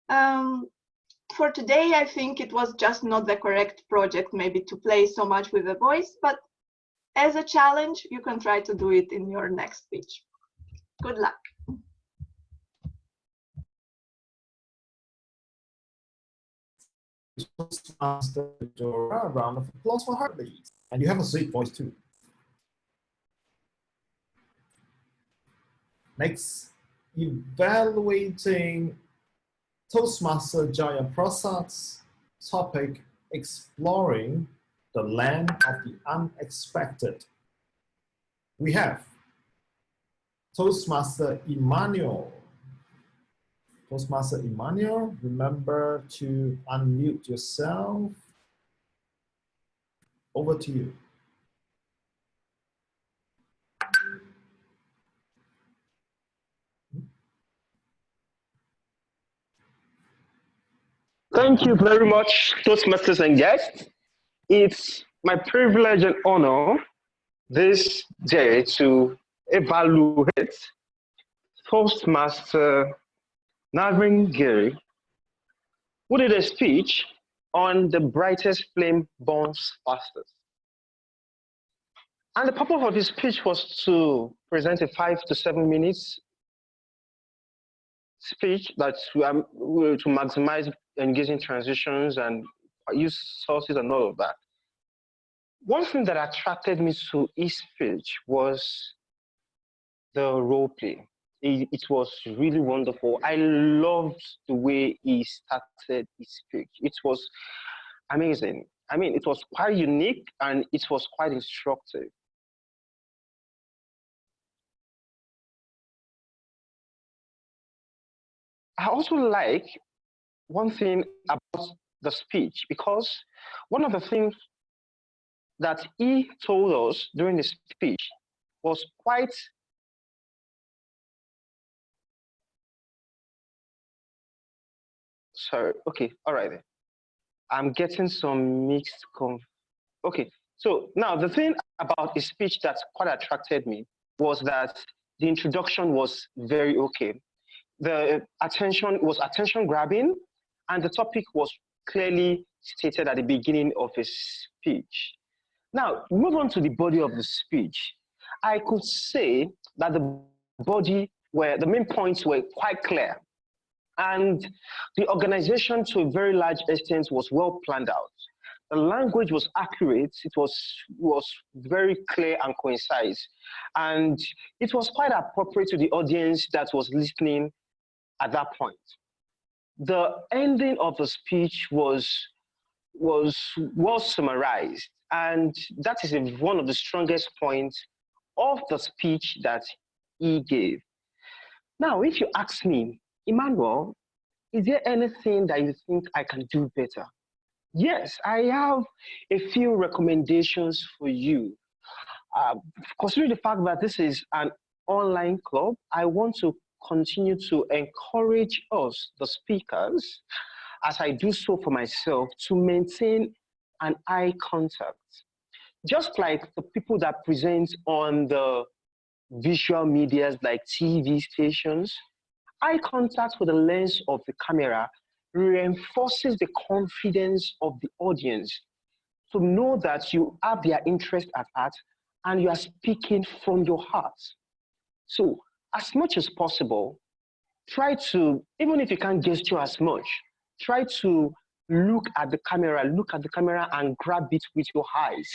For today, I think it was just not the correct project maybe to play so much with the voice, but as a challenge, you can try to do it in your next speech. Good luck. Teodora, a round of applause for her, please. And you have a sweet voice too. Next, evaluating Toastmaster Jaya Prasad's topic, exploring the land of the unexpected. We have Toastmaster Emmanuel. Toastmaster Emmanuel, remember to unmute yourself. Over to you. Thank you very much, Toastmasters and guests. It's my privilege and honor this day to evaluate Toastmaster Navin Giri, who did a speech on the brightest flame burns fastest. And the purpose of his speech was to present a 5 to 7 minutes speech that to maximize engaging transitions and use sources and all of that. One thing that attracted me to his speech was the role play. It was really wonderful. I loved the way he started his speech. It was amazing. I mean, it was quite unique and it was quite instructive. I also like one thing about the speech, because one of the things that he told us during the speech was quite sorry, okay, all right. I'm getting some mixed okay, so now the thing about his speech that quite attracted me was that the introduction was very okay. The attention was attention grabbing, and the topic was clearly stated at the beginning of his speech. Now, move on to the body of the speech. I could say that the main points were quite clear, and the organization to a very large extent was well planned out. The language was accurate, it was very clear and concise, and it was quite appropriate to the audience that was listening at that point. The ending of the speech was well summarized, and that is one of the strongest points of the speech that he gave. Now, if you ask me, Emmanuel, is there anything that you think I can do better? Yes, I have a few recommendations for you. Considering the fact that this is an online club, I want to continue to encourage us, the speakers, as I do so for myself, to maintain an eye contact. Just like the people that present on the visual medias like TV stations, eye contact with the lens of the camera reinforces the confidence of the audience to know that you have their interest at heart and you are speaking from your heart. So, as much as possible, try to, even if you can't gesture as much, try to look at the camera and grab it with your eyes.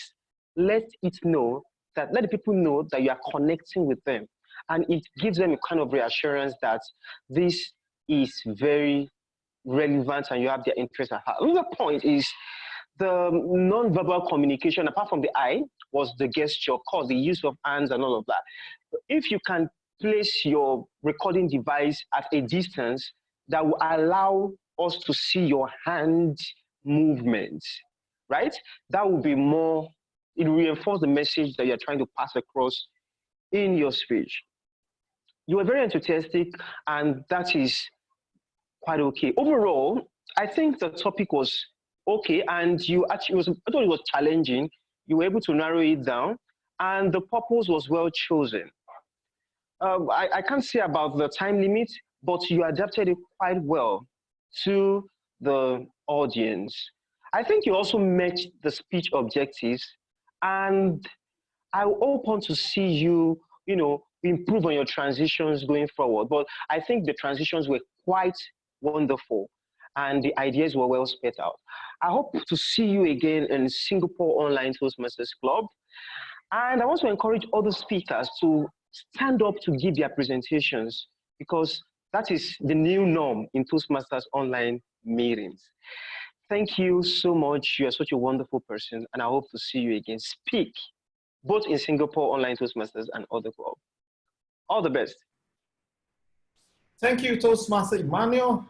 Let the people know that you are connecting with them. And it gives them a kind of reassurance that this is very relevant and you have their interest at heart. Another point is the non-verbal communication, apart from the eye, was the gesture, of course, the use of hands and all of that. If you can place your recording device at a distance that will allow us to see your hand movement, right? That will be more, it will reinforce the message that you're trying to pass across in your speech. you were very enthusiastic, and that is quite okay. Overall, I think the topic was okay, and you actually I thought it was challenging. You were able to narrow it down, and the purpose was well chosen. I can't say about the time limit, but you adapted it quite well to the audience. I think you also met the speech objectives, and I hope to see you, improve on your transitions going forward. But I think the transitions were quite wonderful, and the ideas were well spelled out. I hope to see you again in Singapore Online Toastmasters Club. And I want to encourage other speakers to stand up to give their presentations, because that is the new norm in Toastmasters online meetings. Thank you so much. You are such a wonderful person, and I hope to see you again speak, both in Singapore Online Toastmasters and other clubs. All the best. Thank you, Toastmaster Emmanuel.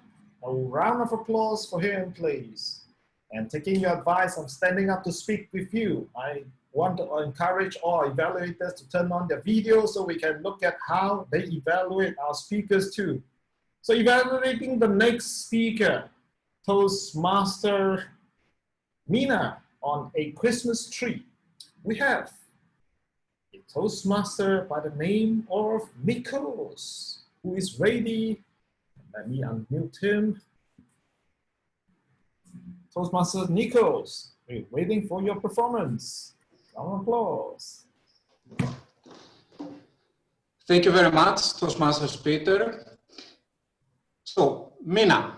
A round of applause for him, please. And taking your advice, I'm standing up to speak with you. I want to encourage all evaluators to turn on their videos so we can look at how they evaluate our speakers too. So evaluating the next speaker, Toastmaster Mina on a Christmas tree. We have a Toastmaster by the name of Nicholas, who is ready. Let me unmute him. Toastmaster Nicholas, we're waiting for your performance. Round of applause. Thank you very much, Toastmasters Peter. So, Mina,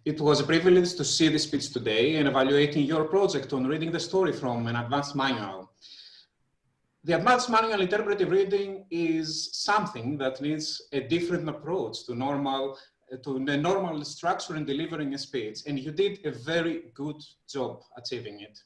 it was a privilege to see this speech today and evaluating your project on reading the story from an advanced manual. The advanced manual interpretive reading is something that needs a different approach to the normal structure in delivering a speech, and you did a very good job achieving it.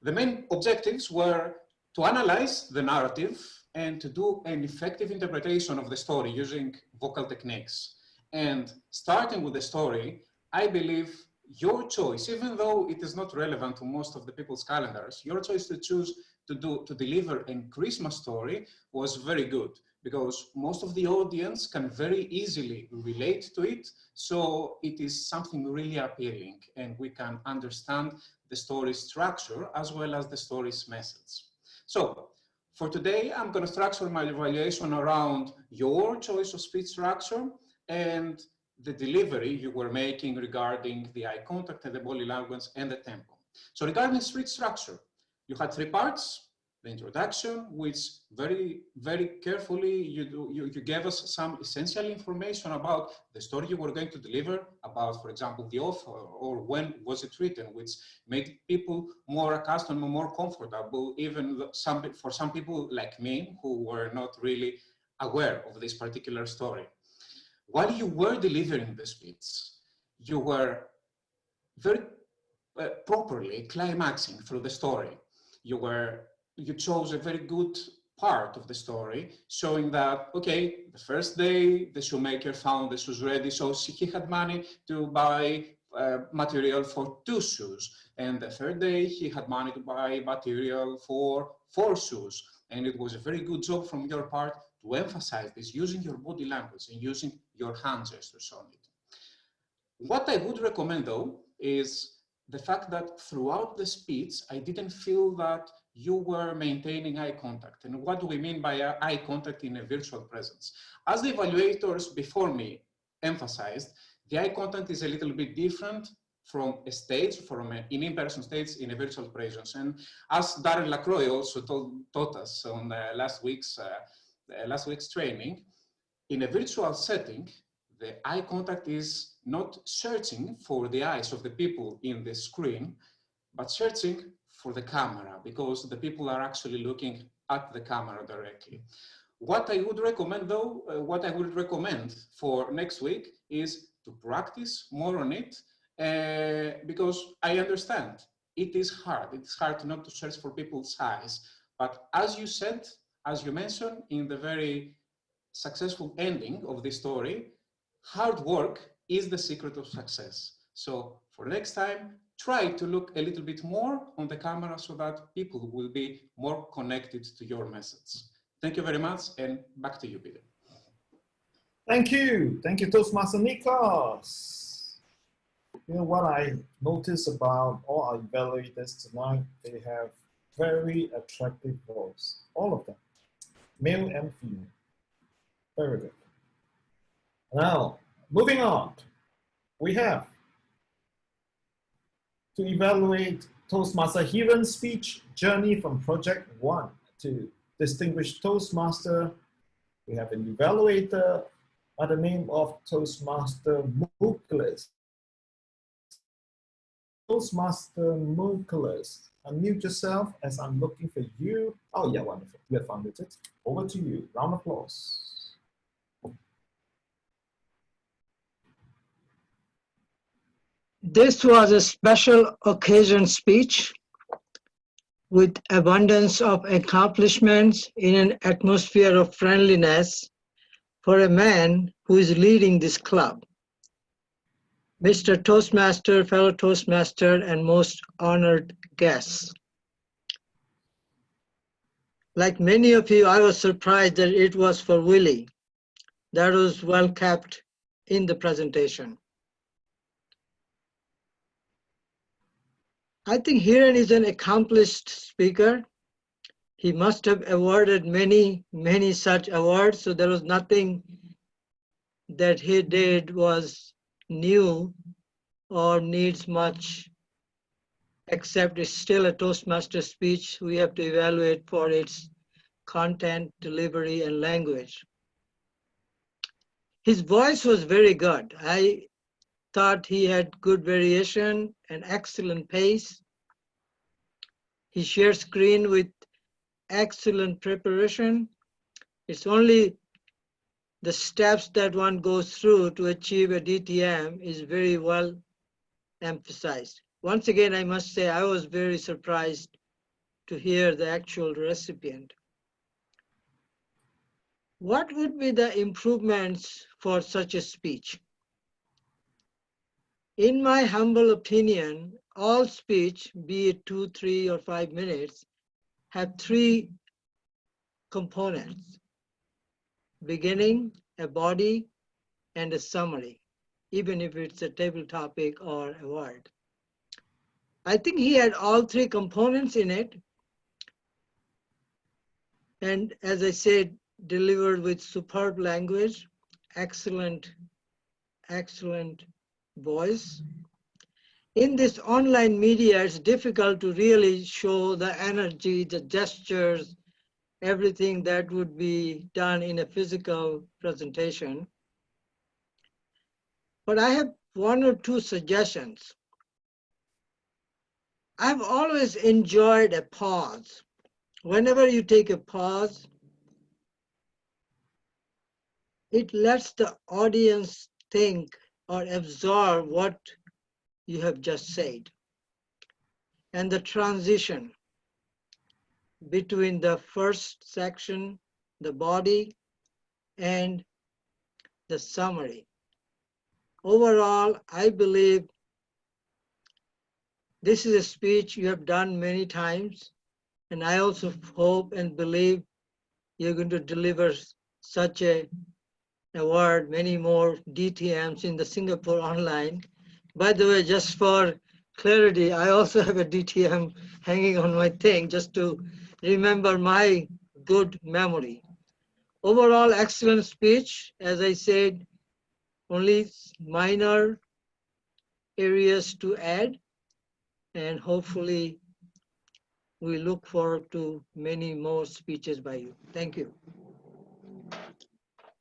The main objectives were to analyze the narrative and to do an effective interpretation of the story using vocal techniques. And starting with the story, I believe your choice, even though it is not relevant to most of the people's calendars, your choice to choose to deliver a Christmas story was very good, because most of the audience can very easily relate to it. So it is something really appealing, and we can understand the story's structure as well as the story's message. So for today, I'm going to structure my evaluation around your choice of speech structure and the delivery you were making regarding the eye contact and the body language and the tempo. So regarding speech structure, you had three parts. The introduction, which very, very carefully you gave us some essential information about the story you were going to deliver, about, for example, the author or when was it written, which made people more accustomed and more comfortable, even for some people like me who were not really aware of this particular story. While you were delivering the speech, you were very properly climaxing through the story. You chose a very good part of the story, showing that, okay, the first day the shoemaker found the shoes ready, so he had money to buy material for 2 shoes. And the third day he had money to buy material for 4 shoes. And it was a very good job from your part to emphasize this, using your body language and using your hand gestures on it. What I would recommend though is the fact that throughout the speech, I didn't feel that you were maintaining eye contact. And what do we mean by eye contact in a virtual presence? As the evaluators before me emphasized, the eye contact is a little bit different from a stage, from an in-person stage in a virtual presence. And as Darren Lacroix also taught us on last week's training, in a virtual setting, the eye contact is not searching for the eyes of the people in the screen, but searching for the camera, because the people are actually looking at the camera directly. What I would recommend though, what I would recommend for next week is to practice more on it, because I understand it is hard. It's hard not to search for people's eyes. But as you said, as you mentioned in the very successful ending of the story, hard work is the secret of success. So for next time, try to look a little bit more on the camera so that people will be more connected to your message. Thank you very much, and back to you, Peter. Thank you. Thank you, Toastmaster Nikos. You know what I noticed about all our evaluators tonight, they have very attractive voice. All of them, male and female. Very good. Now, moving on, we have to evaluate Toastmaster Hiran's speech journey from Project 1 to Distinguished Toastmaster. We have an evaluator by the name of Toastmaster Muklis. Toastmaster Muklis, unmute yourself as I'm looking for you. Oh yeah, wonderful. You have unmuted. Over to you. Round of applause. This was a special occasion speech with abundance of accomplishments in an atmosphere of friendliness for a man who is leading this club. Mr. Toastmaster, fellow Toastmaster, and most honored guests. Like many of you, I was surprised that it was for Willie. That was well kept in the presentation. I think Hiran is an accomplished speaker. He must have awarded many such awards, so there was nothing that he did was new or needs much, except it's still a Toastmaster speech we have to evaluate for its content, delivery, and language. His voice was very good. I thought he had good variation and excellent pace. He shared screen with excellent preparation. It's only the steps that one goes through to achieve a DTM is very well emphasized. Once again, I must say I was very surprised to hear the actual recipient. What would be the improvements for such a speech? In my humble opinion, all speech, be it 2, 3, or 5 minutes, have 3 components: beginning, a body, and a summary, even if it's a table topic or a word. I think he had all 3 components in it. And as I said, delivered with superb language, excellent voice. In this online media, it's difficult to really show the energy, the gestures, everything that would be done in a physical presentation. But I have 1 or 2 suggestions. I've always enjoyed a pause. Whenever you take a pause, it lets the audience think or absorb what you have just said. And the transition between the first section, the body, and the summary. Overall, I believe this is a speech you have done many times, and I also hope and believe you're going to deliver such a award, many more DTMs in the Singapore online. By the way, just for clarity, I also have a DTM hanging on my thing just to remember my good memory. Overall, excellent speech. As I said, only minor areas to add, and hopefully we look forward to many more speeches by you. Thank you.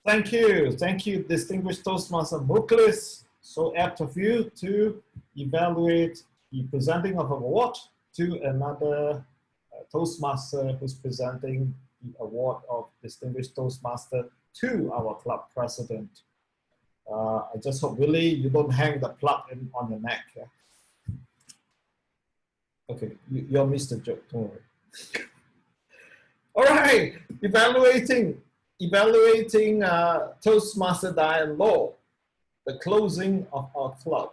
Thank you. Thank you, Distinguished Toastmaster Muklis. So apt of you to evaluate the presenting of an award to another Toastmaster who's presenting the award of Distinguished Toastmaster to our club president. I just hope, Willie, you don't hang the plug on your neck. Yeah? Okay, you're Mr. Joke, don't worry. All right, evaluating Toastmaster Diane Law, the closing of our club.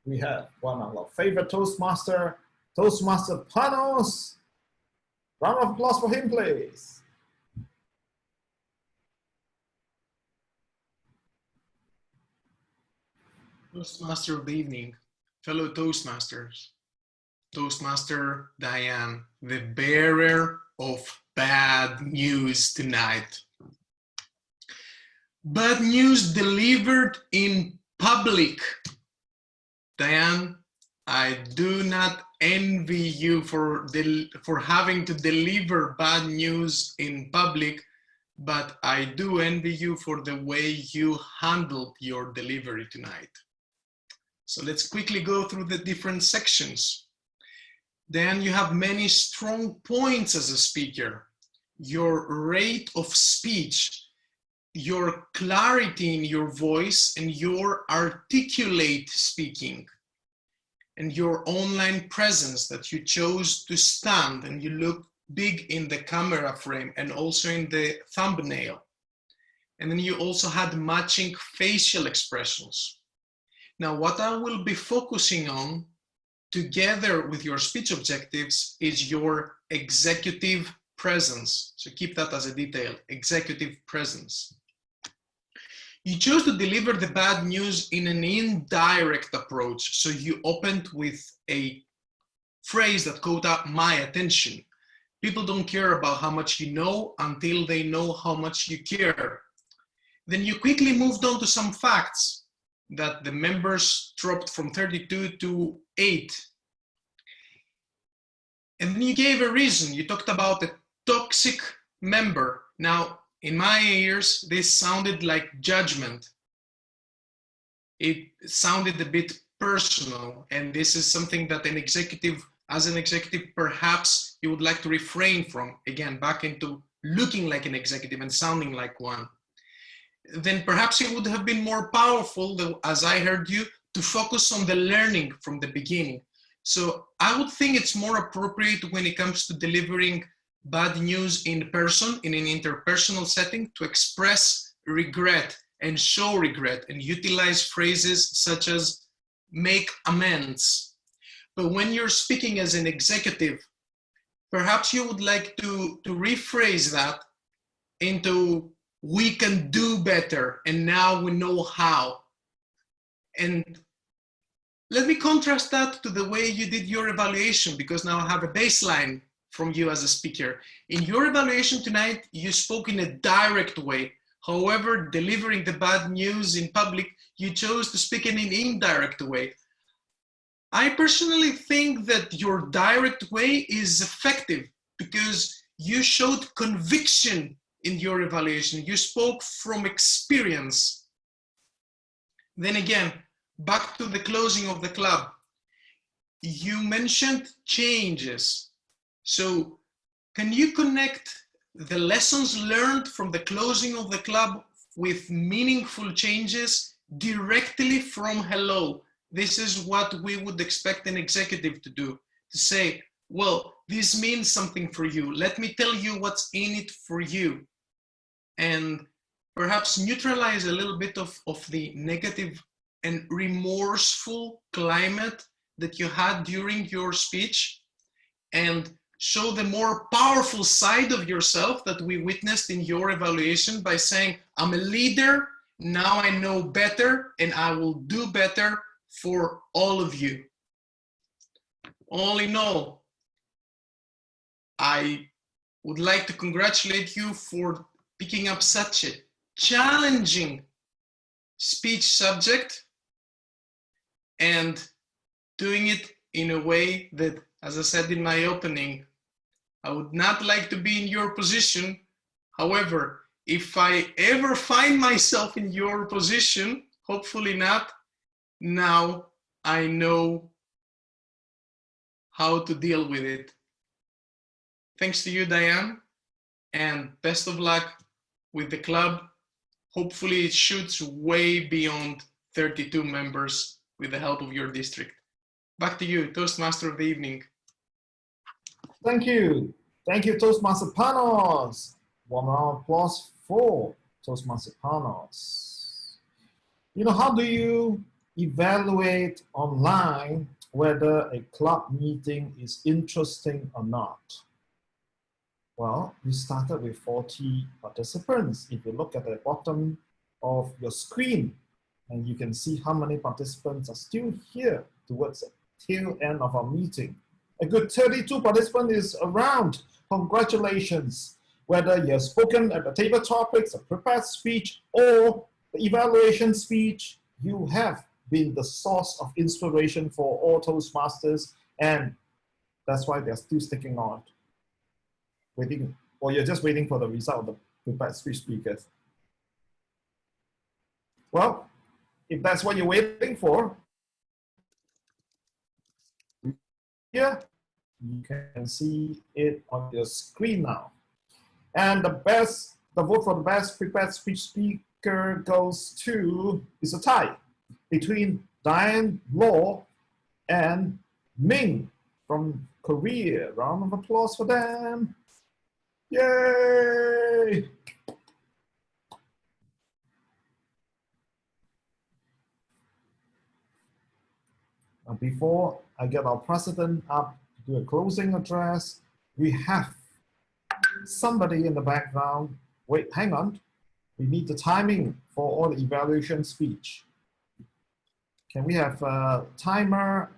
We have one of our favorite Toastmaster, Toastmaster Panos. Round of applause for him, please. Toastmaster of the evening, fellow Toastmasters, Toastmaster Diane, the bearer of bad news tonight. Bad news delivered in public. Diane, I do not envy you for having to deliver bad news in public, but I do envy you for the way you handled your delivery tonight. So let's quickly go through the different sections. Then you have many strong points as a speaker. Your rate of speech, your clarity in your voice, and your articulate speaking, and your online presence that you chose to stand and you look big in the camera frame and also in the thumbnail. And then you also had matching facial expressions. Now, what I will be focusing on together with your speech objectives is your executive presence. So keep that as a detail, executive presence. You chose to deliver the bad news in an indirect approach. So you opened with a phrase that caught up my attention. People don't care about how much you know until they know how much you care. Then you quickly moved on to some facts that the members dropped from 32 to 8. And then you gave a reason. You talked about a toxic member. Now, in my ears, this sounded like judgment. It sounded a bit personal, and this is something that an executive, as an executive, perhaps you would like to refrain from, again, back into looking like an executive and sounding like one. Then perhaps it would have been more powerful, as I heard you, to focus on the learning from the beginning. So I would think it's more appropriate when it comes to delivering bad news in person, in an interpersonal setting, to express regret and show regret and utilize phrases such as make amends. But when you're speaking as an executive, perhaps you would like to rephrase that into we can do better and now we know how. And let me contrast that to the way you did your evaluation, because now I have a baseline from you as a speaker. In your evaluation tonight, you spoke in a direct way. However, delivering the bad news in public, you chose to speak in an indirect way. I personally think that your direct way is effective because you showed conviction in your evaluation. You spoke from experience. Then again, back to the closing of the club. You mentioned changes. So can you connect the lessons learned from the closing of the club with meaningful changes directly from hello? This is what we would expect an executive to do, to say, well, this means something for you. Let me tell you what's in it for you. And perhaps neutralize a little bit of the negative and remorseful climate that you had during your speech, and show the more powerful side of yourself that we witnessed in your evaluation by saying, I'm a leader, now I know better, and I will do better for all of you. All in all, I would like to congratulate you for picking up such a challenging speech subject and doing it in a way that, as I said in my opening, I would not like to be in your position. However, if I ever find myself in your position, hopefully not, now I know how to deal with it. Thanks to you, Diane, and best of luck with the club. Hopefully it shoots way beyond 32 members with the help of your district. Back to you, Toastmaster of the evening. Thank you. Thank you, Toastmaster Panos. One round of applause for Toastmaster Panos. You know, how do you evaluate online whether a club meeting is interesting or not? Well, we started with 40 participants. If you look at the bottom of your screen, And you can see how many participants are still here towards the tail end of our meeting. A good 32 participants is around. Congratulations. Whether you have spoken at the table topics, a prepared speech, or the evaluation speech, you have been the source of inspiration for all Toastmasters, and that's why they're still sticking on, waiting, or you're just waiting for the result of the prepared speech speakers. Well, if that's what you're waiting for, here, you can see it on your screen now. And the vote for the best prepared speech speaker goes to, it's a tie between Diane Law and Ming from Korea. Round of applause for them. Yay! Now, before I get our president up to do a closing address, we have somebody in the background. Wait, hang on. We need the timing for all the evaluation speech. Can we have a timer,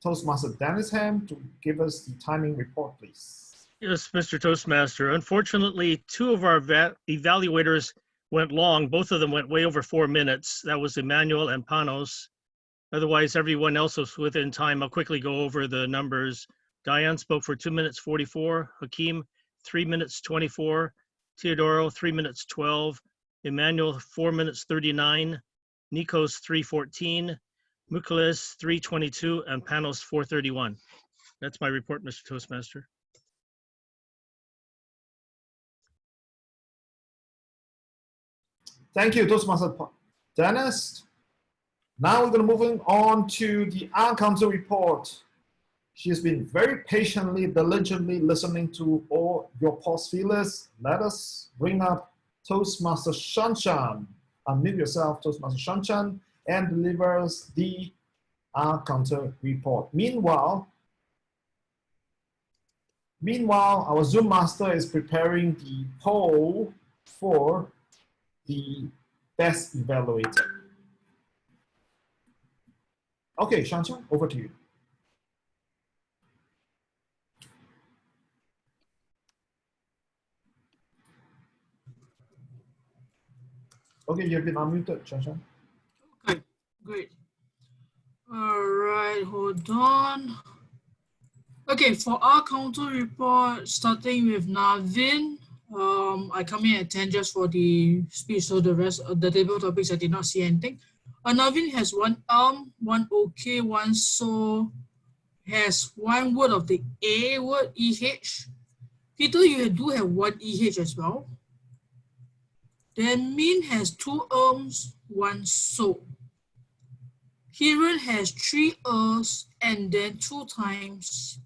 Toastmaster Dennis Ham, to give us the timing report, please? Yes, Mr. Toastmaster. Unfortunately, two of our evaluators went long. Both of them went way over 4 minutes. That was Emmanuel and Panos. Otherwise, everyone else was within time. I'll quickly go over the numbers. Diane spoke for 2 minutes 44. Hakeem, 3 minutes 24. Teodora, 3 minutes 12. Emmanuel, 4 minutes 39. Nikos, 3:14. Mukulis, 3:22. And Panos, 4:31. That's my report, Mr. Toastmaster. Thank you, Toastmaster Dennis. Now we're going to move on to the Council report. She has been very patiently, diligently listening to all your pause feelers. Let us bring up Toastmaster Shanchan. Unmute yourself, Toastmaster Shanchan, and deliver us the Council report. Meanwhile, our Zoom master is preparing the poll for the best evaluator. Okay, Shanchan, over to you. Okay, you've been unmuted, Shanchan. Okay, great. All right, hold on. Okay, for our counter report, starting with Navin, I come in at 10 just for the speech, so the rest of the table topics I did not see anything. Navin has one one okay, one so, has one word of the A word, EH. Peter, you do have one EH as well. Then Min has 2 one so. Hiran has 3 and then 2 times.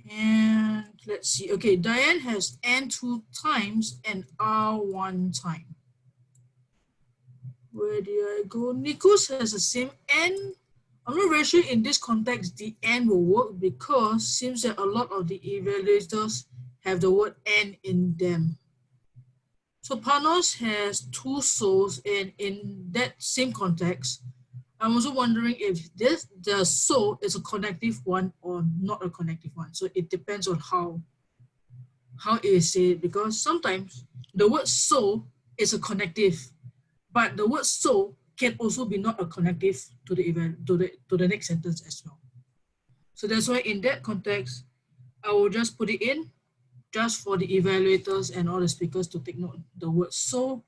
And let's see, okay, Diane has N 2 times and R 1 time. Where do I go? Nikos has the same N. I'm not very sure in this context the N will work because it seems that a lot of the evaluators have the word N in them. So Panos has 2 souls, and in that same context, I'm also wondering if the so is a connective one or not a connective one. So it depends on how it is said, because sometimes the word so is a connective, but the word so can also be not a connective to the next sentence as well. So that's why in that context, I will just put it in just for the evaluators and all the speakers to take note the word so.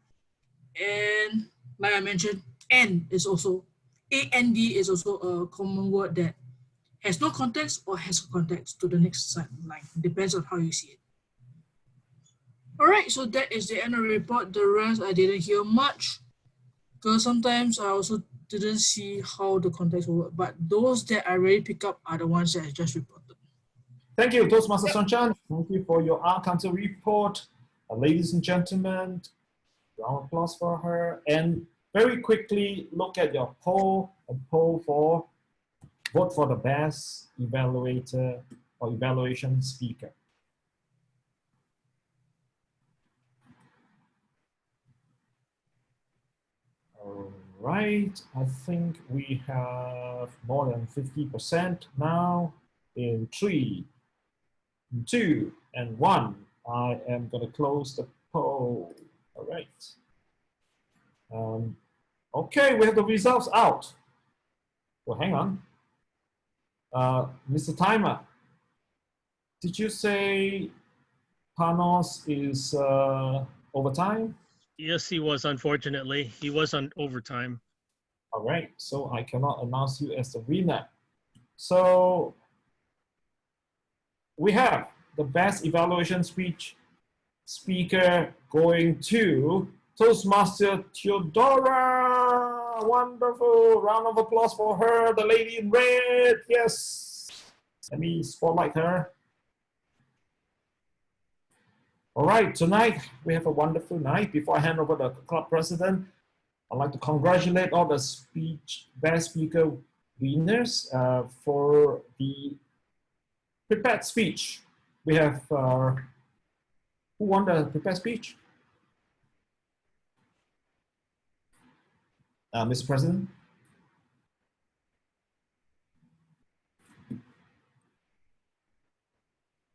And like I mentioned, N is also, AND is also a common word that has no context or has a context to the next line. Depends on how you see it. All right, so that is the end of the report. The rest I didn't hear much because sometimes I also didn't see how the context will work, but those that I already pick up are the ones that I just reported. Thank you, Toastmaster Shanchan. Thank you for your Council report. Ladies and gentlemen, round of applause for her. And very quickly, look at your poll, for vote for the best evaluator or evaluation speaker. Right, I think we have more than 50% now. In 3, 2, and 1, I am going to close the poll. All right. Okay, we have the results out. Well, hang on. Mr. Timer, did you say Panos is overtime? Yes, he was, unfortunately. He was on overtime. All right, so I cannot announce you as the winner. So we have the best evaluation speaker going to Toastmaster Teodora. Wonderful. Round of applause for her, the lady in red. Yes. Let me spotlight her. All right, tonight we have a wonderful night. Before I hand over to the club president, I'd like to congratulate all the best speaker winners for the prepared speech. We have, who won the prepared speech? Mr. President?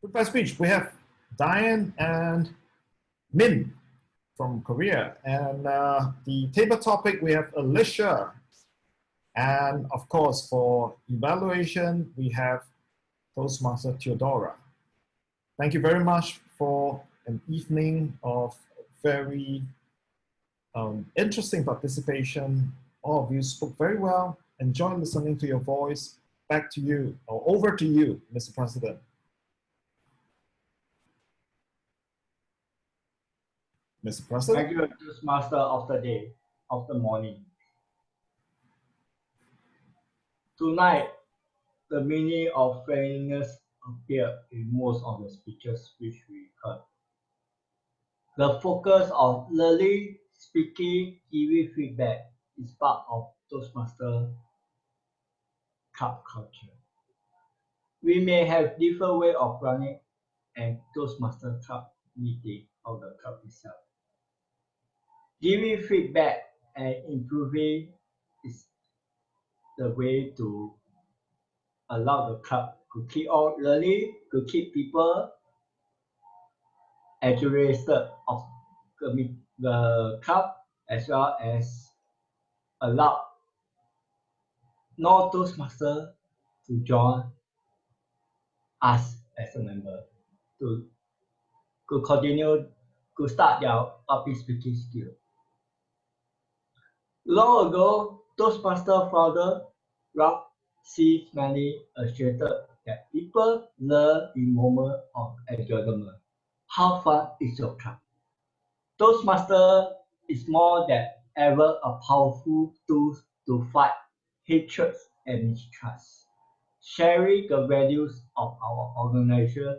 Prepared speech, we have Diane and Min from Korea. And the table topic, we have Alicia. And of course, for evaluation, we have Toastmaster Teodora. Thank you very much for an evening of very interesting participation. All of you spoke very well. Enjoy listening to your voice. Back to you, or over to you, Mr. President. Mr. President. Thank you, Toastmaster of the day, of the morning. Tonight, the meaning of friendliness appeared in most of the speeches which we heard. The focus of learning, speaking, giving feedback is part of Toastmaster Club culture. We may have different way of running and Toastmaster Club meeting of the club itself. Giving feedback and improving is the way to allow the club to keep on learning, to keep people interested of the club, as well as allow non-Toastmaster to join us as a member to continue to start their public speaking skill. Long ago, Toastmaster founder Ralph C. Manley asserted that people learn in moments of enjoyment. How fun is your club? Toastmaster is more than ever a powerful tool to fight hatred and mistrust. Sharing the values of our organization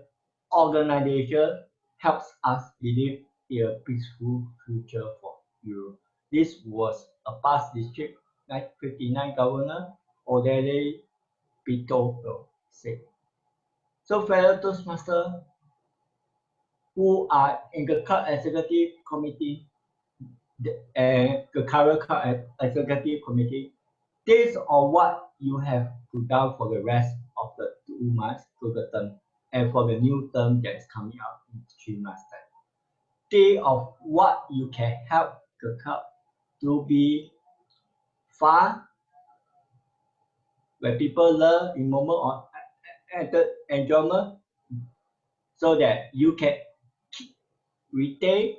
helps us believe in a peaceful future for Europe. This was a past District 59 Governor Odele Pitolo said. So fellow Toastmasters who are in the club executive committee and the current club executive committee, these are what you have to do for the rest of the 2 months to the term and for the new term that is coming up in 3 months time. Think of what you can help the club to be fun, where people learn in moment of enjoyment, so that you can retain,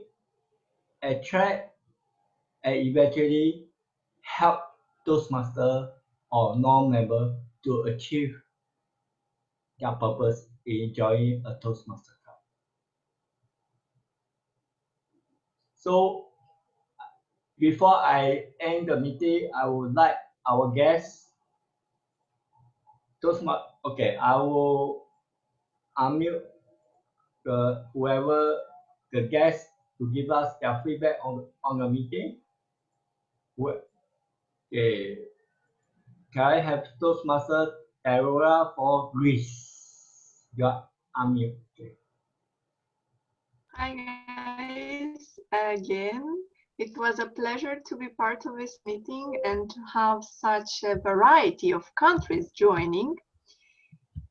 attract, and eventually help Toastmasters or non-member to achieve their purpose in joining a Toastmaster club. So before I end the meeting, I would like our guests, okay, I will unmute whoever the guests to give us their feedback on the meeting. Okay. Can I have Toastmaster Teodora for Greece? You are unmuted. Hi guys, again. It was a pleasure to be part of this meeting and to have such a variety of countries joining.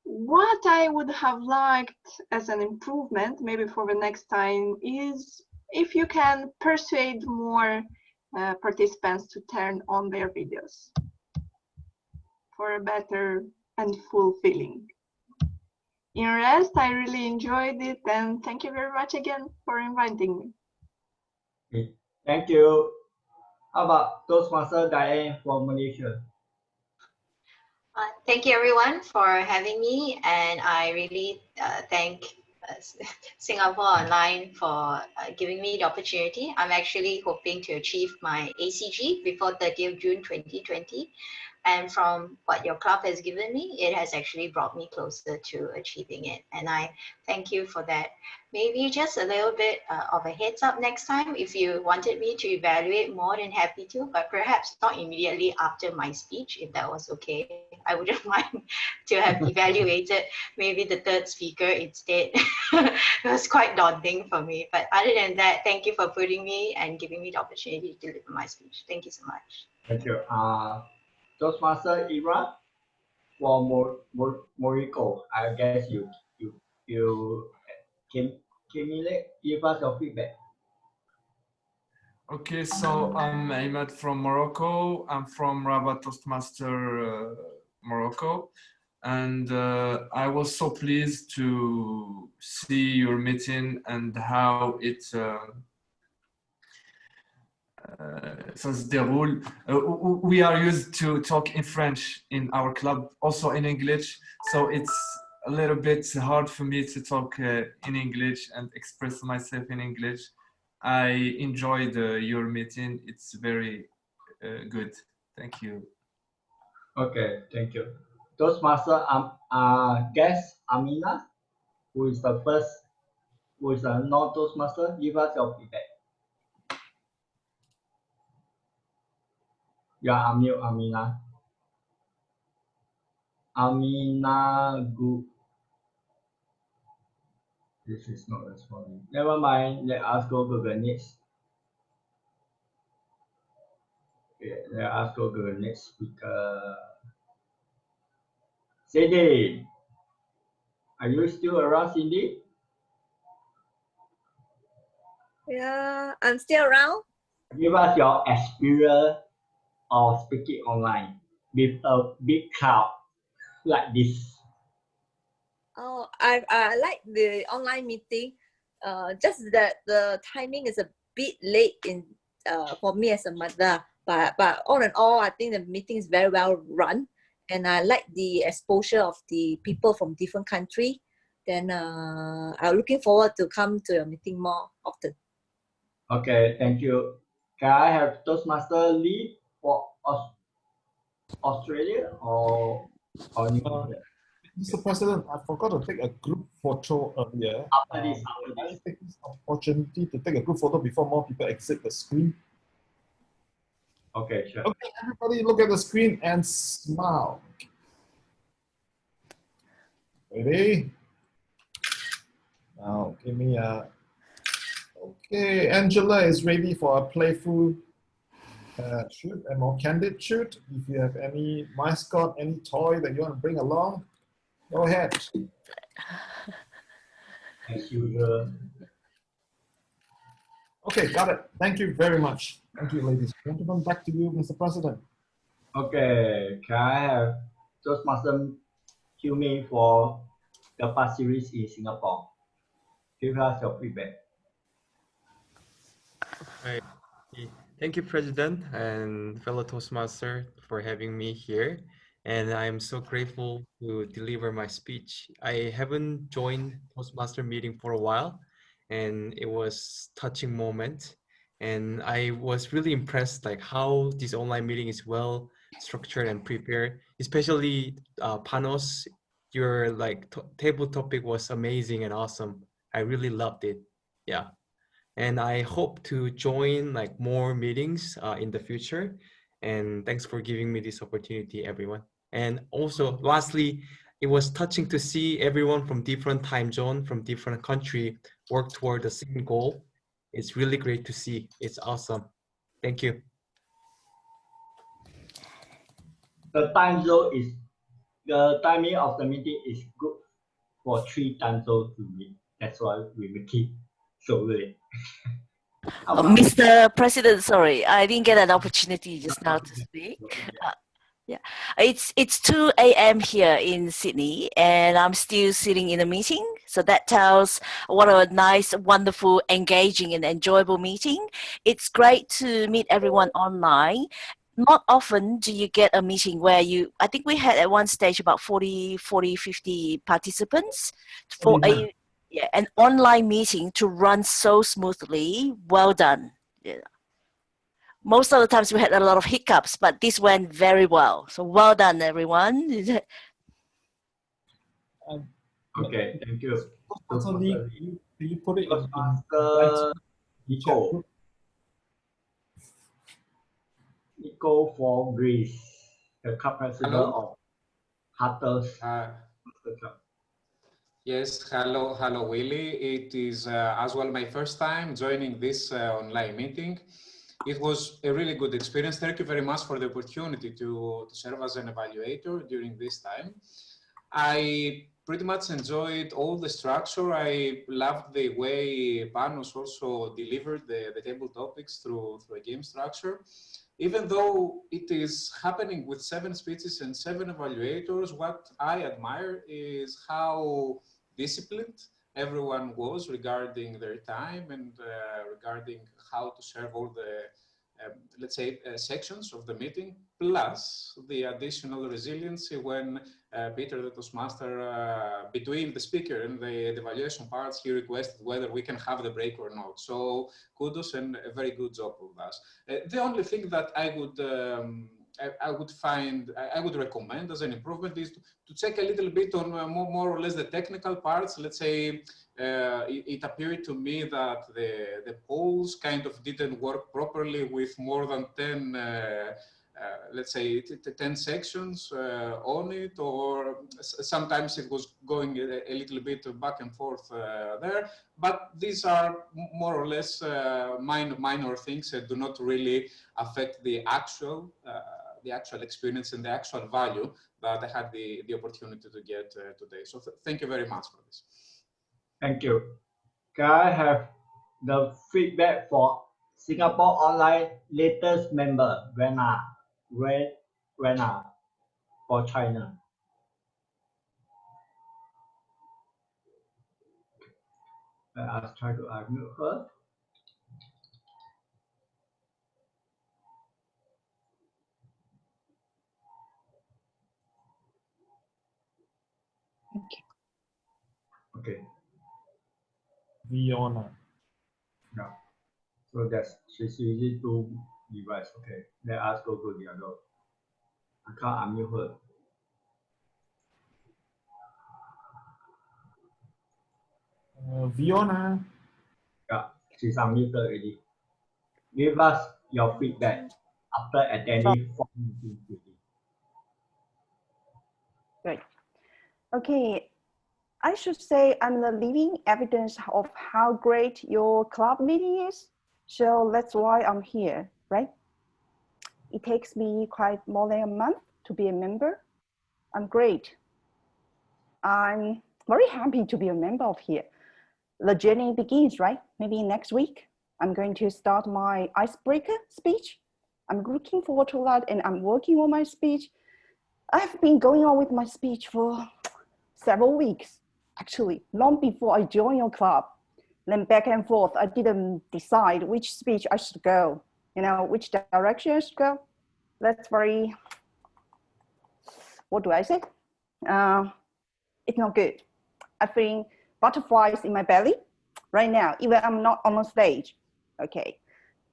What I would have liked as an improvement, maybe for the next time, is if you can persuade more participants to turn on their videos for a better and fulfilling. In rest, I really enjoyed it, and thank you very much again for inviting me. Okay. Thank you. How about Toastmaster Diane from Malaysia? Thank you everyone for having me, and I really thank Singapore Online for giving me the opportunity. I'm actually hoping to achieve my ACG before 30th June 2020. And from what your club has given me, it has actually brought me closer to achieving it. And I thank you for that. Maybe just a little bit of a heads up next time. If you wanted me to evaluate, more than happy to, but perhaps not immediately after my speech, if that was okay. I wouldn't mind to have evaluated maybe the third speaker instead. It was quite daunting for me. But other than that, thank you for putting me and giving me the opportunity to deliver my speech. Thank you so much. Thank you. Toastmaster Ira from Morocco. I guess you can you give us your feedback? Okay, so I'm Ahmed from Morocco. I'm from Rabat Toastmaster Morocco, and I was so pleased to see your meeting and how it ça se déroule. We are used to talk in French in our club, also in English, so it's a little bit hard for me to talk in English and express myself in English. I enjoyed your meeting. It's very good. Thank you. Okay, thank you. Toastmaster guest Amina, who is the first, who is a non-Toastmaster, give us your feedback. Yeah, unmute Amina. Amina, good. This is not responding. Never mind. Let us go to the next. Okay, let us go to the next speaker. Cindy, are you still around, Cindy? Yeah, I'm still around. Give us your experience of speaking online with a big crowd like this. Oh, I like the online meeting. Just that the timing is a bit late in for me as a mother. But all in all, I think the meeting is very well run, and I like the exposure of the people from different countries. Then I'm looking forward to come to your meeting more often. Okay, thank you. Can I have Toastmaster Lee for Australia or New Zealand? Mr. President, I forgot to take a group photo earlier. After this. I take this opportunity to take a group photo before more people exit the screen. Okay, sure. Okay, everybody look at the screen and smile. Ready? Now, give me a... Okay, Angela is ready for a playful shoot, a more candid shoot. If you have any mascot, any toy that you want to bring along, go ahead. Thank you. Okay, got it. Thank you very much. Thank you, ladies and gentlemen. Back to you, Mr. President. Okay, can I have Toastmaster Hyungmin for the Pasirisians in Singapore? Give us your feedback. Right. Thank you, President and fellow Toastmaster, for having me here. And I'm so grateful to deliver my speech. I haven't joined Toastmaster meeting for a while, and it was a touching moment. And I was really impressed like how this online meeting is well structured and prepared, especially Panos. Your table topic was amazing and awesome. I really loved it. Yeah. And I hope to join like more meetings in the future. And thanks for giving me this opportunity, everyone. And also, lastly, it was touching to see everyone from different time zone, from different country, work toward the same goal. It's really great to see. It's awesome. Thank you. The timing of the meeting is good for 3 time zones to meet. That's why we make it so late. Mr. President, sorry, I didn't get an opportunity just now to speak. Yeah, it's 2 a.m. here in Sydney, and I'm still sitting in a meeting. So that tells what a nice, wonderful, engaging, and enjoyable meeting. It's great to meet everyone online. Not often do you get a meeting where I think we had at one stage about 50 participants for an online meeting to run so smoothly. Well done. Yeah. Most of the times we had a lot of hiccups, but this went very well. So well done, everyone. Okay, thank you. Also, do you put it in Nico for Greece, the club president of Hatters Club. Yes, hello, Willie. It is as well my first time joining this online meeting. It was a really good experience. Thank you very much for the opportunity to serve as an evaluator during this time. I pretty much enjoyed all the structure. I loved the way Panos also delivered the table topics through a game structure. Even though it is happening with 7 speeches and 7 evaluators, what I admire is how disciplined everyone was regarding their time and regarding how to serve all the, let's say, sections of the meeting, plus the additional resiliency when Peter, the Toastmaster, between the speaker and the evaluation parts, he requested whether we can have the break or not. So kudos and a very good job of us. The only thing that I would recommend as an improvement is to check a little bit on more or less the technical parts. Let's say it appeared to me that the polls kind of didn't work properly with more than 10 let's say 10 sections on it, or sometimes it was going a little bit back and forth there. But these are more or less minor things that do not really affect the actual experience and the actual value that I had the opportunity to get today. So thank you very much for this. Thank you. Can I have the feedback for Singapore Online latest member, Rena for China? I'll try to unmute her. Okay. Viona. Yeah. So she's using 2 devices. Okay. Let us go to the other. I can't unmute her. Viona. Yeah, she's unmuted already. Give us your feedback after attending 4 meetings today. Great. Okay, I should say I'm the living evidence of how great your club meeting is. So that's why I'm here, right? It takes me quite more than a month to be a member. I'm great. I'm very happy to be a member of here. The journey begins, right? Maybe next week. I'm going to start my icebreaker speech. I'm looking forward to that, and I'm working on my speech. I've been going on with my speech for several weeks, actually, long before I joined your club. Then back and forth, I didn't decide which speech I should go, which direction I should go. That's very, what do I say? It's not good. I feel butterflies in my belly right now, even I'm not on the stage. Okay,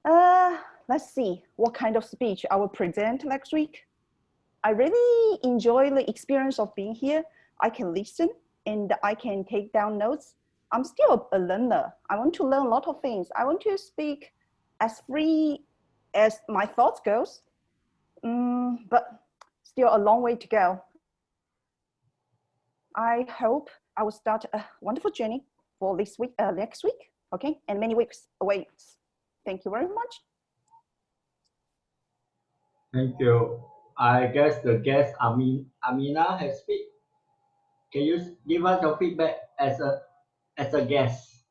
let's see what kind of speech I will present next week. I really enjoy the experience of being here. I can listen and I can take down notes. I'm still a learner. I want to learn a lot of things. I want to speak as free as my thoughts goes, but still a long way to go. I hope I will start a wonderful journey for this week, next week, okay, and many weeks away. Thank you very much. Thank you. I guess the guest Amina has speak. Can you give us your feedback as a guest?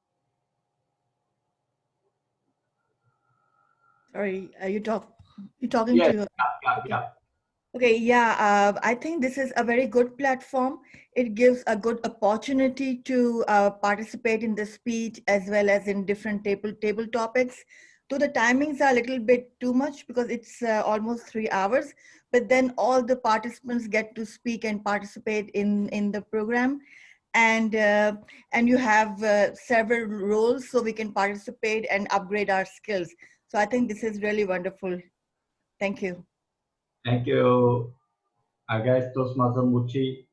Sorry, you talking Yes, to? yeah. Okay. Okay, yeah, I think this is a very good platform. It gives a good opportunity to participate in the speech as well as in different table topics. So the timings are a little bit too much because it's almost 3 hours, but then all the participants get to speak and participate in the program. And you have several roles so we can participate and upgrade our skills. So I think this is really wonderful. Thank you. Thank you. I guess Toastmaster Muchi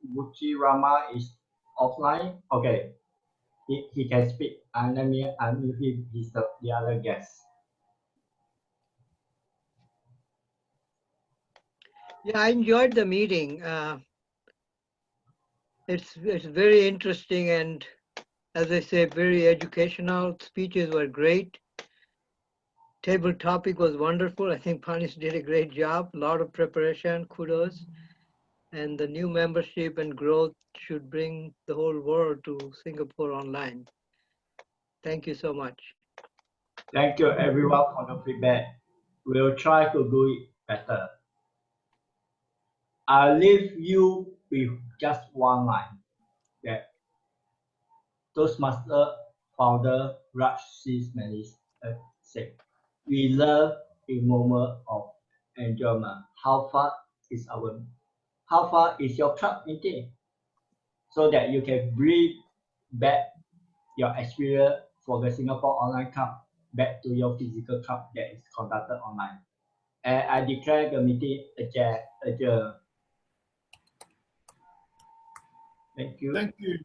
Rama is offline. Okay, he can speak. And let me unmute him. He's the other guest. Yeah, I enjoyed the meeting. It's very interesting and, as I say, very educational. Speeches were great. Table topic was wonderful. I think Panis did a great job. A lot of preparation. Kudos. And the new membership and growth should bring the whole world to Singapore online. Thank you so much. Thank you everyone for the feedback. We'll try to do it better. I'll leave you with just one line that Toastmaster founder Raj Sismanis said. We love a moment of enjoyment. How far is your club meeting? So that you can bring back your experience for the Singapore Online Club back to your physical club that is conducted online. And I declare the meeting adjourned. Thank you. Thank you.